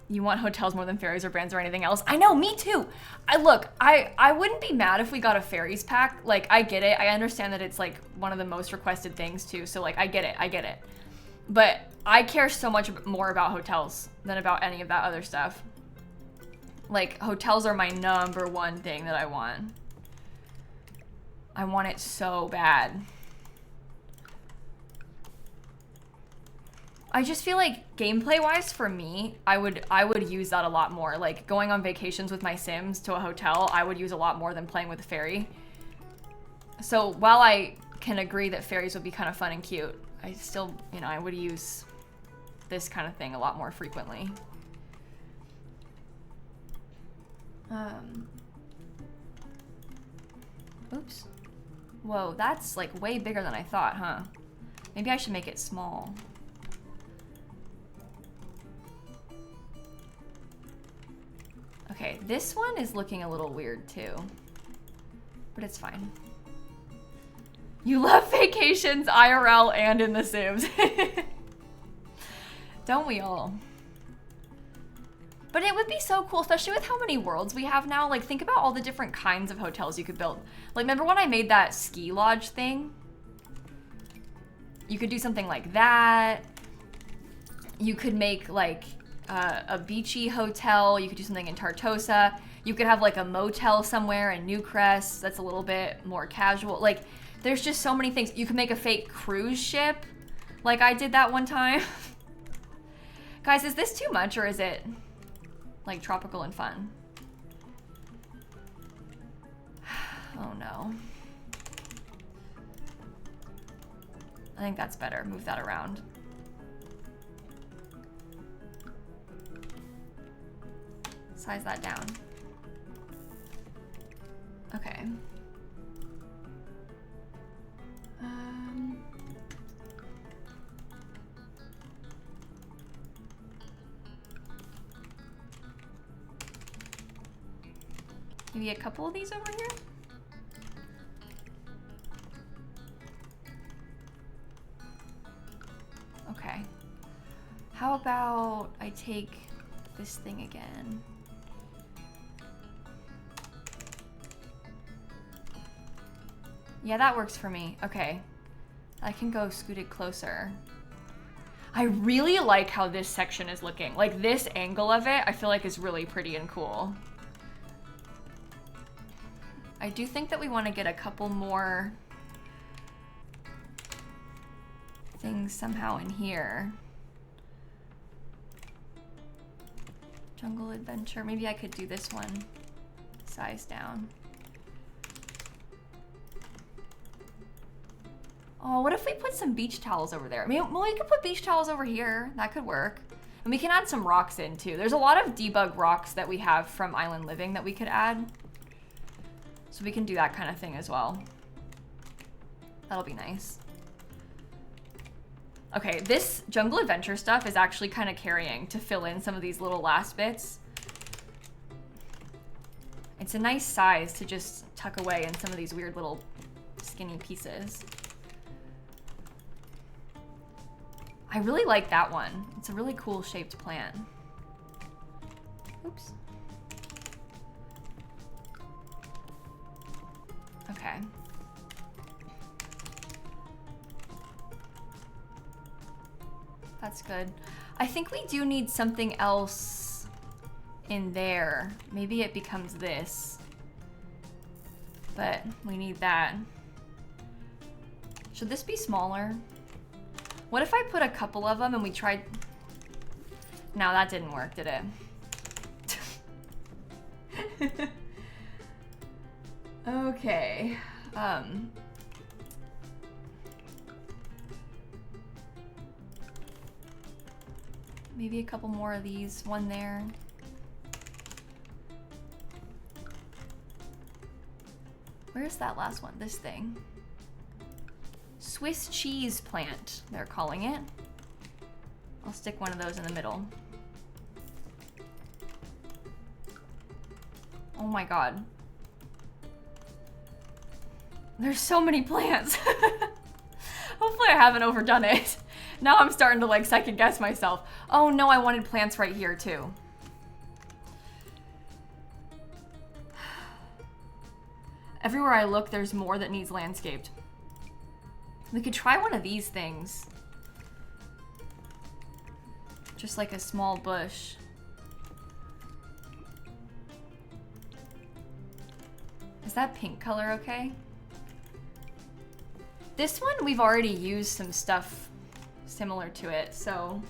You want hotels more than ferries or brands or anything else? I know, me too. I wouldn't be mad if we got a ferries pack. Like, I get it. I understand that it's like one of the most requested things too. So like, I get it. But I care so much more about hotels than about any of that other stuff. Like, hotels are my #1 thing that I want. I want it so bad. I just feel like gameplay-wise for me, I would use that a lot more. Like going on vacations with my Sims to a hotel, I would use a lot more than playing with a ferry. So while I can agree that ferries would be kind of fun and cute, I still, you know, I would use this kind of thing a lot more frequently. Oops. Whoa, that's like way bigger than I thought, huh? Maybe I should make it small. Okay, this one is looking a little weird too, but it's fine. You love vacations, IRL, and in The Sims. Don't we all? But it would be so cool, especially with how many worlds we have now. Like, think about all the different kinds of hotels you could build. Like, remember when I made that ski lodge thing? You could do something like that. You could make, like, a beachy hotel. You could do something in Tartosa. You could have, like, a motel somewhere in Newcrest that's a little bit more casual. Like, there's just so many things. You could make a fake cruise ship, like I did that one time. Guys, is this too much, or is it... like tropical and fun? Oh no. I think that's better. Move that around. Size that down. Okay. Maybe a couple of these over here? Okay. How about I take this thing again? Yeah, that works for me. Okay. I can go scoot it closer. I really like how this section is looking. Like, this angle of it, I feel like is really pretty and cool. I do think that we want to get a couple more things somehow in here. Jungle Adventure. Maybe I could do this one size down. Oh, what if we put some beach towels over there? I mean, well, we could put beach towels over here. That could work. And we can add some rocks in too. There's a lot of debug rocks that we have from Island Living that we could add. So we can do that kind of thing as well. That'll be nice. Okay, this Jungle Adventure stuff is actually kind of carrying to fill in some of these little last bits. It's a nice size to just tuck away in some of these weird little skinny pieces. I really like that one. It's a really cool shaped plant. Oops. Okay. That's good. I think we do need something else in there. Maybe it becomes this. But we need that. Should this be smaller? What if I put a couple of them and we tried... No, that didn't work, did it? Okay. Maybe a couple more of these, one there. Where's that last one? This thing. Swiss cheese plant, they're calling it. I'll stick one of those in the middle. Oh my god. There's so many plants. Hopefully I haven't overdone it. Now I'm starting to like second guess myself. Oh no, I wanted plants right here too. Everywhere I look, there's more that needs landscaped. We could try one of these things. Just like a small bush. Is that pink color okay? This one, we've already used some stuff similar to it, so.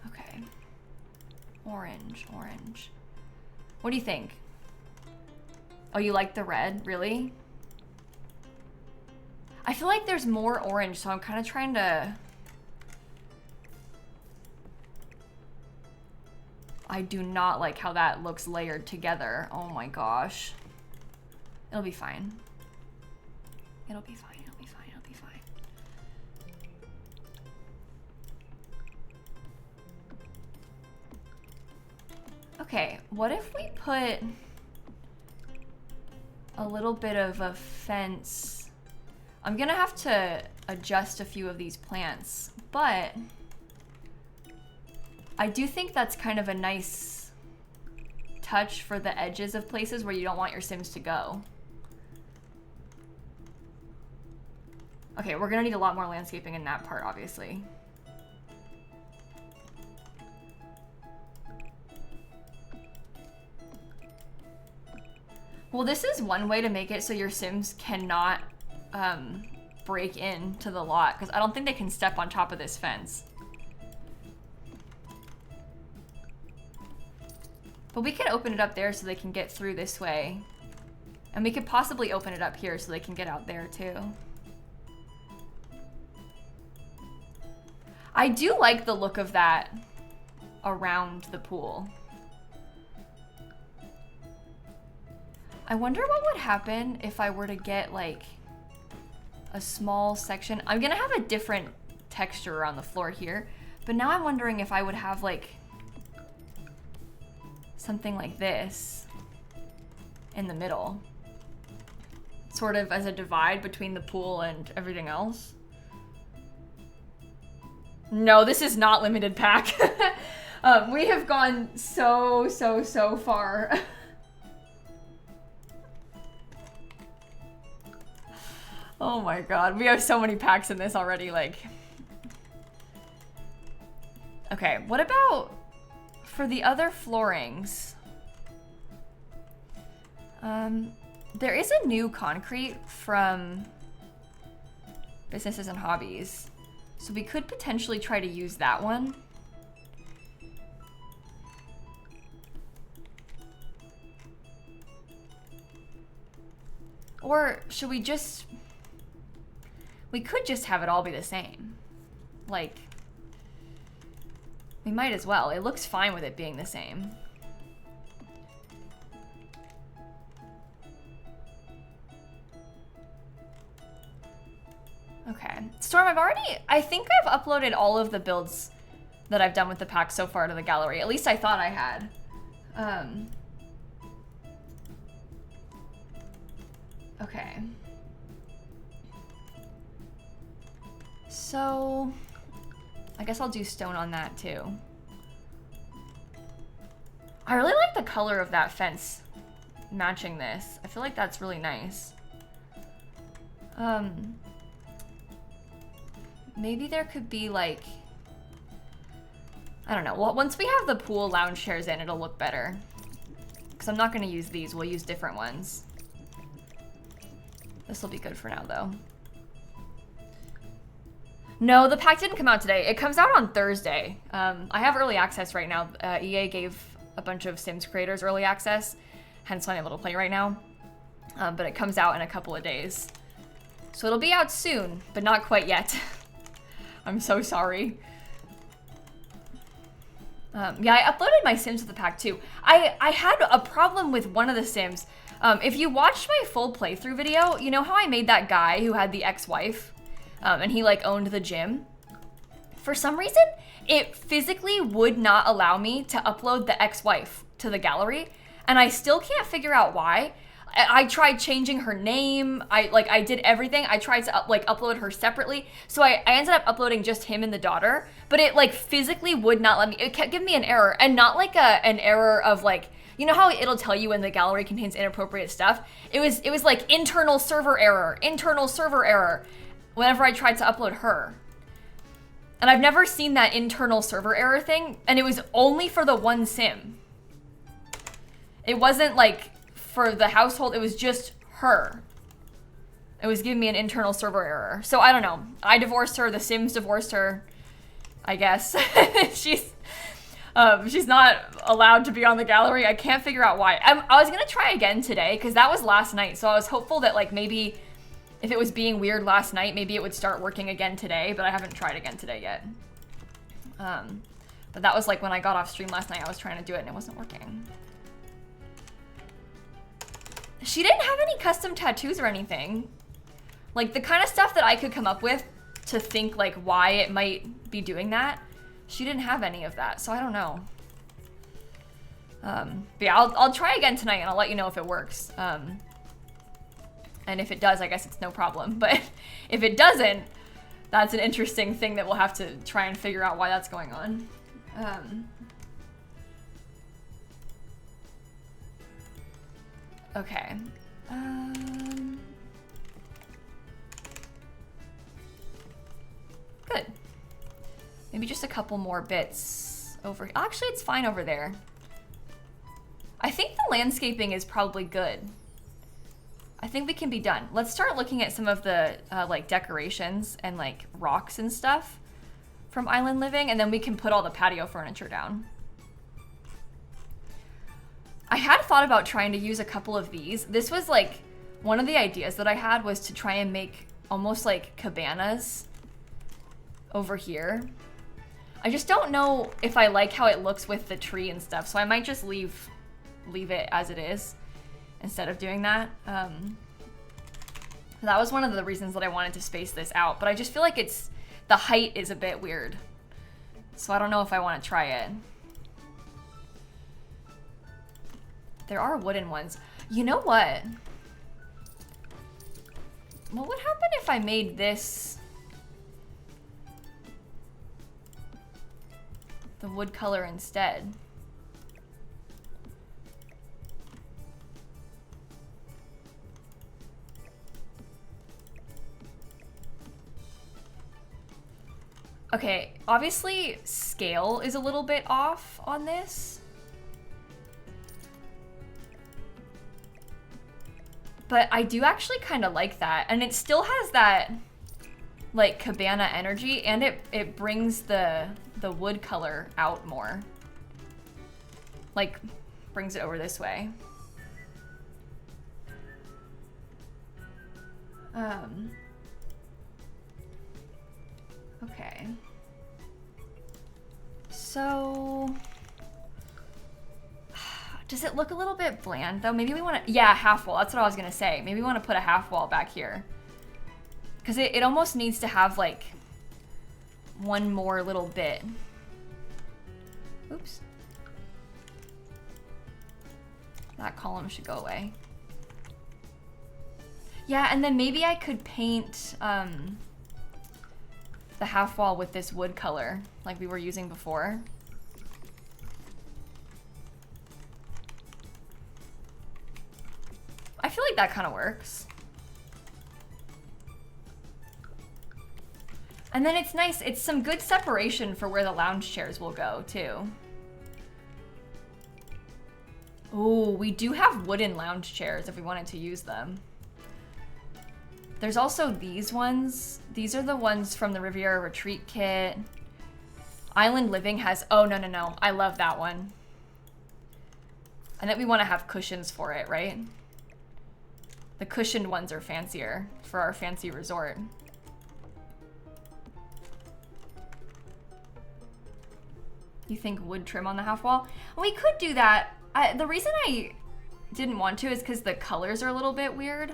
Okay. Orange, orange. What do you think? Oh, you like the red? Really? I feel like there's more orange, so I'm kind of trying to... I do not like how that looks layered together. Oh my gosh. It'll be fine. It'll be fine, it'll be fine, it'll be fine. Okay, what if we put a little bit of a fence? I'm gonna have to adjust a few of these plants, but I do think that's kind of a nice touch for the edges of places where you don't want your Sims to go. Okay, we're gonna need a lot more landscaping in that part, obviously. Well, this is one way to make it so your Sims cannot break into the lot, because I don't think they can step on top of this fence. But we can open it up there so they can get through this way. And we could possibly open it up here so they can get out there too. I do like the look of that around the pool. I wonder what would happen if I were to get like a small section. I'm gonna have a different texture on the floor here, but now I'm wondering if I would have like something like this in the middle, sort of as a divide between the pool and everything else. No, this is not limited pack. We have gone so far. Oh my god, we have so many packs in this already, like. Okay, what about for the other floorings? There is a new concrete from Businesses and Hobbies, so we could potentially try to use that one. Or should we just... We could just have it all be the same. Like, we might as well. It looks fine with it being the same. Okay. Storm, I think I've uploaded all of the builds that I've done with the pack so far to the gallery. At least I thought I had. Okay. So, I guess I'll do stone on that too. I really like the color of that fence matching this. I feel like that's really nice. Maybe there could be like, I don't know. Well, once we have the pool lounge chairs in, it'll look better. Because I'm not going to use these. We'll use different ones. This will be good for now, though. No, the pack didn't come out today. It comes out on Thursday. I have early access right now. EA gave a bunch of Sims creators early access, hence why I'm able to play right now. But it comes out in a couple of days. So it'll be out soon, but not quite yet. I'm so sorry. Yeah, I uploaded my Sims to the pack too. I had a problem with one of the Sims. If you watched my full playthrough video, you know how I made that guy who had the ex-wife? And he like owned the gym? For some reason, it physically would not allow me to upload the ex-wife to the gallery. And I still can't figure out why. I tried changing her name. I did everything. I tried to upload her separately. So I ended up uploading just him and the daughter, but it like physically would not let me. It kept giving me an error, and not like an error of like, you know how it'll tell you when the gallery contains inappropriate stuff? It was like internal server error whenever I tried to upload her. And I've never seen that internal server error thing, and it was only for the one Sim. It wasn't like for the household, it was just her. It was giving me an internal server error. So I don't know. I divorced her, the Sims divorced her, I guess. She's not allowed to be on the gallery. I can't figure out why. I was gonna try again today, because that was last night, so I was hopeful that like maybe if it was being weird last night, maybe it would start working again today, but I haven't tried again today yet. But that was like when I got off stream last night, I was trying to do it and it wasn't working. She didn't have any custom tattoos or anything. Like the kind of stuff that I could come up with to think like why it might be doing that. She didn't have any of that, so I don't know. But yeah, I'll try again tonight and I'll let you know if it works. And if it does, I guess it's no problem. But if it doesn't, that's an interesting thing that we'll have to try and figure out why that's going on. Okay. Good. Maybe just a couple more bits over. Actually, it's fine over there. I think the landscaping is probably good. I think we can be done. Let's start looking at some of the like decorations and like rocks and stuff from Island Living, and then we can put all the patio furniture down. I had thought about trying to use a couple of these. This was like, one of the ideas that I had was to try and make almost like cabanas over here. I just don't know if I like how it looks with the tree and stuff, so I might just leave it as it is instead of doing that. That was one of the reasons that I wanted to space this out, but I just feel like the height is a bit weird. So I don't know if I want to try it. There are wooden ones. You know what? What would happen if I made this the wood color instead? Okay, obviously scale is a little bit off on this. But I do actually kind of like that. And it still has that like cabana energy, and it brings the wood color out more. Like brings it over this way. Okay. So, does it look a little bit bland though? Maybe we want to, yeah, half wall. That's what I was gonna say. Maybe we want to put a half wall back here. Because it almost needs to have like one more little bit. Oops. That column should go away. Yeah, and then maybe I could paint the half wall with this wood color like we were using before. I feel like that kind of works. And then it's nice, it's some good separation for where the lounge chairs will go too. Oh, we do have wooden lounge chairs if we wanted to use them. There's also these ones. These are the ones from the Riviera Retreat kit. Island Living has, oh no. I love that one. And then we want to have cushions for it, right? The cushioned ones are fancier for our fancy resort. You think wood trim on the half wall? We could do that. The reason I didn't want to is because the colors are a little bit weird.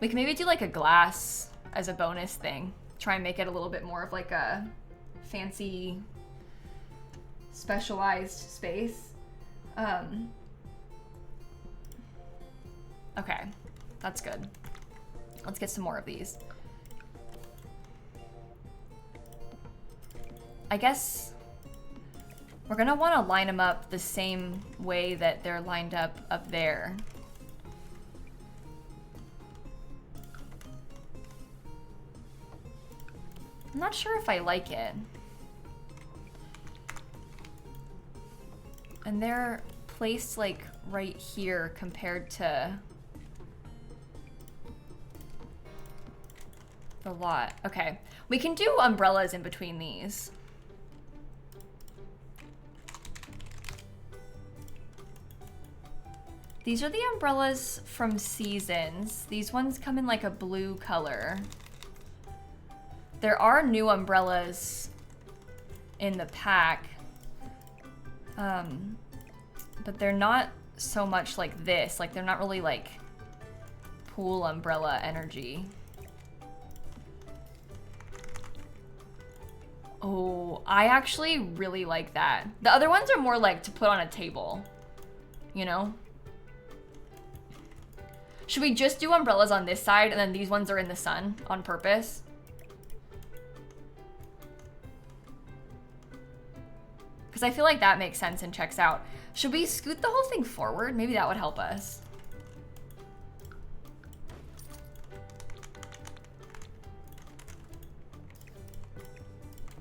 We can maybe do like a glass as a bonus thing. Try and make it a little bit more of like a fancy, specialized space. Okay, that's good. Let's get some more of these. I guess we're gonna want to line them up the same way that they're lined up there. I'm not sure if I like it. And they're placed like right here compared to the lot. Okay, we can do umbrellas in between these. These are the umbrellas from Seasons. These ones come in like a blue color. There are new umbrellas in the pack, but they're not so much like this. Like they're not really like pool umbrella energy. Oh, I actually really like that. The other ones are more like to put on a table, you know? Should we just do umbrellas on this side and then these ones are in the sun on purpose? Because I feel like that makes sense and checks out. Should we scoot the whole thing forward? Maybe that would help us.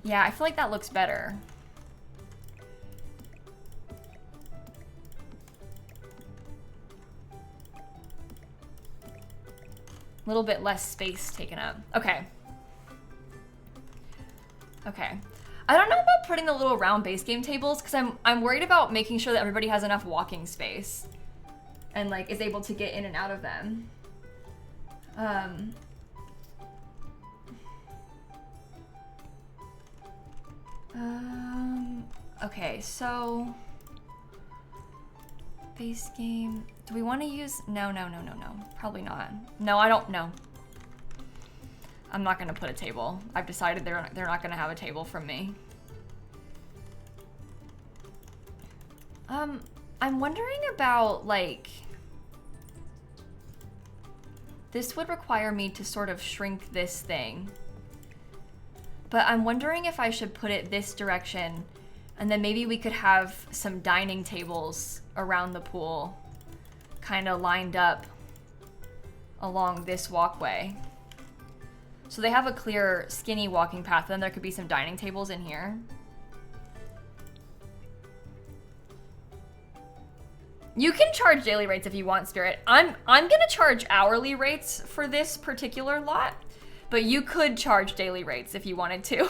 Yeah, I feel like that looks better. A little bit less space taken up. Okay. Okay. I don't know about putting the little round base game tables because I'm worried about making sure that everybody has enough walking space and like is able to get in and out of them. Okay, so base game. Do we want to use? No. Probably not. No, I don't know. I'm not gonna put a table. I've decided they're not gonna have a table from me. I'm wondering about like, this would require me to sort of shrink this thing. But I'm wondering if I should put it this direction and then maybe we could have some dining tables around the pool kind of lined up along this walkway. So they have a clear, skinny walking path, then there could be some dining tables in here. You can charge daily rates if you want, Spirit. I'm gonna charge hourly rates for this particular lot, but you could charge daily rates if you wanted to.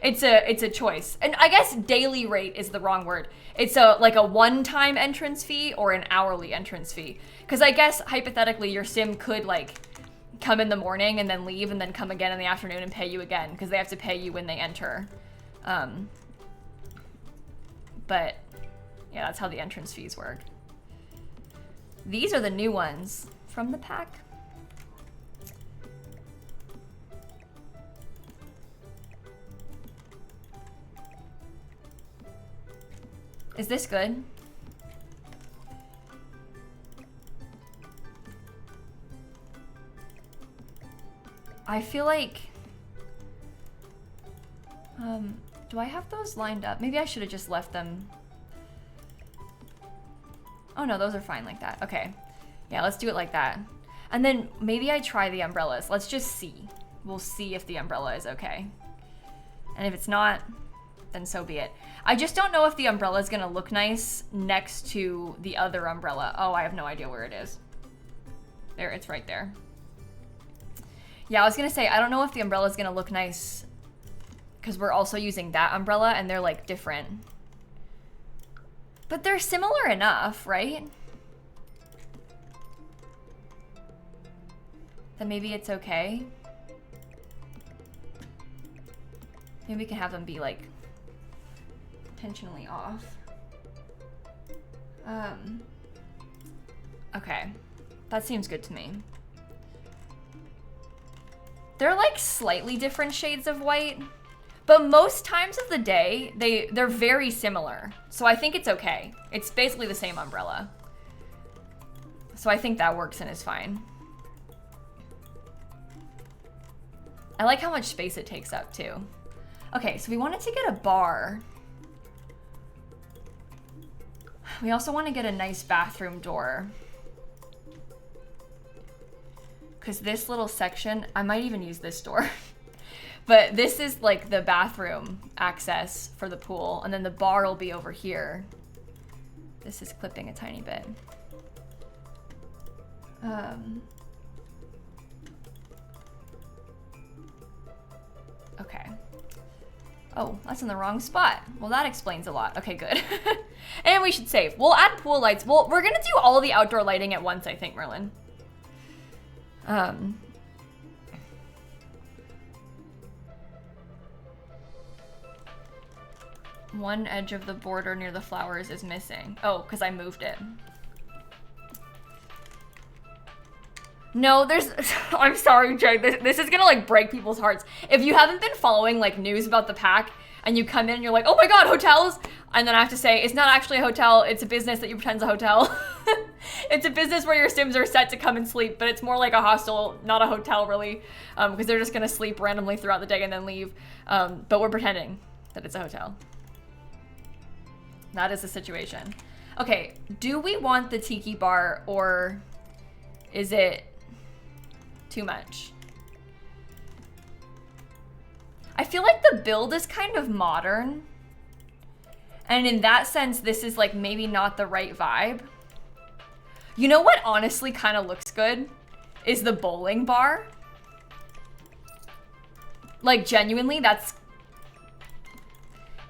It's a choice. And I guess daily rate is the wrong word. It's like a one-time entrance fee or an hourly entrance fee. Because I guess hypothetically your sim could like come in the morning and then leave and then come again in the afternoon and pay you again because they have to pay you when they enter. But yeah, that's how the entrance fees work. These are the new ones from the pack. Is this good? I feel like, do I have those lined up? Maybe I should have just left them. Oh no, those are fine like that. Okay. Yeah, let's do it like that. And then maybe I try the umbrellas. Let's just see. We'll see if the umbrella is okay. And if it's not, then so be it. I just don't know if the umbrella is gonna look nice next to the other umbrella. Oh, I have no idea where it is. There, it's right there. Yeah, I was gonna say, I don't know if the umbrella is gonna look nice because we're also using that umbrella and they're like different. But they're similar enough, right? Then maybe it's okay. Maybe we can have them be like intentionally off. Okay, that seems good to me. They're like slightly different shades of white, but most times of the day, they're very similar. So I think it's okay. It's basically the same umbrella. So I think that works and is fine. I like how much space it takes up too. Okay, so we wanted to get a bar. We also want to get a nice bathroom door. Because this little section, I might even use this door. But this is like the bathroom access for the pool. And then the bar will be over here. This is clipping a tiny bit. Okay. Oh, that's in the wrong spot. Well, that explains a lot. Okay, good. And we should save. We'll add pool lights. Well, we're gonna do all the outdoor lighting at once, I think, Merlin. One edge of the border near the flowers is missing. Oh, because I moved it. No, there's, I'm sorry, Jay, this is gonna like break people's hearts. If you haven't been following like news about the pack and you come in and you're like, oh my God, hotels. And then I have to say, it's not actually a hotel. It's a business that you pretend's a hotel. It's a business where your Sims are set to come and sleep, but it's more like a hostel, not a hotel really, because they're just gonna sleep randomly throughout the day and then leave. But we're pretending that it's a hotel. That is the situation. Okay, do we want the tiki bar or is it too much? I feel like the build is kind of modern. And in that sense, this is like maybe not the right vibe. You know what honestly kind of looks good? Is the bowling bar. Like genuinely, that's...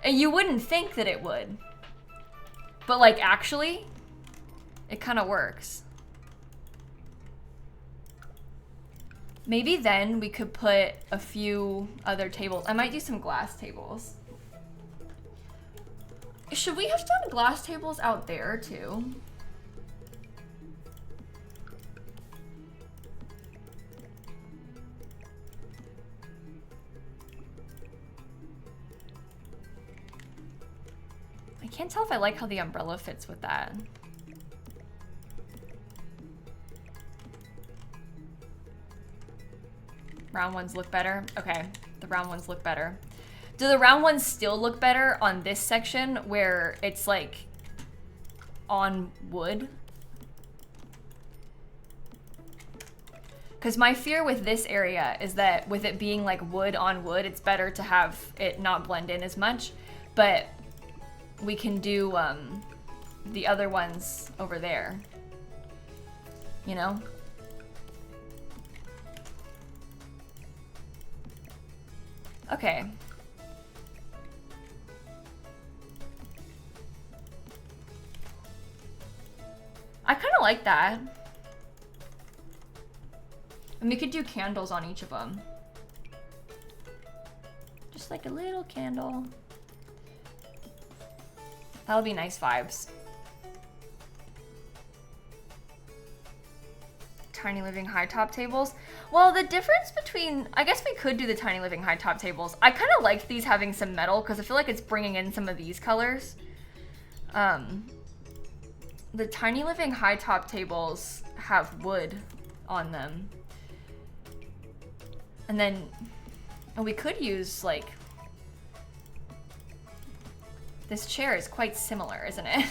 And you wouldn't think that it would. But like actually, it kind of works. Maybe then we could put a few other tables. I might do some glass tables. Should we have done glass tables out there too? I can't tell if I like how the umbrella fits with that. Round ones look better? Okay, the round ones look better. Do the round ones still look better on this section where it's like on wood? Because my fear with this area is that with it being like wood on wood, it's better to have it not blend in as much. But we can do the other ones over there, you know? Okay. I kind of like that. And we could do candles on each of them. Just like a little candle. That'll be nice vibes. Tiny living high top tables. Well, the difference between, I guess we could do the tiny living high top tables. I kind of like these having some metal because I feel like it's bringing in some of these colors. The tiny living high top tables have wood on them. And then we could use like, this chair is quite similar, isn't it?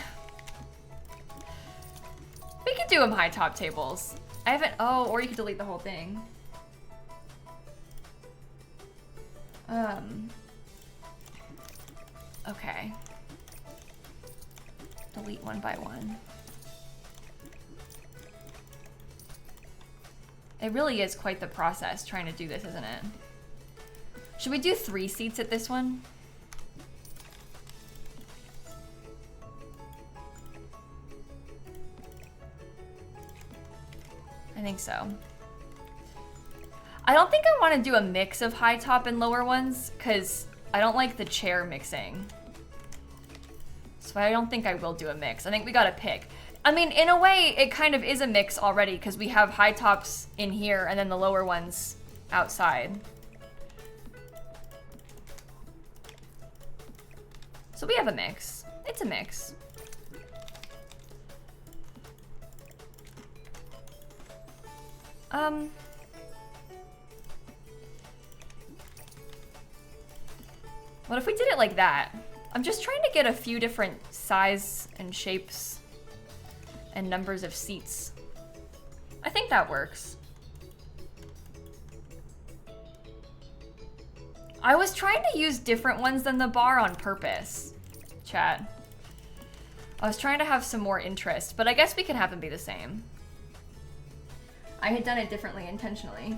We could do them high top tables. I haven't, oh, or you could delete the whole thing. Okay. Delete one by one. It really is quite the process trying to do this, isn't it? Should we do 3 seats at this one? I think so. I don't think I want to do a mix of high top and lower ones because I don't like the chair mixing. So I don't think I will do a mix. I think we gotta pick. I mean, in a way, it kind of is a mix already because we have high tops in here and then the lower ones outside. So we have a mix. It's a mix. What if we did it like that? I'm just trying to get a few different size and shapes and numbers of seats. I think that works. I was trying to use different ones than the bar on purpose, chat. I was trying to have some more interest, but I guess we can have them be the same. I had done it differently intentionally.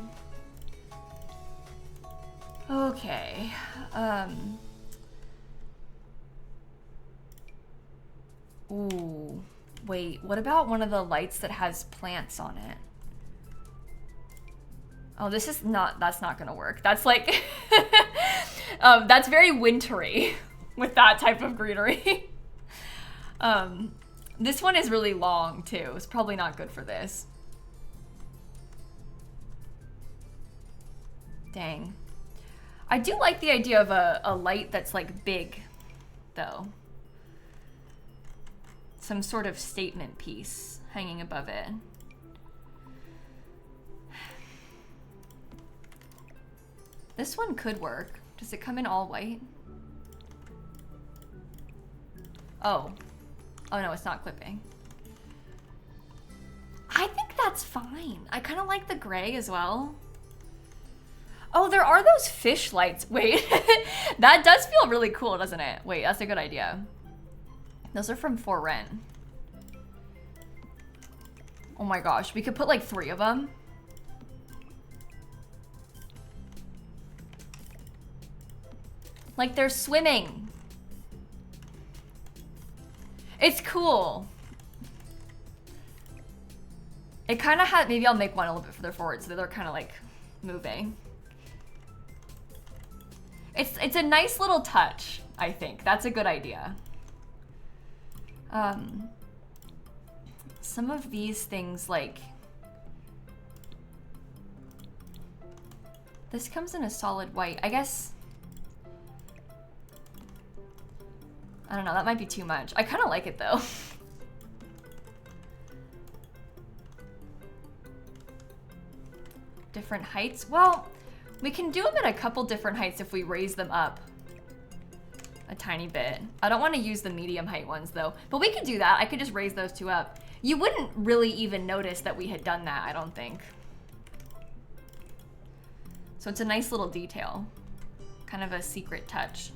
Okay. Ooh. Wait, what about one of the lights that has plants on it? Oh, this is not, that's not gonna work. That's like, that's very wintry with that type of greenery. This one is really long too. It's probably not good for this. Dang. I do like the idea of a light that's like big, though. Some sort of statement piece hanging above it. This one could work. Does it come in all white? Oh. Oh no, it's not clipping. I think that's fine. I kind of like the gray as well. Oh, there are those fish lights. Wait, that does feel really cool, doesn't it? Wait, that's a good idea. Those are from For Rent. Oh my gosh, we could put like 3 of them. Like they're swimming. It's cool. It kind of had, maybe I'll make one a little bit further forward so that they're kind of like moving. It's a nice little touch, I think. That's a good idea. Some of these things, like, this comes in a solid white. I guess, I don't know, that might be too much. I kind of like it though. Different heights? Well, we can do them at a couple different heights if we raise them up a tiny bit. I don't want to use the medium height ones though, but we could do that. I could just raise those 2 up. You wouldn't really even notice that we had done that, I don't think. So it's a nice little detail, kind of a secret touch.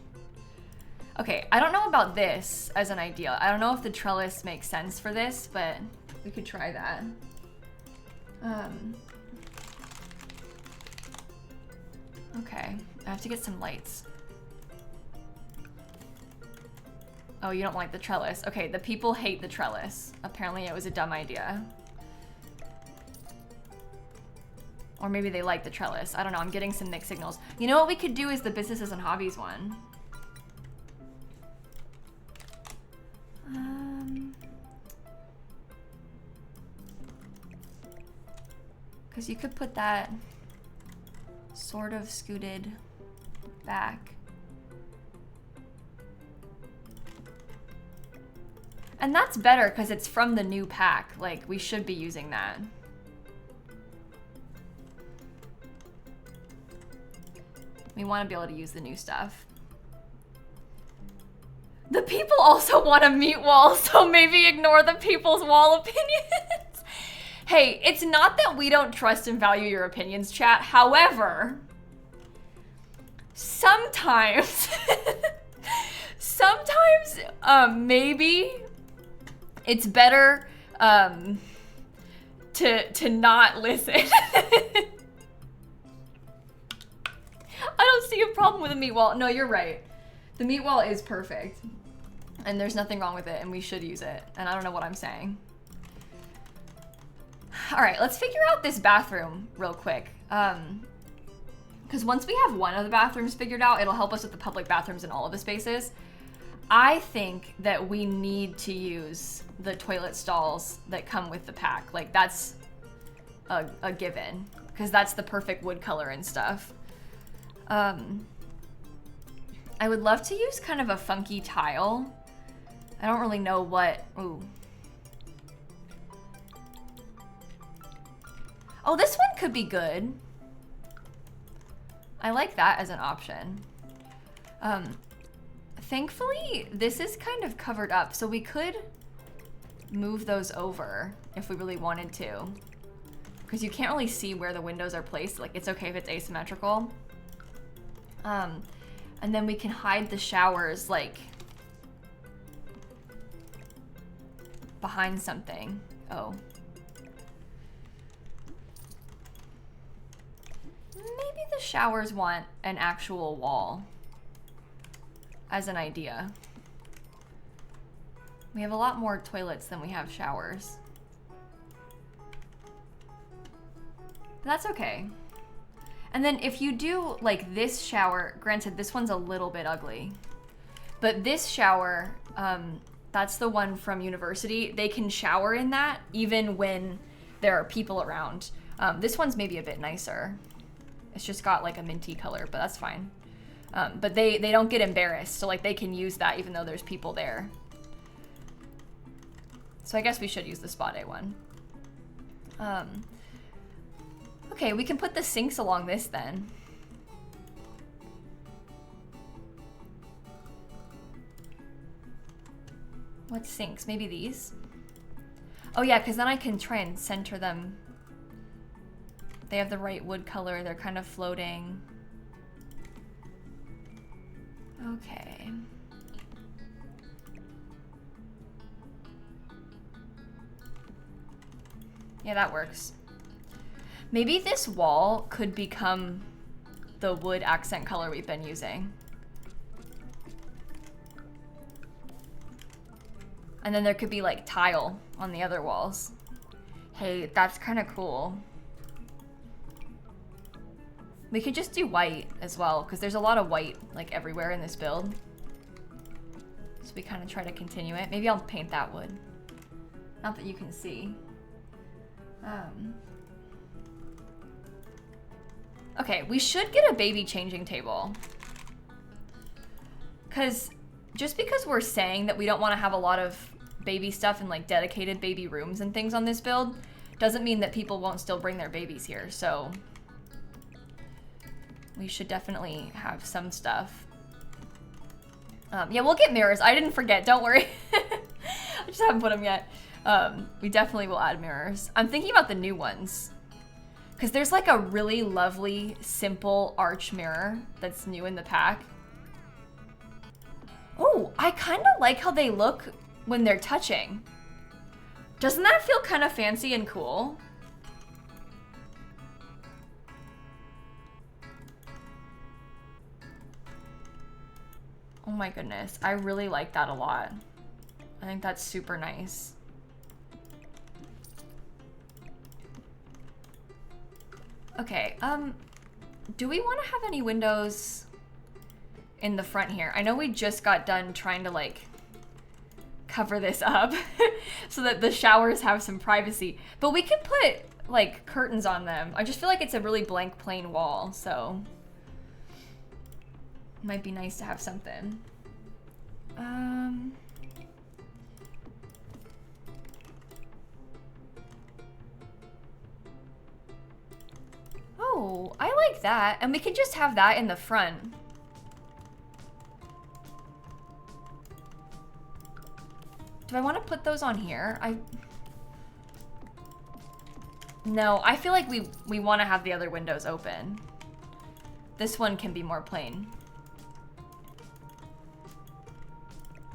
Okay, I don't know about this as an idea. I don't know if the trellis makes sense for this, but we could try that. Okay, I have to get some lights. Oh, you don't like the trellis. Okay, the people hate the trellis. Apparently it was a dumb idea. Or maybe they like the trellis. I don't know, I'm getting some mixed signals. You know what we could do is the Businesses and Hobbies one. Because you could put that sort of scooted back. And that's better because it's from the new pack. Like, we should be using that. We want to be able to use the new stuff. The people also want a meat wall, so maybe ignore the people's wall opinions. Hey, it's not that we don't trust and value your opinions, chat. However, sometimes, maybe it's better to not listen. I don't see a problem with a meat wall. No, you're right. The meat wall is perfect. And there's nothing wrong with it, and we should use it. And I don't know what I'm saying. All right, let's figure out this bathroom real quick. Because once we have one of the bathrooms figured out, it'll help us with the public bathrooms in all of the spaces. I think that we need to use the toilet stalls that come with the pack. Like, that's a given, because that's the perfect wood color and stuff. I would love to use kind of a funky tile. I don't really know what, ooh. Oh, this one could be good. I like that as an option. Thankfully, this is kind of covered up, so we could move those over if we really wanted to. Because you can't really see where the windows are placed. Like, it's okay if it's asymmetrical. And then we can hide the showers, like, behind something. Oh. Maybe the showers want an actual wall as an idea. We have a lot more toilets than we have showers. That's okay. And then if you do like this shower, granted this one's a little bit ugly, but this shower, that's the one from university. They can shower in that even when there are people around. This one's maybe a bit nicer. It's just got like a minty color, but that's fine. But they don't get embarrassed, so like they can use that even though there's people there. So I guess we should use the spa day one. Okay, we can put the sinks along this then. What sinks? Maybe these? Oh yeah, because then I can try and center them. They have the right wood color, they're kind of floating. Okay. Yeah, that works. Maybe this wall could become the wood accent color we've been using. And then there could be like tile on the other walls. Hey, that's kind of cool. We could just do white as well, because there's a lot of white like everywhere in this build. So we kind of try to continue it. Maybe I'll paint that wood. Not that you can see. Okay, we should get a baby changing table. Just because we're saying that we don't want to have a lot of baby stuff and like dedicated baby rooms and things on this build, doesn't mean that people won't still bring their babies here, so we should definitely have some stuff. Yeah, we'll get mirrors. I didn't forget, don't worry. I just haven't put them yet. We definitely will add mirrors. I'm thinking about the new ones, because there's like a really lovely, simple arch mirror that's new in the pack. Oh, I kind of like how they look when they're touching. Doesn't that feel kind of fancy and cool? Oh my goodness. I really like that a lot. I think that's super nice. Okay, do we want to have any windows in the front here? I know we just got done trying to like cover this up so that the showers have some privacy, but we can put like curtains on them. I just feel like it's a really blank plain wall, so it might be nice to have something. Oh, I like that. And we could just have that in the front. Do I want to put those on here? No, I feel like we want to have the other windows open. This one can be more plain.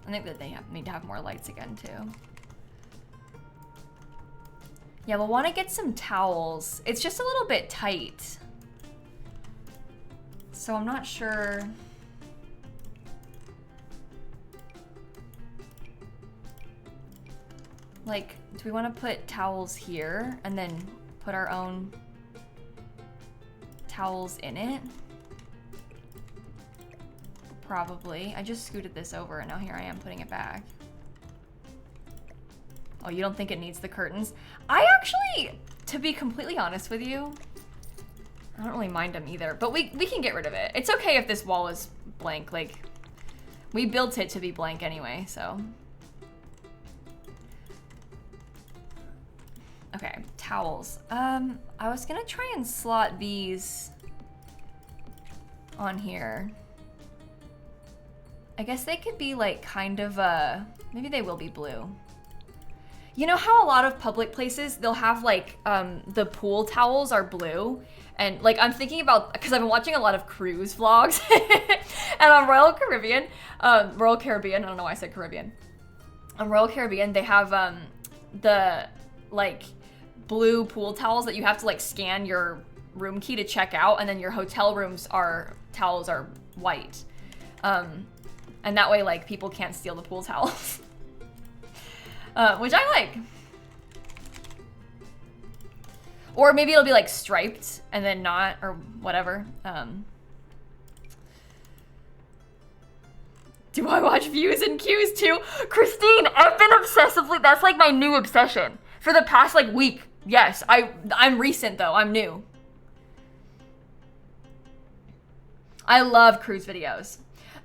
I think that they need to have more lights again too. Yeah, we'll want to get some towels. It's just a little bit tight. So I'm not sure. Like, do we want to put towels here and then put our own towels in it? Probably. I just scooted this over and now here I am putting it back. Oh, you don't think it needs the curtains? I actually, to be completely honest with you, I don't really mind them either, but we can get rid of it. It's okay if this wall is blank. Like, we built it to be blank anyway, so. Okay, towels. I was gonna try and slot these on here. I guess they could be like kind of maybe they will be blue. You know how a lot of public places, they'll have like, the pool towels are blue? And like, I'm thinking about, because I've been watching a lot of cruise vlogs. And on Royal Caribbean, I don't know why I said Caribbean. On Royal Caribbean, they have the like blue pool towels that you have to like scan your room key to check out. And then your hotel rooms towels are white. And that way like people can't steal the pool towels. Which I like. Or maybe it'll be like striped and then not, or whatever. Do I watch views and cues too? Christine, I've been obsessively, that's like my new obsession. For the past like week. Yes, I'm recent though, I'm new. I love cruise videos.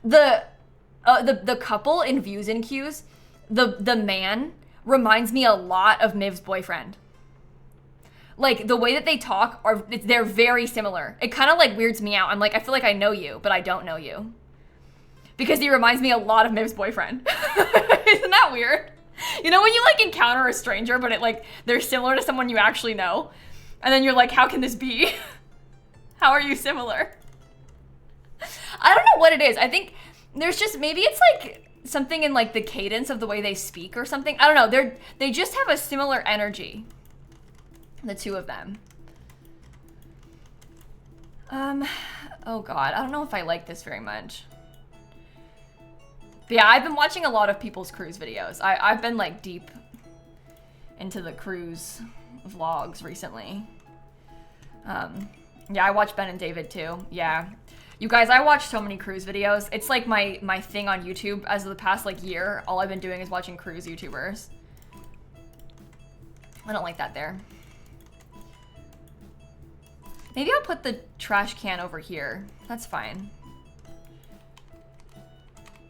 The couple in views and cues, the man reminds me a lot of Miv's boyfriend. Like, the way that they talk, they're very similar. It kind of, like, weirds me out. I'm like, I feel like I know you, but I don't know you. Because he reminds me a lot of Miv's boyfriend. Isn't that weird? You know when you, like, encounter a stranger, but they're similar to someone you actually know? And then you're like, how can this be? How are you similar? I don't know what it is. I think there's just, maybe it's, like, something in like the cadence of the way they speak or something. I don't know. They just have a similar energy. The two of them. Oh God, I don't know if I like this very much. But yeah, I've been watching a lot of people's cruise videos. I've been like deep into the cruise vlogs recently. Yeah, I watch Ben and David too. Yeah. You guys, I watch so many cruise videos. It's like my thing on YouTube as of the past like year. All I've been doing is watching cruise YouTubers. I don't like that there. Maybe I'll put the trash can over here. That's fine.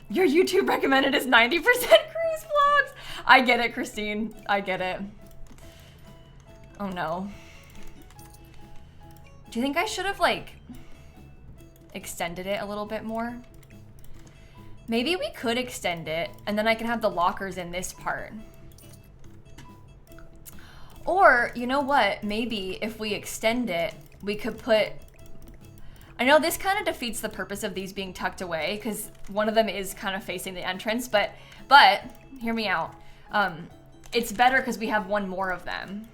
Your YouTube recommended is 90% cruise vlogs. I get it, Christine. I get it. Oh no. Do you think I should have like extended it a little bit more? Maybe we could extend it and then I can have the lockers in this part. Or, you know what? Maybe if we extend it, we could put... I know this kind of defeats the purpose of these being tucked away because one of them is kind of facing the entrance, but hear me out. It's better because we have one more of them.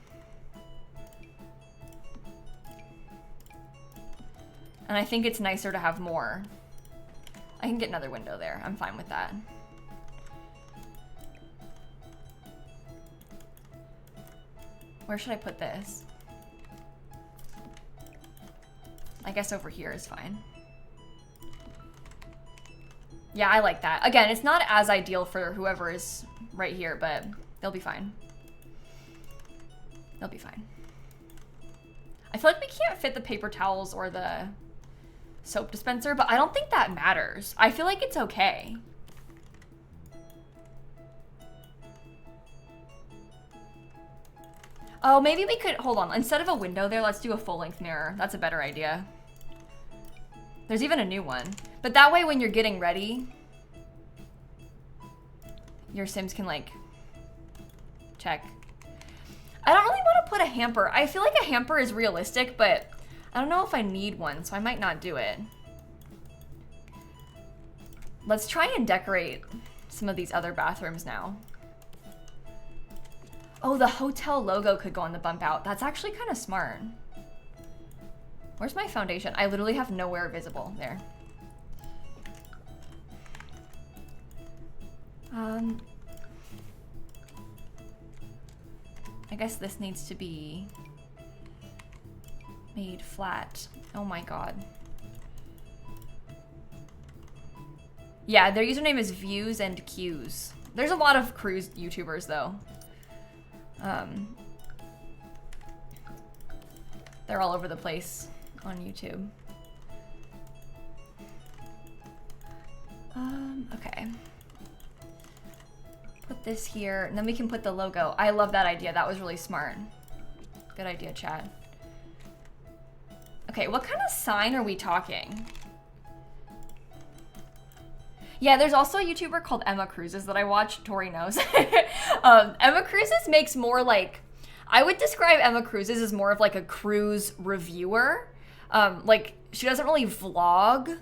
And I think it's nicer to have more. I can get another window there. I'm fine with that. Where should I put this? I guess over here is fine. Yeah, I like that. Again, it's not as ideal for whoever is right here, but they'll be fine. They'll be fine. I feel like we can't fit the paper towels or the soap dispenser, but I don't think that matters. I feel like it's okay. Oh, maybe we could, hold on. Instead of a window there, let's do a full-length mirror. That's a better idea. There's even a new one. But that way when you're getting ready, your Sims can like, check. I don't really want to put a hamper. I feel like a hamper is realistic, but I don't know if I need one, so I might not do it. Let's try and decorate some of these other bathrooms now. Oh, the hotel logo could go on the bump out. That's actually kind of smart. Where's my foundation? I literally have nowhere visible. There. I guess this needs to be made flat. Oh my god. Yeah, their username is Views and Cues. There's a lot of cruise YouTubers though. They're all over the place on YouTube. Okay. Put this here, and then we can put the logo. I love that idea. That was really smart. Good idea, Chad. Okay, what kind of sign are we talking? Yeah, there's also a YouTuber called Emma Cruises that I watch. Tori knows. Emma Cruises makes more like, I would describe Emma Cruises as more of like a cruise reviewer. Like, she doesn't really vlog.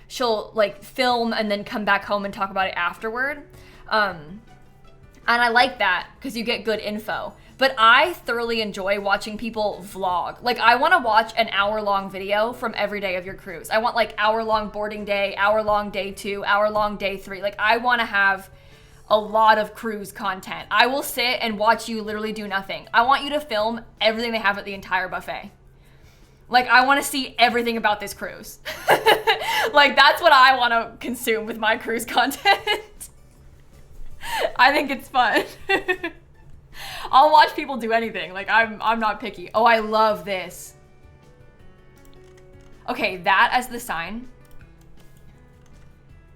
She'll like film and then come back home and talk about it afterward. And I like that because you get good info. But I thoroughly enjoy watching people vlog. Like, I want to watch an hour-long video from every day of your cruise. I want like hour-long boarding day, hour-long day 2, hour-long day 3. Like, I want to have a lot of cruise content. I will sit and watch you literally do nothing. I want you to film everything they have at the entire buffet. Like, I want to see everything about this cruise. Like, that's what I want to consume with my cruise content. I think it's fun. I'll watch people do anything. Like, I'm not picky. Oh, I love this. Okay, that as the sign.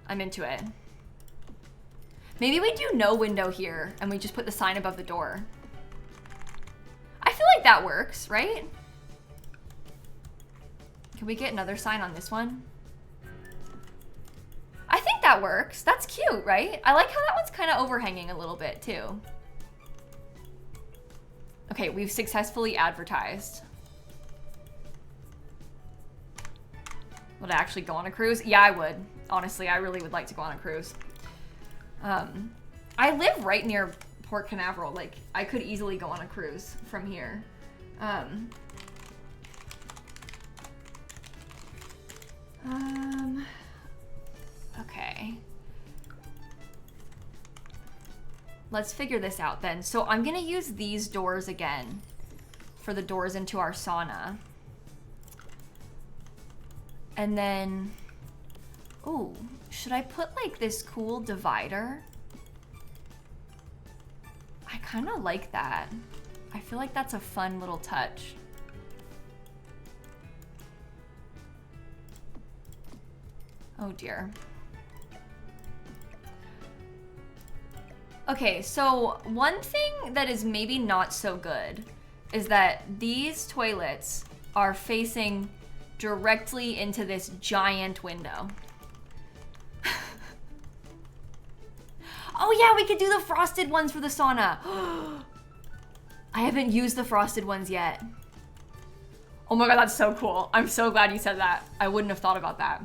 I'm into it. Maybe we do no window here and we just put the sign above the door. I feel like that works, right? Can we get another sign on this one? I think that works. That's cute, right? I like how that one's kind of overhanging a little bit too. Okay, we've successfully advertised. Would I actually go on a cruise? Yeah, I would. Honestly, I really would like to go on a cruise. I live right near Port Canaveral. Like, I could easily go on a cruise from here. Okay. Let's figure this out then. So I'm gonna use these doors again for the doors into our sauna. And then, ooh, should I put like this cool divider? I kind of like that. I feel like that's a fun little touch. Oh dear. Okay, so one thing that is maybe not so good is that these toilets are facing directly into this giant window. Oh yeah, we could do the frosted ones for the sauna. I haven't used the frosted ones yet. Oh my god, that's so cool. I'm so glad you said that. I wouldn't have thought about that.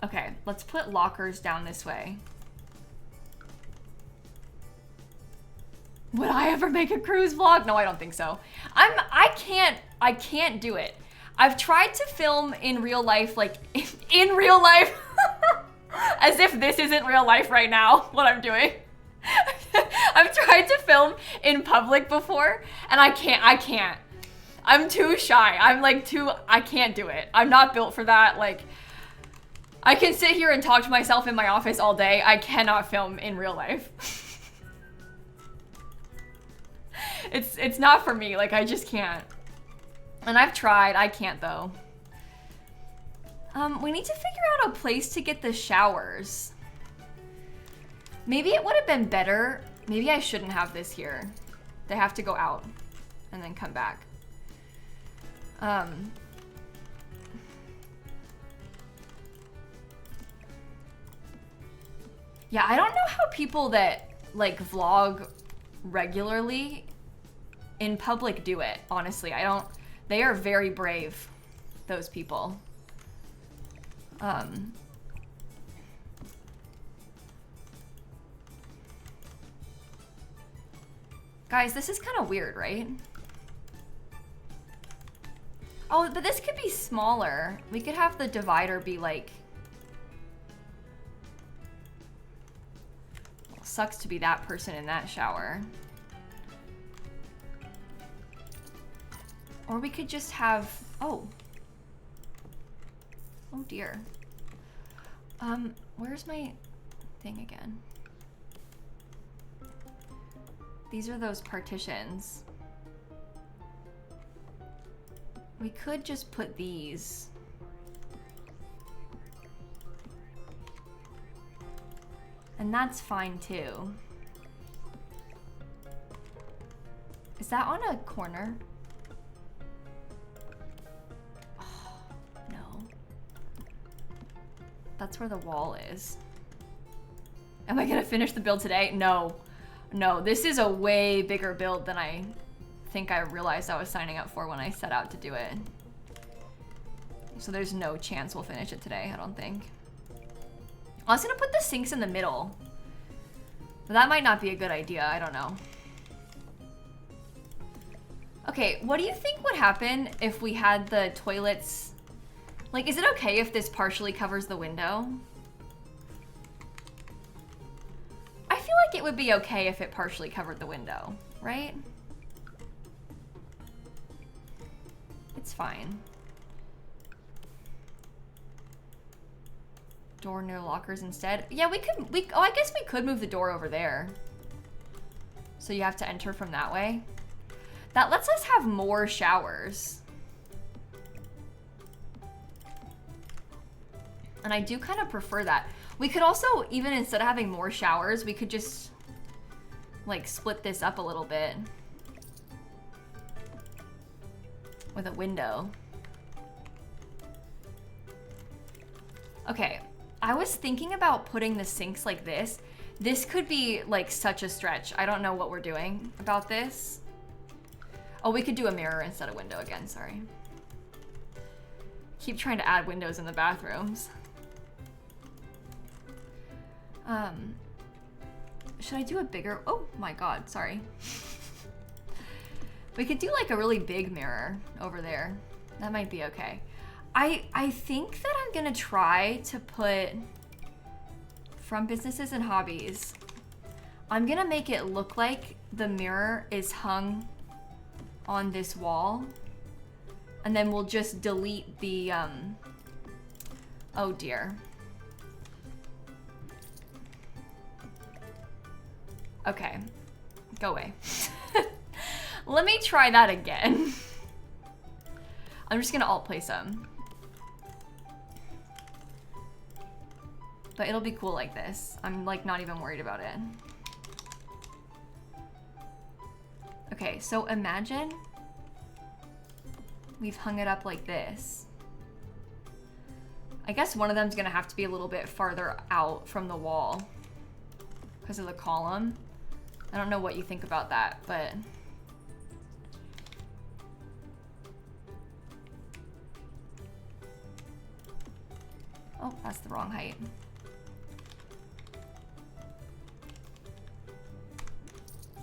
Okay, let's put lockers down this way. Would I ever make a cruise vlog? No, I don't think so. I can't do it. I've tried to film in real life, like in real life, as if this isn't real life right now, what I'm doing. I've tried to film in public before, and I can't. I'm too shy. I can't do it. I'm not built for that. Like, I can sit here and talk to myself in my office all day. I cannot film in real life. It's not for me. Like, I just can't. And I've tried. I can't, though. We need to figure out a place to get the showers. Maybe it would have been better. Maybe I shouldn't have this here. They have to go out and then come back. Yeah, I don't know how people that like vlog regularly in public do it, honestly. They are very brave, those people. Guys, this is kind of weird, right? Oh, but this could be smaller. We could have the divider be like... Well, sucks to be that person in that shower. Or we could just have... Oh. Oh dear. Where's my thing again? These are those partitions. We could just put these. And that's fine too. Is that on a corner? Oh, no. That's where the wall is. Am I gonna finish the build today? No. No, this is a way bigger build than I think I realized I was signing up for when I set out to do it. So there's no chance we'll finish it today, I don't think. I was gonna put the sinks in the middle. But that might not be a good idea, I don't know. Okay, what do you think would happen if we had the toilets? Like, is it okay if this partially covers the window? I feel like it would be okay if it partially covered the window, right? It's fine. Door near lockers instead. Yeah, oh, I guess we could move the door over there. So you have to enter from that way. That lets us have more showers. And I do kind of prefer that. We could also, even instead of having more showers, we could just like split this up a little bit with a window. Okay, I was thinking about putting the sinks like this. This could be like such a stretch. I don't know what we're doing about this. Oh, we could do a mirror instead of window again, sorry. Keep trying to add windows in the bathrooms. Should I do a bigger, oh my God, sorry. We could do like a really big mirror over there. That might be okay. I think that I'm gonna try to put, from Businesses and Hobbies, I'm gonna make it look like the mirror is hung on this wall. And then we'll just delete the, oh dear. Okay, go away. Let me try that again. I'm just gonna alt place them. But it'll be cool like this. I'm like not even worried about it. Okay, so imagine we've hung it up like this. I guess one of them's gonna have to be a little bit farther out from the wall because of the column. I don't know what you think about that, but oh, that's the wrong height.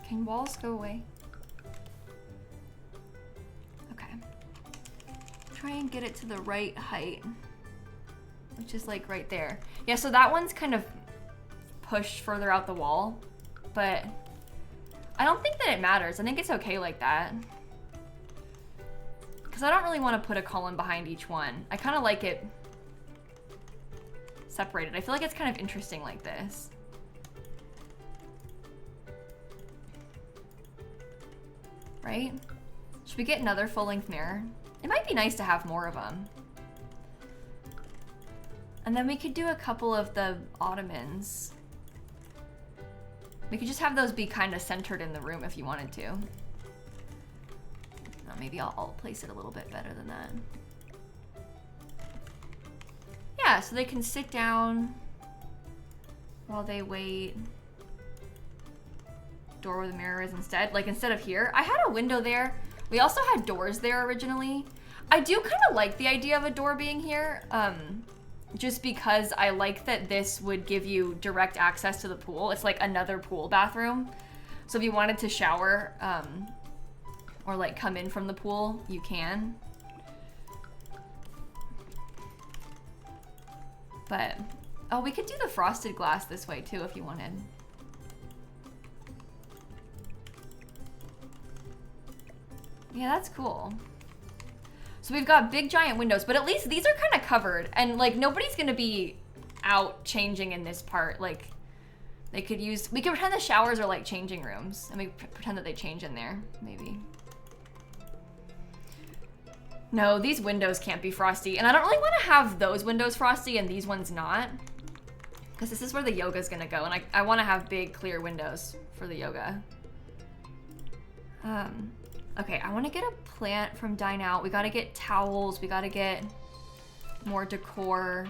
Can walls go away? Okay. Try and get it to the right height, which is like right there. Yeah, so that one's kind of pushed further out the wall, but I don't think that it matters. I think it's okay like that. Because I don't really want to put a column behind each one. I kind of like it separated. I feel like it's kind of interesting like this. Right? Should we get another full-length mirror? It might be nice to have more of them. And then we could do a couple of the ottomans. We could just have those be kind of centered in the room if you wanted to. Maybe I'll place it a little bit better than that. Yeah, so they can sit down while they wait. Door where the mirror is instead. Like instead of here, I had a window there. We also had doors there originally. I do kind of like the idea of a door being here. Just because I like that this would give you direct access to the pool. It's like another pool bathroom. So if you wanted to shower, or like come in from the pool, you can. But, oh, we could do the frosted glass this way too if you wanted. Yeah, that's cool. So we've got big giant windows, but at least these are kind of covered and like nobody's gonna be out changing in this part. Like they could use, we could pretend the showers are like changing rooms and we pretend that they change in there, maybe. No, these windows can't be frosty. And I don't really want to have those windows frosty and these ones not. Because this is where the yoga's gonna go. And I want to have big, clear windows for the yoga. Okay, I want to get a plant from Dine Out. We got to get towels. We got to get more decor.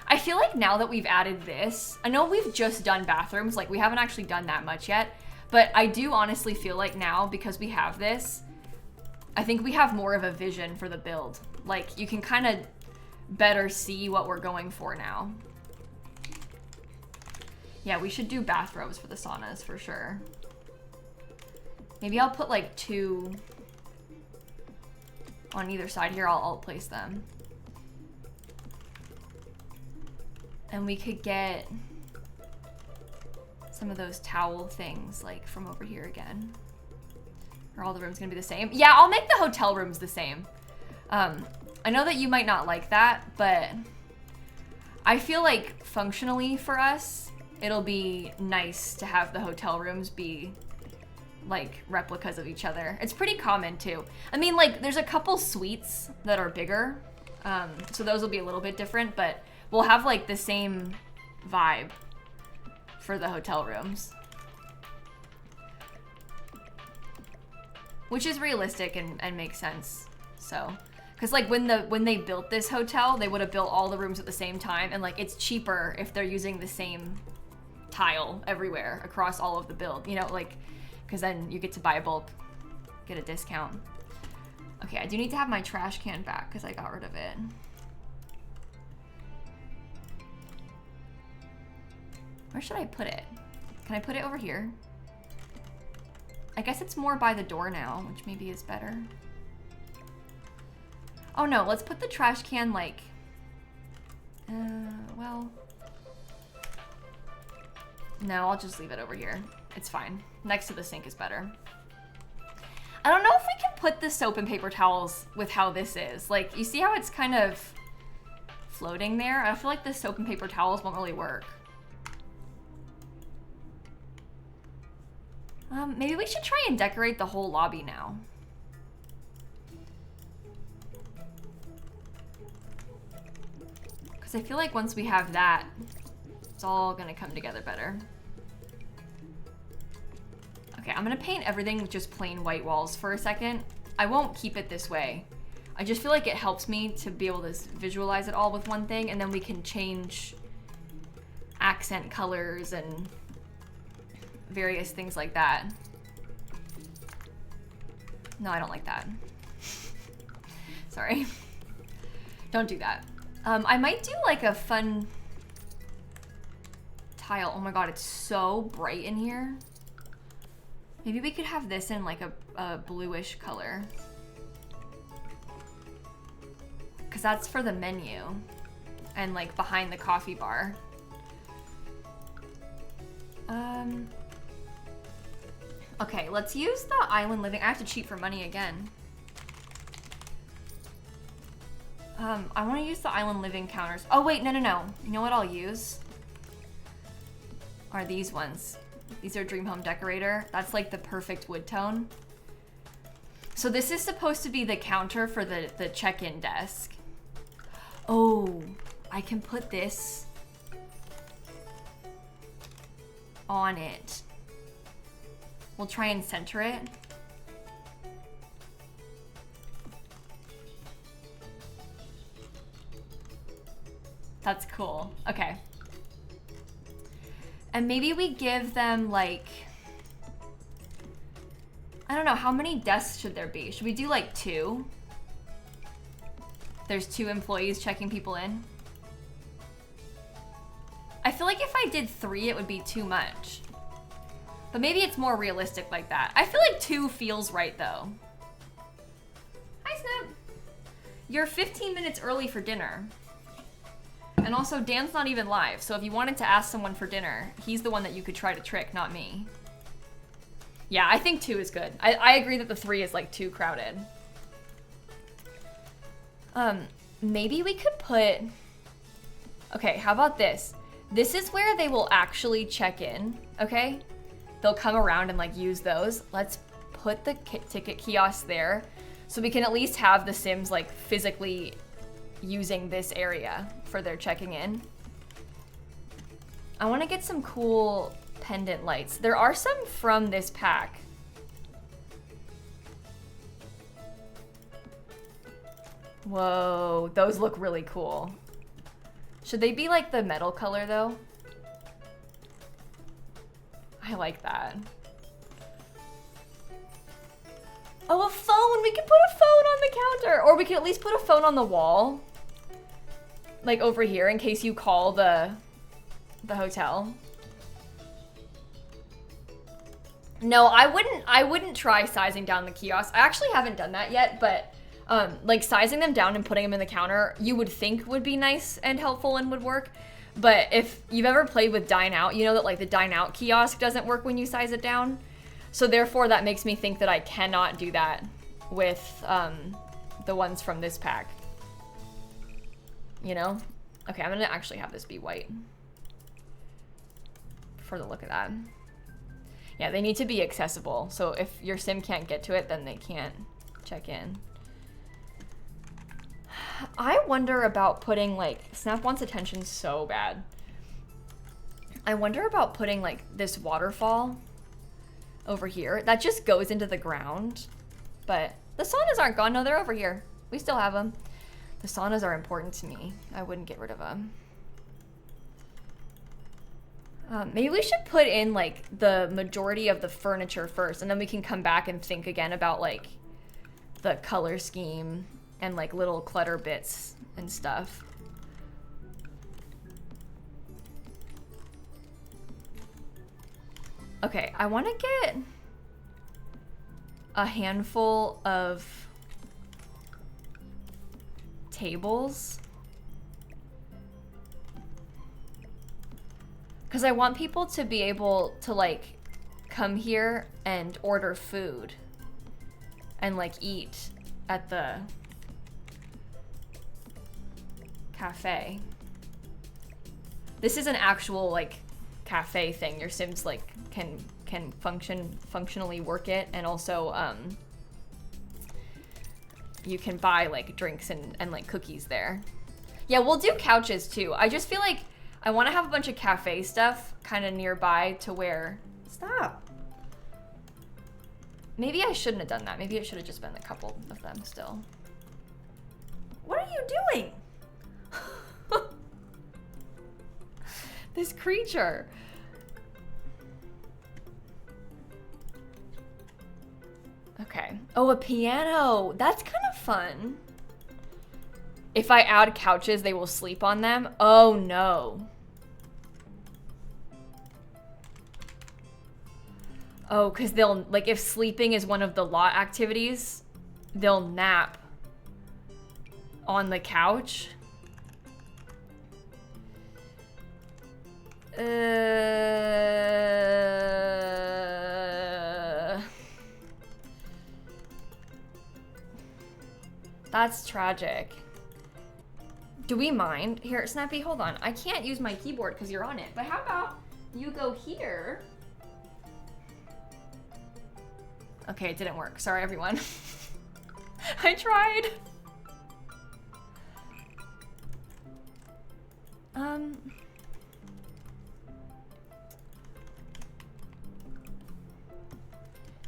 I feel like now that we've added this, I know we've just done bathrooms. Like, we haven't actually done that much yet. But I do honestly feel like now, because we have this, I think we have more of a vision for the build. Like, you can kind of better see what we're going for now. Yeah, we should do bathrobes for the saunas for sure. Maybe I'll put like 2 on either side here. I'll place them. And we could get some of those towel things like from over here again. Are all the rooms gonna be the same? Yeah, I'll make the hotel rooms the same. I know that you might not like that, but I feel like functionally for us, it'll be nice to have the hotel rooms be like replicas of each other. It's pretty common too. I mean, like there's a couple suites that are bigger, so those will be a little bit different, but we'll have like the same vibe for the hotel rooms, which is realistic and makes sense. So, because like when they built this hotel, they would have built all the rooms at the same time, and like it's cheaper if they're using the same tile everywhere across all of the build, you know, like, because then you get to buy a bulk, get a discount. Okay, I do need to have my trash can back because I got rid of it. Where should I put it? Can I put it over here? I guess it's more by the door now, which maybe is better. Oh no, let's put the trash can like, well, no, I'll just leave it over here. It's fine. Next to the sink is better. I don't know if we can put the soap and paper towels with how this is. Like, you see how it's kind of floating there? I feel like the soap and paper towels won't really work. Maybe we should try and decorate the whole lobby now. Because I feel like once we have that, it's all gonna come together better. Okay, I'm gonna paint everything with just plain white walls for a second. I won't keep it this way. I just feel like it helps me to be able to visualize it all with one thing, and then we can change accent colors and various things like that. No, I don't like that. Sorry. Don't do that. I might do like a fun tile. Oh my god, it's so bright in here. Maybe we could have this in like a bluish color. Because that's for the menu. And like behind the coffee bar. Okay, let's use the island living. I have to cheat for money again. I want to use the island living counters. Oh wait, no. You know what I'll use? Are these ones. These are Dream Home Decorator. That's like the perfect wood tone. So this is supposed to be the counter for the check-in desk. Oh, I can put this on it. We'll try and center it. That's cool. Okay. And maybe we give them like, I don't know, how many desks should there be? Should we do like 2? There's 2 employees checking people in. I feel like if I did 3, it would be too much. But maybe it's more realistic like that. I feel like 2 feels right though. Hi, Snip. You're 15 minutes early for dinner. And also, Dan's not even live, so if you wanted to ask someone for dinner, he's the one that you could try to trick, not me. Yeah, I think 2 is good. I agree that the 3 is like too crowded. Maybe we could put... Okay, how about this? This is where they will actually check in, okay? They'll come around and like use those. Let's put the ticket kiosk there so we can at least have the Sims like physically using this area for their checking in. I want to get some cool pendant lights. There are some from this pack. Whoa, those look really cool. Should they be like the metal color though? I like that. Oh, a phone! We can put a phone on the counter! Or we can at least put a phone on the wall. Like over here in case you call the hotel. No, I wouldn't try sizing down the kiosk. I actually haven't done that yet, but like sizing them down and putting them in the counter, you would think would be nice and helpful and would work. But if you've ever played with Dine Out, you know that like the Dine Out kiosk doesn't work when you size it down. So therefore that makes me think that I cannot do that with the ones from this pack. You know? Okay, I'm gonna actually have this be white for the look of that. Yeah, they need to be accessible. So if your sim can't get to it, then they can't check in. I wonder about putting like, Snap wants attention so bad. I wonder about putting like this waterfall over here. That just goes into the ground. But the saunas aren't gone. No, they're over here. We still have them. The saunas are important to me. I wouldn't get rid of them. Maybe we should put in like the majority of the furniture first, and then we can come back and think again about like the color scheme and like little clutter bits and stuff. Okay, I want to get a handful of tables. Because I want people to be able to like come here and order food and like eat at the cafe. This is an actual like cafe thing. Your Sims like can functionally work it, and also you can buy like drinks and like cookies there. Yeah, we'll do couches too. I just feel like I want to have a bunch of cafe stuff kind of nearby to where... Stop. Maybe I shouldn't have done that. Maybe it should have just been a couple of them still. What are you doing? This creature. Okay. Oh, a piano. That's kind of fun. If I add couches, they will sleep on them. Oh, no. Oh, because they'll, like, if sleeping is one of the lot activities, they'll nap on the couch. That's tragic. Do we mind? Here, Snappy, hold on. I can't use my keyboard because you're on it, but how about you go here? Okay, it didn't work. Sorry, everyone. I tried.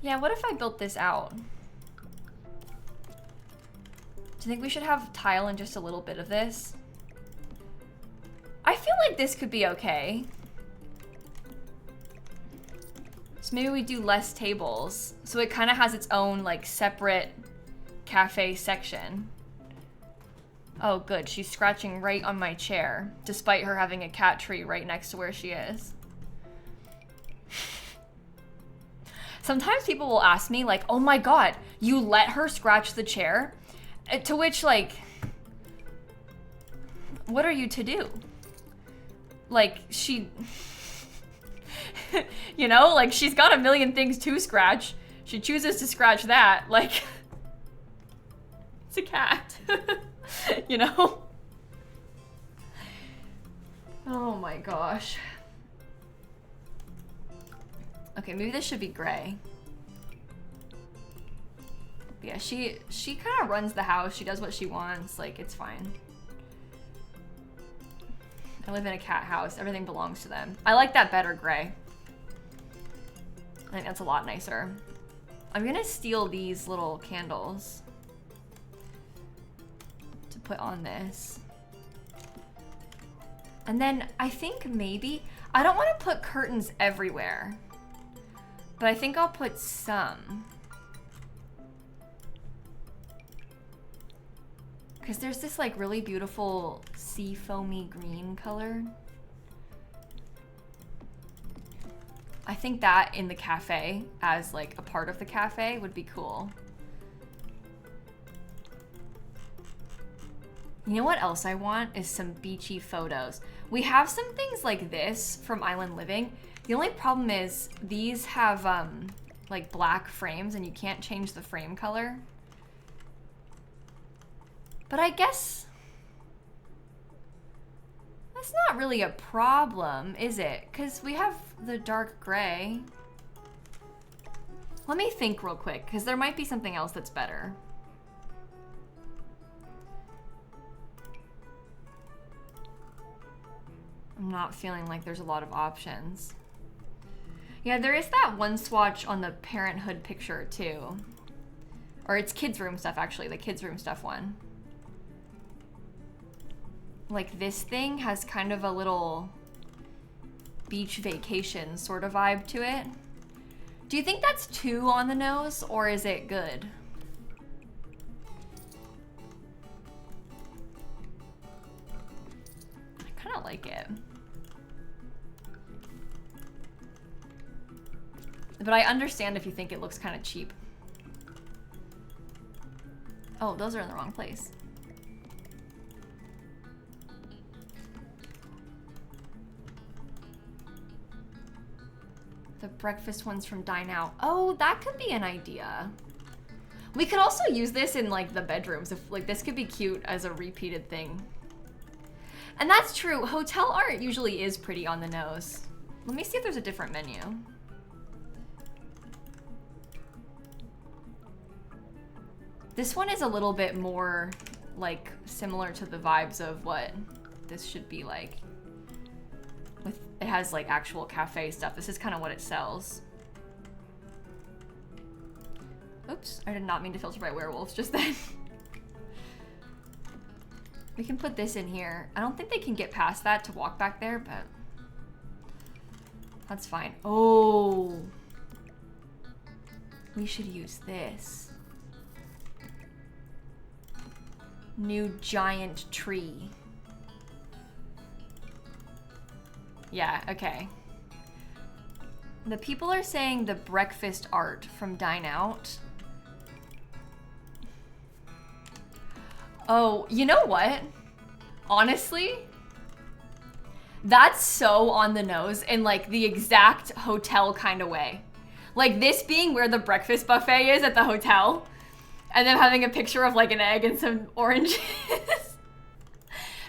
Yeah, what if I built this out? Do you think we should have tile in just a little bit of this? I feel like this could be okay. So maybe we do less tables. So it kind of has its own like separate cafe section. Oh good, she's scratching right on my chair, despite her having a cat tree right next to where she is. Sometimes people will ask me like, oh my God, you let her scratch the chair? To which like, what are you to do? Like she, you know, like she's got a million things to scratch. She chooses to scratch that, like, it's a cat, you know? Oh my gosh. Okay, maybe this should be gray. Yeah, she kind of runs the house. She does what she wants. Like, it's fine. I live in a cat house. Everything belongs to them. I like that better gray. I think that's a lot nicer. I'm gonna steal these little candles to put on this. And then I think maybe, I don't want to put curtains everywhere, but I think I'll put some. Because there's this like really beautiful sea foamy green color. I think that in the cafe as like a part of the cafe would be cool. You know what else I want is some beachy photos. We have some things like this from Island Living. The only problem is these have like black frames and you can't change the frame color. But I guess that's not really a problem, is it? Because we have the dark gray. Let me think real quick, because there might be something else that's better. I'm not feeling like there's a lot of options. Yeah, there is that one swatch on the Parenthood picture too. Or it's kids' room stuff, actually, the kids' room stuff one. Like this thing has kind of a little beach vacation sort of vibe to it. Do you think that's too on the nose or is it good? I kind of like it. But I understand if you think it looks kind of cheap. Oh, those are in the wrong place. The breakfast ones from Dine Out. Oh, that could be an idea. We could also use this in like the bedrooms. If like this could be cute as a repeated thing. And that's true. Hotel art usually is pretty on the nose. Let me see if there's a different menu. This one is a little bit more like similar to the vibes of what this should be like. It has like actual cafe stuff. This is kind of what it sells. Oops, I did not mean to filter by werewolves just then. We can put this in here. I don't think they can get past that to walk back there, but that's fine. Oh, we should use this. New giant tree. Yeah, okay. The people are saying the breakfast art from Dine Out. Oh, you know what? Honestly, that's so on the nose in like the exact hotel kind of way. Like this being where the breakfast buffet is at the hotel, and then having a picture of like an egg and some oranges.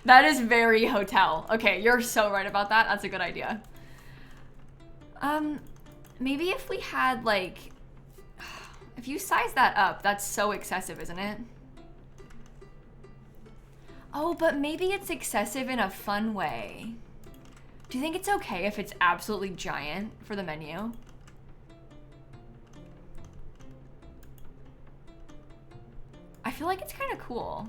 That is very hotel. Okay, you're so right about that. That's a good idea. Maybe if we had like, if you size that up, that's so excessive, isn't it? Oh, but maybe it's excessive in a fun way. Do you think it's okay if it's absolutely giant for the menu? I feel like it's kind of cool.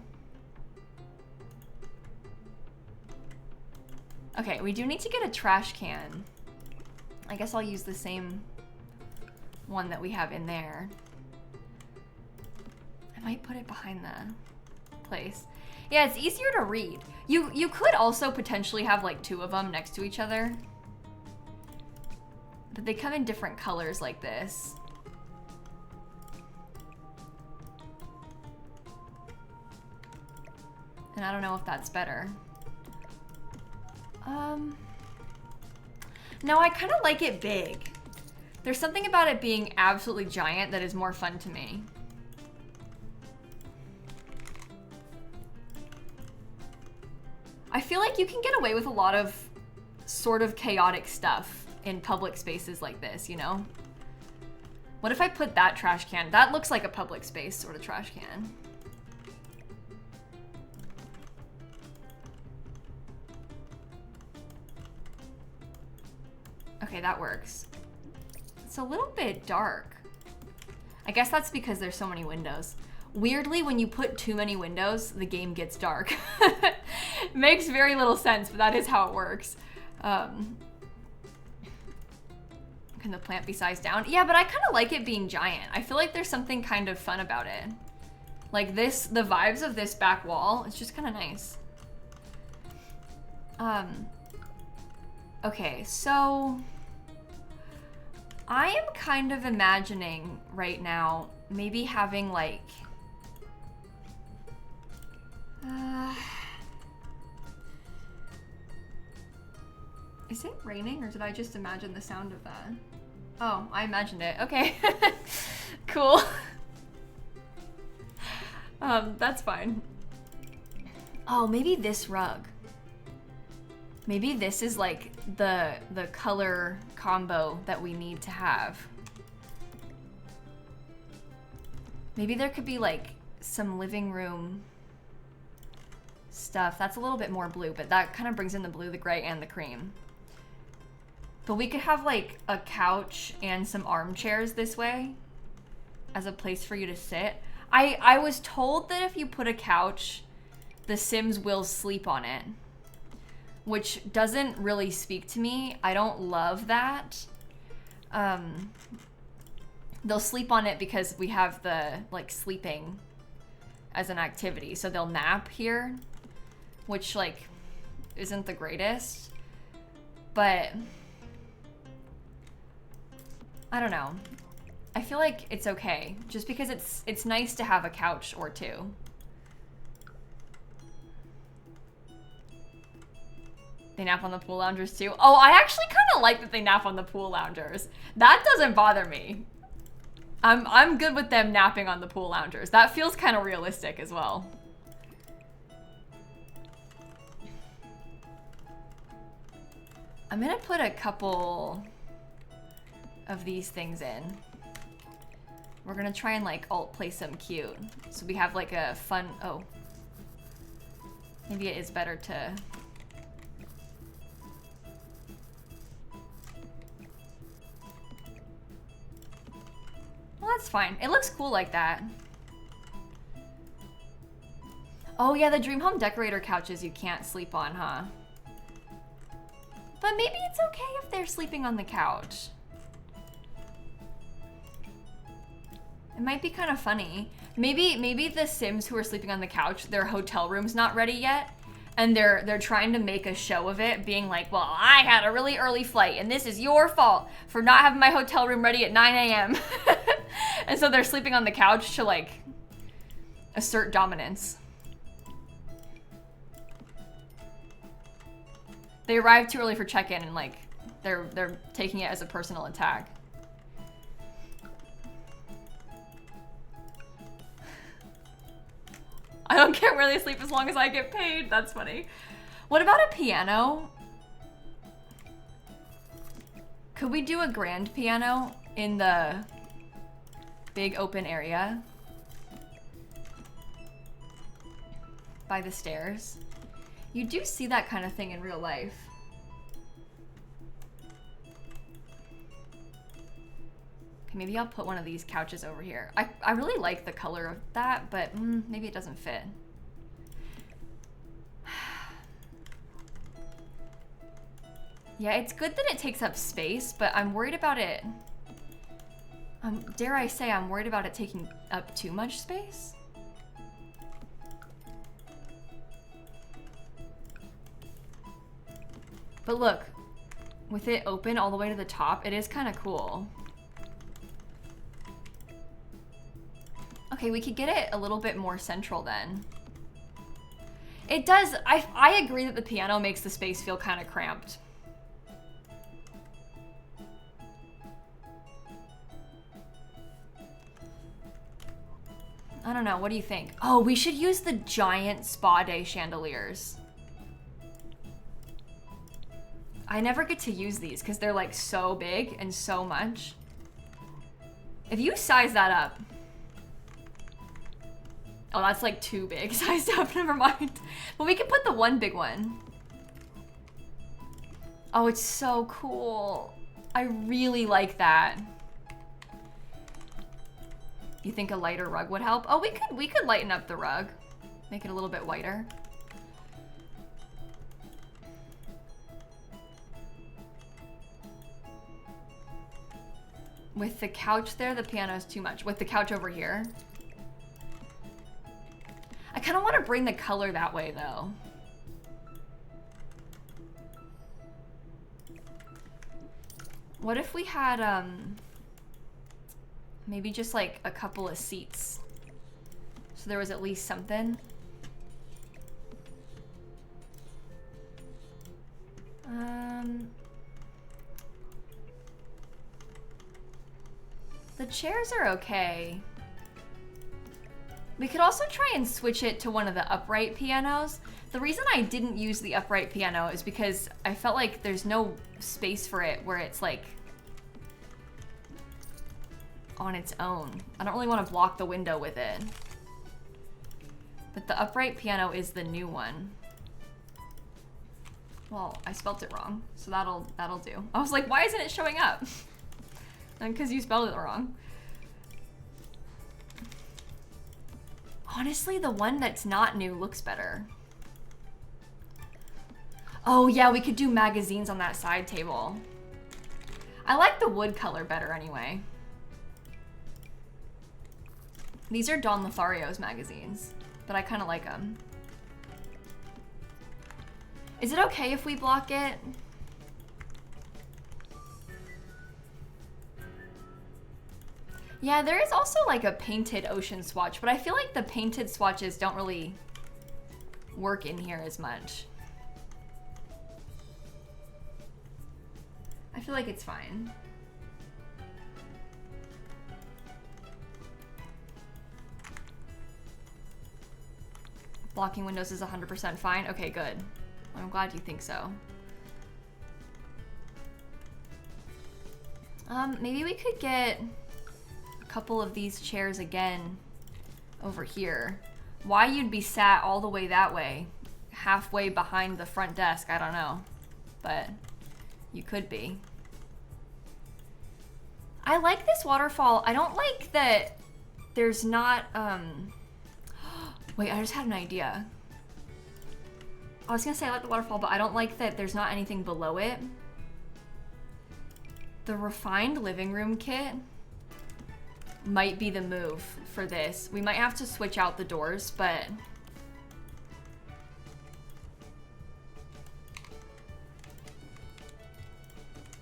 Okay, we do need to get a trash can. I guess I'll use the same one that we have in there. I might put it behind the place. Yeah, it's easier to read. You could also potentially have like two of them next to each other. But they come in different colors like this. And I don't know if that's better. No, I kind of like it big. There's something about it being absolutely giant that is more fun to me. I feel like you can get away with a lot of sort of chaotic stuff in public spaces like this, you know? What if I put that trash can? That looks like a public space sort of trash can. Okay, that works. It's a little bit dark. I guess that's because there's so many windows. Weirdly, when you put too many windows, the game gets dark. Makes very little sense, but that is how it works. Can the plant be sized down? Yeah, but I kind of like it being giant. I feel like there's something kind of fun about it. Like this, the vibes of this back wall, it's just kind of nice. Okay, so I am kind of imagining right now maybe having like is it raining or did I just imagine the sound of that? Oh, I imagined it. Okay. Cool. That's fine. Oh, maybe this rug. Maybe this is like the color combo that we need to have. Maybe there could be like some living room stuff. That's a little bit more blue, but that kind of brings in the blue, the gray, and the cream. But we could have like a couch and some armchairs this way as a place for you to sit. I was told that if you put a couch, the Sims will sleep on it, which doesn't really speak to me. I don't love that. They'll sleep on it because we have the like sleeping as an activity. So they'll nap here, which like isn't the greatest, but I don't know. I feel like it's okay just because it's nice to have a couch or two. They nap on the pool loungers too. Oh, I actually kind of like that they nap on the pool loungers. That doesn't bother me. I'm good with them napping on the pool loungers. That feels kind of realistic as well. I'm gonna put a couple of these things in. We're gonna try and like alt place them cute. So we have like a fun, oh. Maybe it is better to. Well, that's fine. It looks cool like that. Oh yeah, the Dream Home Decorator couches you can't sleep on, huh? But maybe it's okay if they're sleeping on the couch. It might be kind of funny. Maybe the Sims who are sleeping on the couch, their hotel room's not ready yet, and they're trying to make a show of it, being like, well, I had a really early flight and this is your fault for not having my hotel room ready at 9 a.m. And so they're sleeping on the couch to like assert dominance. They arrived too early for check-in and like they're taking it as a personal attack. I don't care where they sleep as long as I get paid. That's funny. What about a piano? Could we do a grand piano in the big open area by the stairs? You do see that kind of thing in real life. Okay, maybe I'll put one of these couches over here. I really like the color of that, but maybe it doesn't fit. Yeah, it's good that it takes up space, but I'm worried about it. Dare I say, I'm worried about it taking up too much space. But look, with it open all the way to the top, it is kind of cool. Okay, we could get it a little bit more central then. It does, I agree that the piano makes the space feel kind of cramped. I don't know, what do you think? Oh, we should use the giant spa day chandeliers. I never get to use these because they're like so big and so much. If you size that up. Oh, that's like too big sized up, never mind. But we can put the one big one. Oh, it's so cool. I really like that. You think a lighter rug would help? Oh, we could lighten up the rug. Make it a little bit whiter. With the couch there, the piano is too much. With the couch over here. I kind of want to bring the color that way though. What if we had maybe just like a couple of seats, so there was at least something. The chairs are okay. We could also try and switch it to one of the upright pianos. The reason I didn't use the upright piano is because I felt like there's no space for it where it's like on its own. I don't really want to block the window with it. But the upright piano is the new one. Well, I spelt it wrong, so that'll do. I was like, why isn't it showing up? And because you spelled it wrong. Honestly, the one that's not new looks better. Oh yeah, we could do magazines on that side table. I like the wood color better anyway. These are Don Lothario's magazines, but I kind of like them. Is it okay if we block it? Yeah, there is also like a painted ocean swatch, but I feel like the painted swatches don't really work in here as much. I feel like it's fine. Blocking windows is 100% fine. Okay, good. I'm glad you think so. Maybe we could get a couple of these chairs again over here. Why you'd be sat all the way that way, halfway behind the front desk, I don't know. But you could be. I like this waterfall. I don't like that there's not, wait, I just had an idea. I was gonna say I like the waterfall, but I don't like that there's not anything below it. The refined living room kit might be the move for this. We might have to switch out the doors, but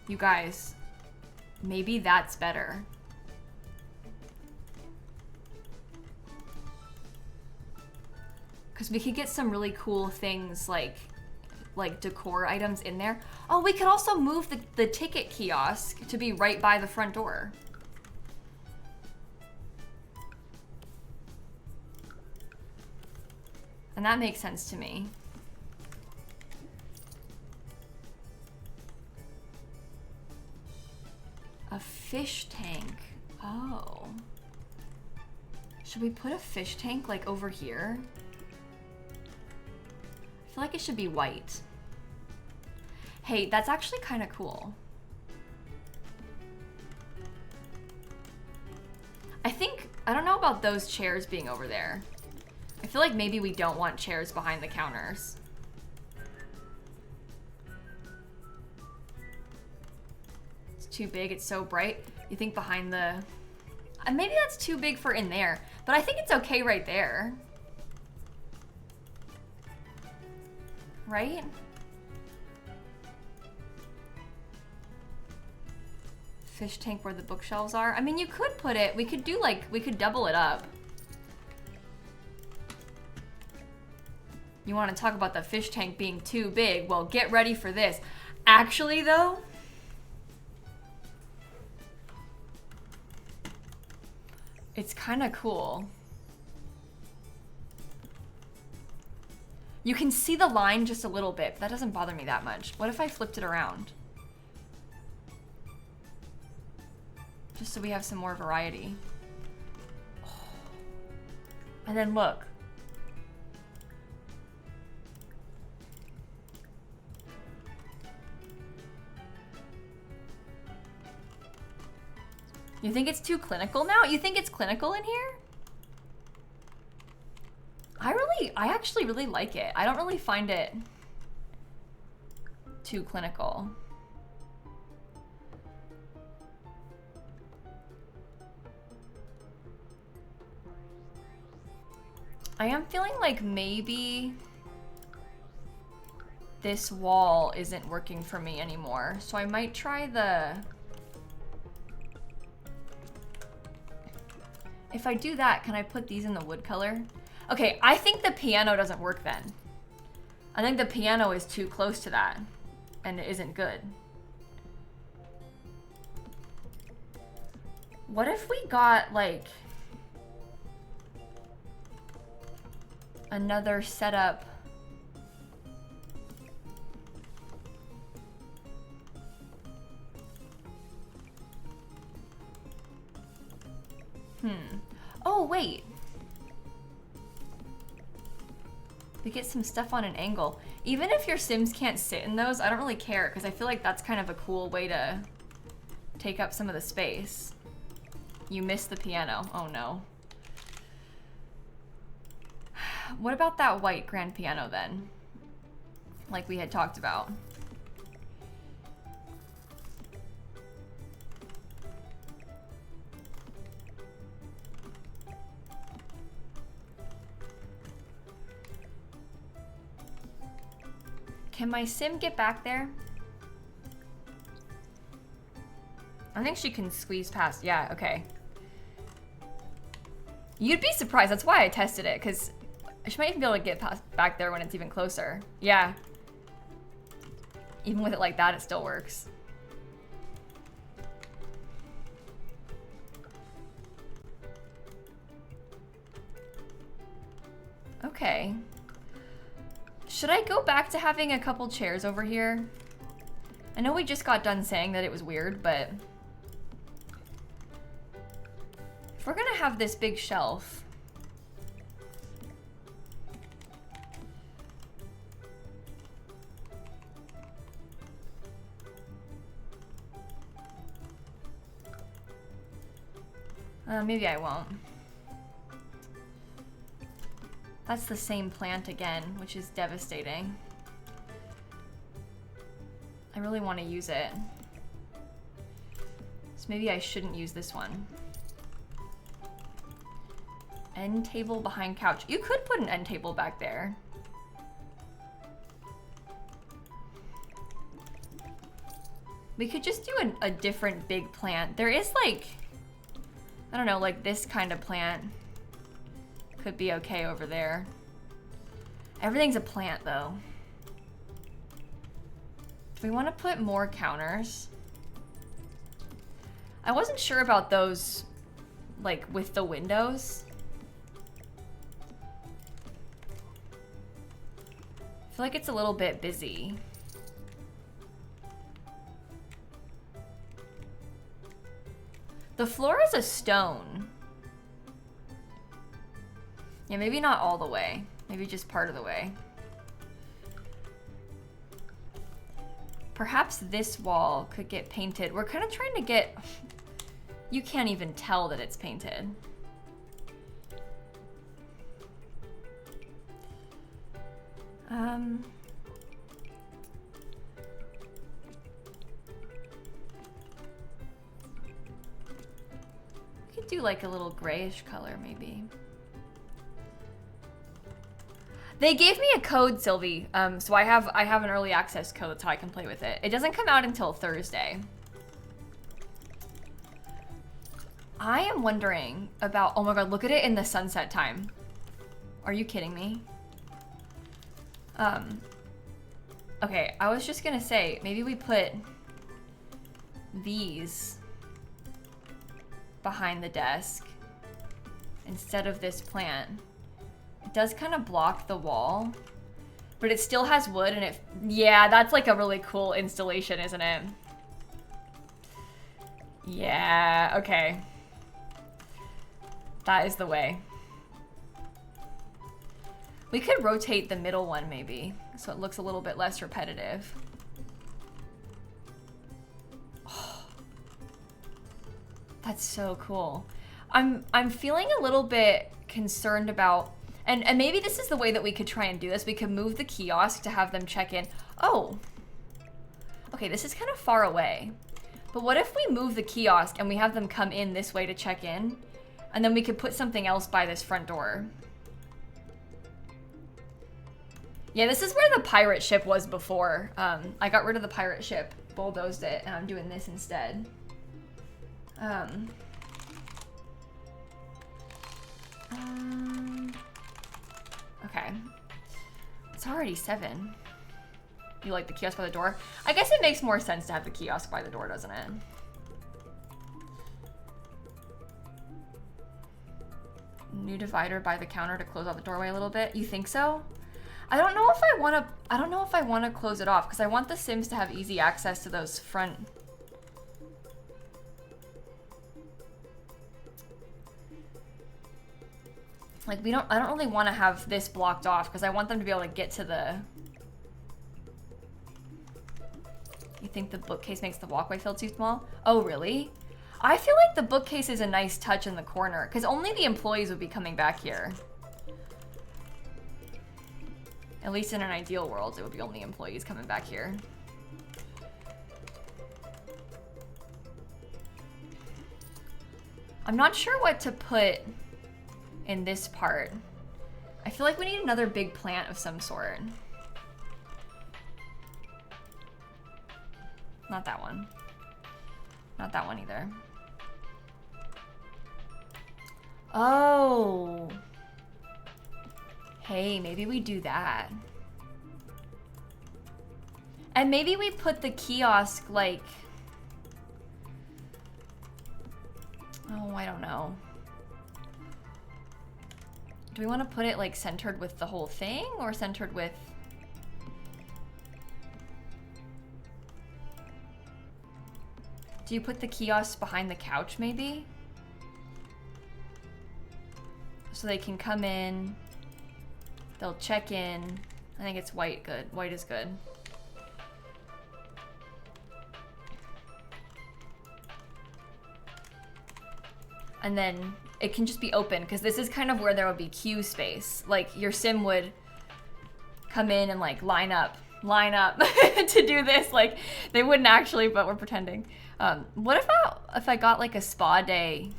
You guys, maybe that's better. Because we could get some really cool things like decor items in there. Oh, we could also move the ticket kiosk to be right by the front door. And that makes sense to me. A fish tank. Oh. Should we put a fish tank like over here? I feel like it should be white. Hey, that's actually kind of cool. I don't know about those chairs being over there. I feel like maybe we don't want chairs behind the counters. It's too big, it's so bright. You think behind the... maybe that's too big for in there, but I think it's okay right there. Right? Fish tank where the bookshelves are. I mean, you could put it, we could do like, we could double it up. You want to talk about the fish tank being too big? Well, get ready for this. Actually, though, it's kind of cool. You can see the line just a little bit, but that doesn't bother me that much. What if I flipped it around? Just so we have some more variety. Oh. And then look. You think it's too clinical now? You think it's clinical in here? I actually really like it. I don't really find it too clinical. I am feeling like maybe this wall isn't working for me anymore. So I might try the... If I do that, can I put these in the wood color? Okay, I think the piano doesn't work then. I think the piano is too close to that, and it isn't good. What if we got, like, another setup? Oh, wait. We get some stuff on an angle. Even if your Sims can't sit in those, I don't really care, because I feel like that's kind of a cool way to take up some of the space. You missed the piano. Oh, no. What about that white grand piano, then? Like we had talked about. Can my Sim get back there? I think she can squeeze past. Yeah, okay. You'd be surprised. That's why I tested it, because she might even be able to get past back there when it's even closer. Yeah. Even with it like that, it still works. Okay. Should I go back to having a couple chairs over here? I know we just got done saying that it was weird, but if we're gonna have this big shelf, maybe I won't. That's the same plant again, which is devastating. I really want to use it. So maybe I shouldn't use this one. End table behind couch. You could put an end table back there. We could just do a different big plant. There is like, I don't know, like this kind of plant could be okay over there. Everything's a plant though. Do we want to put more counters? I wasn't sure about those, like with the windows. I feel like it's a little bit busy. The floor is a stone. Yeah, maybe not all the way. Maybe just part of the way. Perhaps this wall could get painted. We're kind of trying to get... You can't even tell that it's painted. We could do like a little grayish color maybe. They gave me a code, Sylvie, so I have an early access code. That's how I can play with it. It doesn't come out until Thursday. I am wondering about, oh my god, look at it in the sunset time. Are you kidding me? Okay, I was just gonna say, maybe we put these behind the desk instead of this plant. It does kind of block the wall, but it still has wood and it, yeah, that's like a really cool installation, isn't it? Yeah, okay. That is the way. We could rotate the middle one maybe, so it looks a little bit less repetitive. Oh, that's so cool. I'm feeling a little bit concerned about, and maybe this is the way that we could try and do this. We could move the kiosk to have them check in. Oh, okay, this is kind of far away. But what if we move the kiosk and we have them come in this way to check in, and then we could put something else by this front door? Yeah, this is where the pirate ship was before. I got rid of the pirate ship, bulldozed it, and I'm doing this instead. Okay. It's already 7. You like the kiosk by the door? I guess it makes more sense to have the kiosk by the door, doesn't it? New divider by the counter to close out the doorway a little bit. You think so? I don't know if I want to close it off because I want the Sims to have easy access to those front. Like I don't really want to have this blocked off because I want them to be able to get to the. You think the bookcase makes the walkway feel too small? Oh, really? I feel like the bookcase is a nice touch in the corner because only the employees would be coming back here. At least in an ideal world, it would be only employees coming back here. I'm not sure what to put in this part. I feel like we need another big plant of some sort. Not that one. Not that one either. Oh. Hey, maybe we do that. And maybe we put the kiosk like... Oh, I don't know. Do we want to put it like centered with the whole thing or centered with... Do you put the kiosk behind the couch maybe? So they can come in, they'll check in. I think it's white good. White is good. And then it can just be open because this is kind of where there would be queue space. Like your sim would come in and like line up to do this. Like they wouldn't actually, but we're pretending. What if I got like a spa day?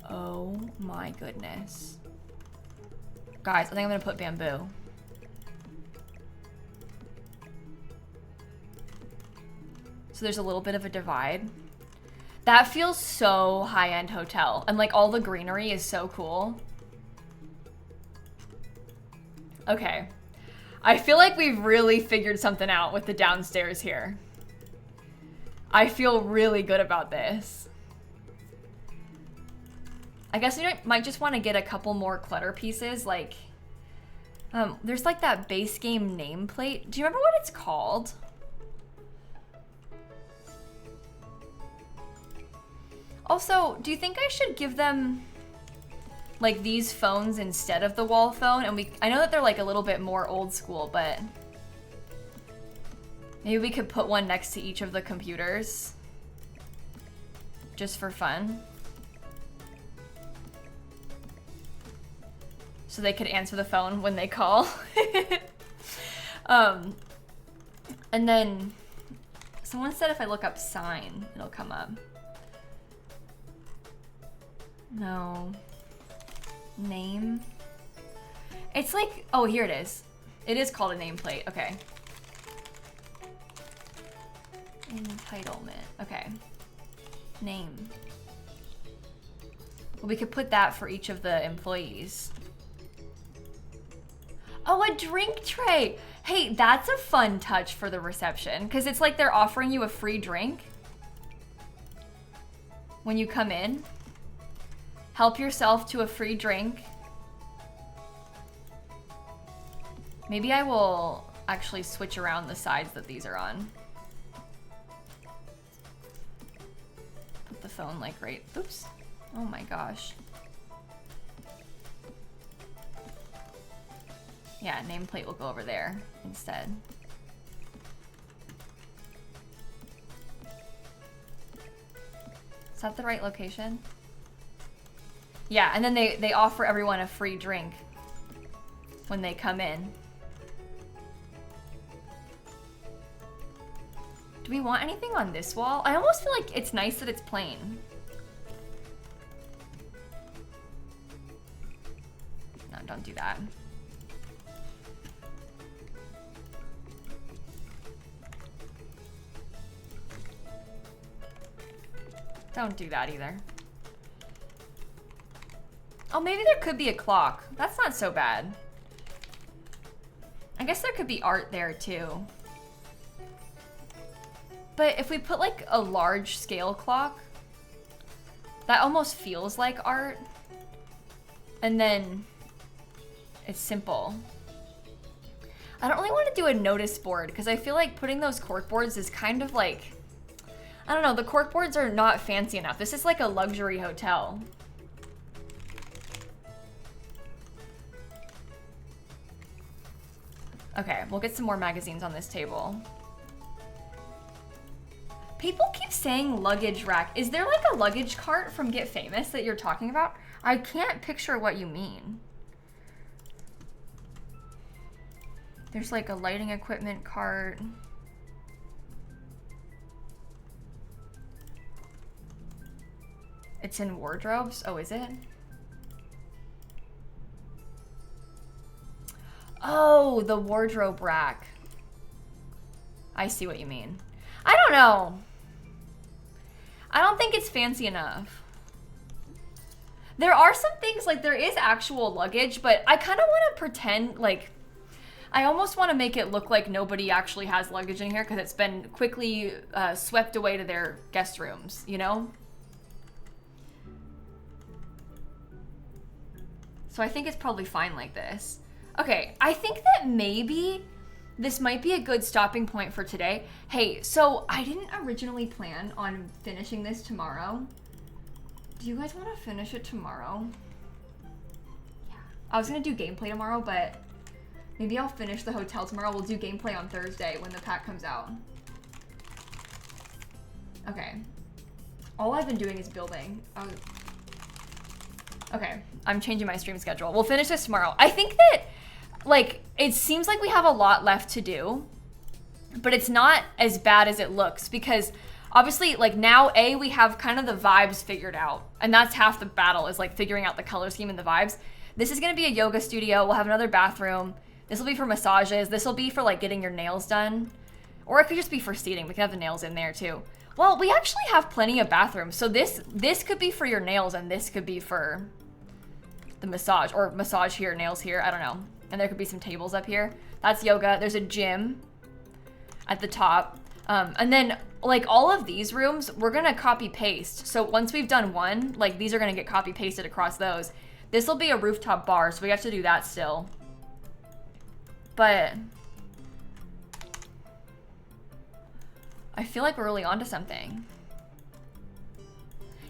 Oh my goodness. Guys, I think I'm gonna put bamboo. So there's a little bit of a divide. That feels so high-end hotel. And like all the greenery is so cool. Okay. I feel like we've really figured something out with the downstairs here. I feel really good about this. I guess we might just want to get a couple more clutter pieces. Like, there's like that base game nameplate. Do you remember what it's called? Also, do you think I should give them like these phones instead of the wall phone? And I know that they're like a little bit more old school, but maybe we could put one next to each of the computers just for fun. So they could answer the phone when they call. And then someone said if I look up sign, it'll come up. No. Name. It's like, oh, here it is. It is called a nameplate. Okay. Entitlement. Okay. Name. Well, we could put that for each of the employees. Oh, a drink tray. Hey, that's a fun touch for the reception because it's like they're offering you a free drink when you come in. Help yourself to a free drink. Maybe I will actually switch around the sides that these are on. Put the phone like right, oops. Oh my gosh. Yeah, nameplate will go over there instead. Is that the right location? Yeah, and then they offer everyone a free drink when they come in. Do we want anything on this wall? I almost feel like it's nice that it's plain. No, don't do that. Don't do that either. Oh, maybe there could be a clock. That's not so bad. I guess there could be art there too. But if we put like a large scale clock, that almost feels like art. And then it's simple. I don't really want to do a notice board because I feel like putting those cork boards is kind of like, I don't know, the cork boards are not fancy enough. This is like a luxury hotel. Okay, we'll get some more magazines on this table. People keep saying luggage rack. Is there like a luggage cart from Get Famous that you're talking about? I can't picture what you mean. There's like a lighting equipment cart. It's in wardrobes? Oh, is it? Oh, the wardrobe rack. I see what you mean. I don't know. I don't think it's fancy enough. There are some things, like there is actual luggage, but I kind of want to pretend like, I almost want to make it look like nobody actually has luggage in here because it's been quickly swept away to their guest rooms, you know? So I think it's probably fine like this. Okay, I think that maybe this might be a good stopping point for today. Hey, so I didn't originally plan on finishing this tomorrow. Do you guys want to finish it tomorrow? Yeah. I was going to do gameplay tomorrow, but maybe I'll finish the hotel tomorrow. We'll do gameplay on Thursday when the pack comes out. Okay. All I've been doing is building. Okay, I'm changing my stream schedule. We'll finish this tomorrow. I think that, like, it seems like we have a lot left to do, but it's not as bad as it looks because obviously, like, now, we have kind of the vibes figured out, and that's half the battle is, like, figuring out the color scheme and the vibes. This is going to be a yoga studio. We'll have another bathroom. This will be for massages. This will be for, like, getting your nails done. Or it could just be for seating. We can have the nails in there too. Well, we actually have plenty of bathrooms. So this could be for your nails and this could be for the massage, or massage here, nails here. I don't know. And there could be some tables up here. That's yoga. There's a gym at the top. And then like all of these rooms, we're gonna copy paste. So once we've done one, like these are gonna get copy pasted across those. This will be a rooftop bar, so we have to do that still. But I feel like we're really onto something.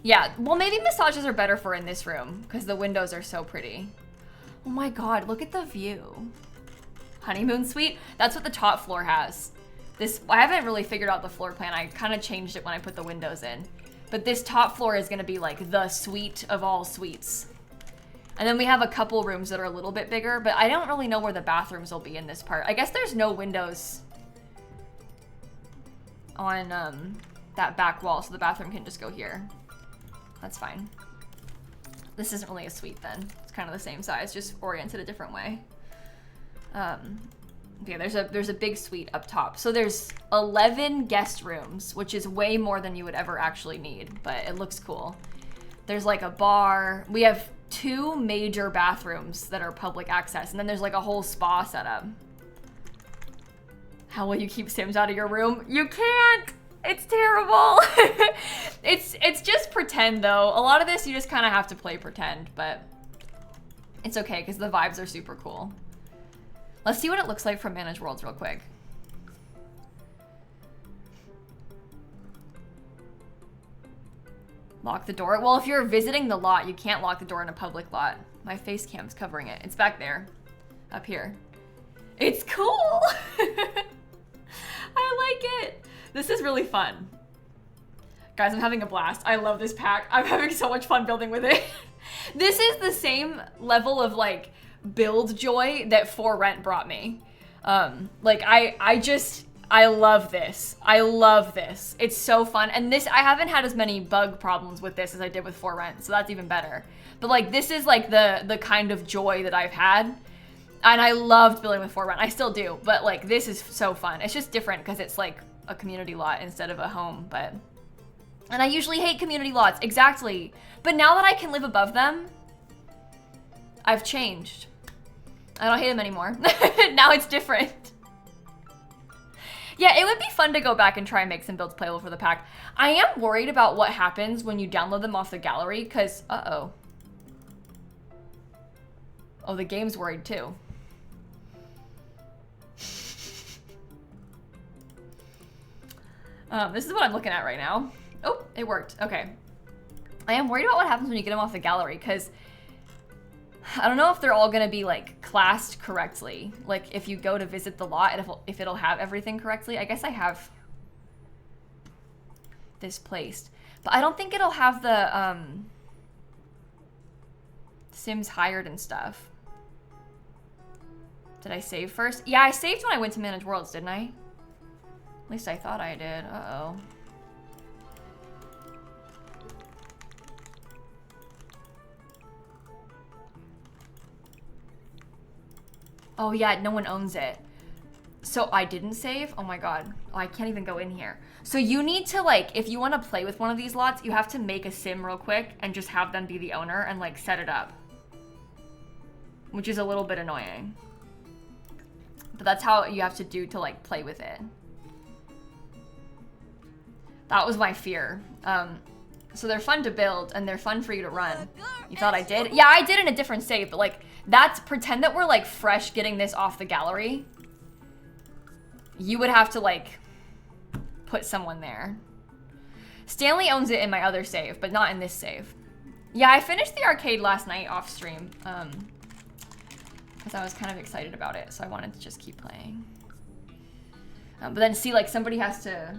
Yeah, well maybe massages are better for in this room because the windows are so pretty. Oh my God, look at the view. Honeymoon suite, that's what the top floor has. This, I haven't really figured out the floor plan. I kind of changed it when I put the windows in. But this top floor is gonna be like the suite of all suites. And then we have a couple rooms that are a little bit bigger, but I don't really know where the bathrooms will be in this part. I guess there's no windows on that back wall, so the bathroom can just go here. That's fine. This isn't really a suite then. It's kind of the same size, just oriented a different way. Okay, there's a big suite up top. So there's 11 guest rooms, which is way more than you would ever actually need, but it looks cool. There's like a bar. We have 2 major bathrooms that are public access, and then there's like a whole spa setup. How will you keep Sims out of your room? You can't! It's terrible! It's just pretend though. A lot of this you just kind of have to play pretend, but it's okay because the vibes are super cool. Let's see what it looks like from Manage Worlds real quick. Lock the door. Well, if you're visiting the lot, you can't lock the door in a public lot. My face cam's covering it. It's back there. Up here. It's cool! I like it. This is really fun. Guys, I'm having a blast. I love this pack. I'm having so much fun building with it. This is the same level of like build joy that For Rent brought me. Like I love this. I love this. It's so fun. And this, I haven't had as many bug problems with this as I did with For Rent, so that's even better. But like this is like the kind of joy that I've had. And I loved building with For Rent. I still do, but like this is so fun. It's just different because it's like a community lot instead of a home, but and I usually hate community lots, exactly. But now that I can live above them, I've changed. I don't hate them anymore. Now it's different. Yeah, it would be fun to go back and try and make some builds playable for the pack. I am worried about what happens when you download them off the gallery, because, uh-oh. Oh, the game's worried too. This is what I'm looking at right now. Oh, it worked. Okay. I am worried about what happens when you get them off the gallery, because I don't know if they're all going to be like classed correctly. Like if you go to visit the lot, if it'll have everything correctly. I guess I have this placed, but I don't think it'll have the Sims hired and stuff. Did I save first? Yeah, I saved when I went to Manage Worlds, didn't I? At least I thought I did. Uh-oh. Oh yeah, no one owns it. So I didn't save? Oh my God. Oh, I can't even go in here. So you need to like, if you want to play with one of these lots, you have to make a sim real quick and just have them be the owner and like set it up. Which is a little bit annoying. But that's how you have to do to like play with it. That was my fear. So they're fun to build and they're fun for you to run. You thought I did? Yeah, I did in a different save, but like that's, pretend that we're like fresh getting this off the gallery. You would have to like put someone there. Stanley owns it in my other save, but not in this save. Yeah, I finished the arcade last night off stream. Because I was kind of excited about it, so I wanted to just keep playing. But then see, like somebody has to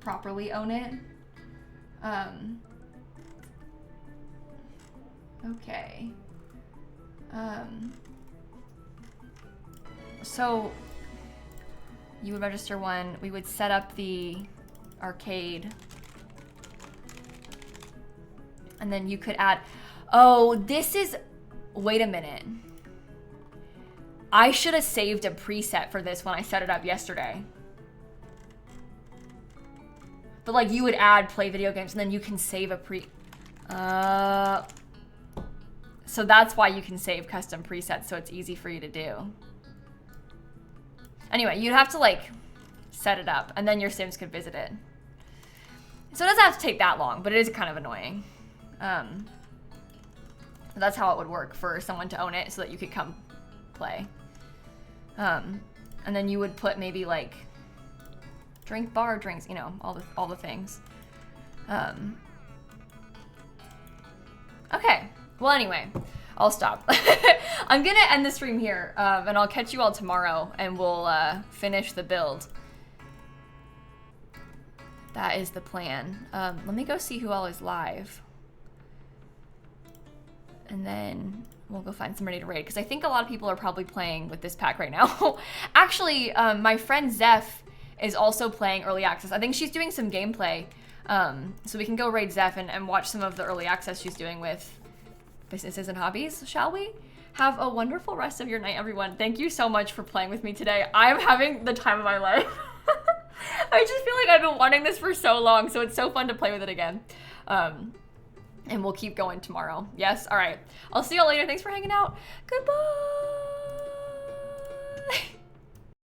properly own it. Okay. So you would register one, we would set up the arcade, and then you could add, oh, this is, wait a minute. I should have saved a preset for this when I set it up yesterday. But like you would add play video games and then you can save a so that's why you can save custom presets, so it's easy for you to do. Anyway, you'd have to like set it up and then your Sims could visit it. So it doesn't have to take that long, but it is kind of annoying. That's how it would work for someone to own it so that you could come play. And then you would put maybe like drink bar drinks, you know, all the things. Okay. Well, anyway, I'll stop. I'm gonna end the stream here, and I'll catch you all tomorrow, and we'll finish the build. That is the plan. Let me go see who all is live. And then we'll go find somebody to raid, because I think a lot of people are probably playing with this pack right now. Actually, my friend Zeph is also playing early access. I think she's doing some gameplay, so we can go raid Zeph and watch some of the early access she's doing with Businesses and Hobbies, shall we? Have a wonderful rest of your night, everyone. Thank you so much for playing with me today. I'm having the time of my life. I just feel like I've been wanting this for so long, so it's so fun to play with it again. And we'll keep going tomorrow. Yes? All right. I'll see y'all later. Thanks for hanging out. Goodbye.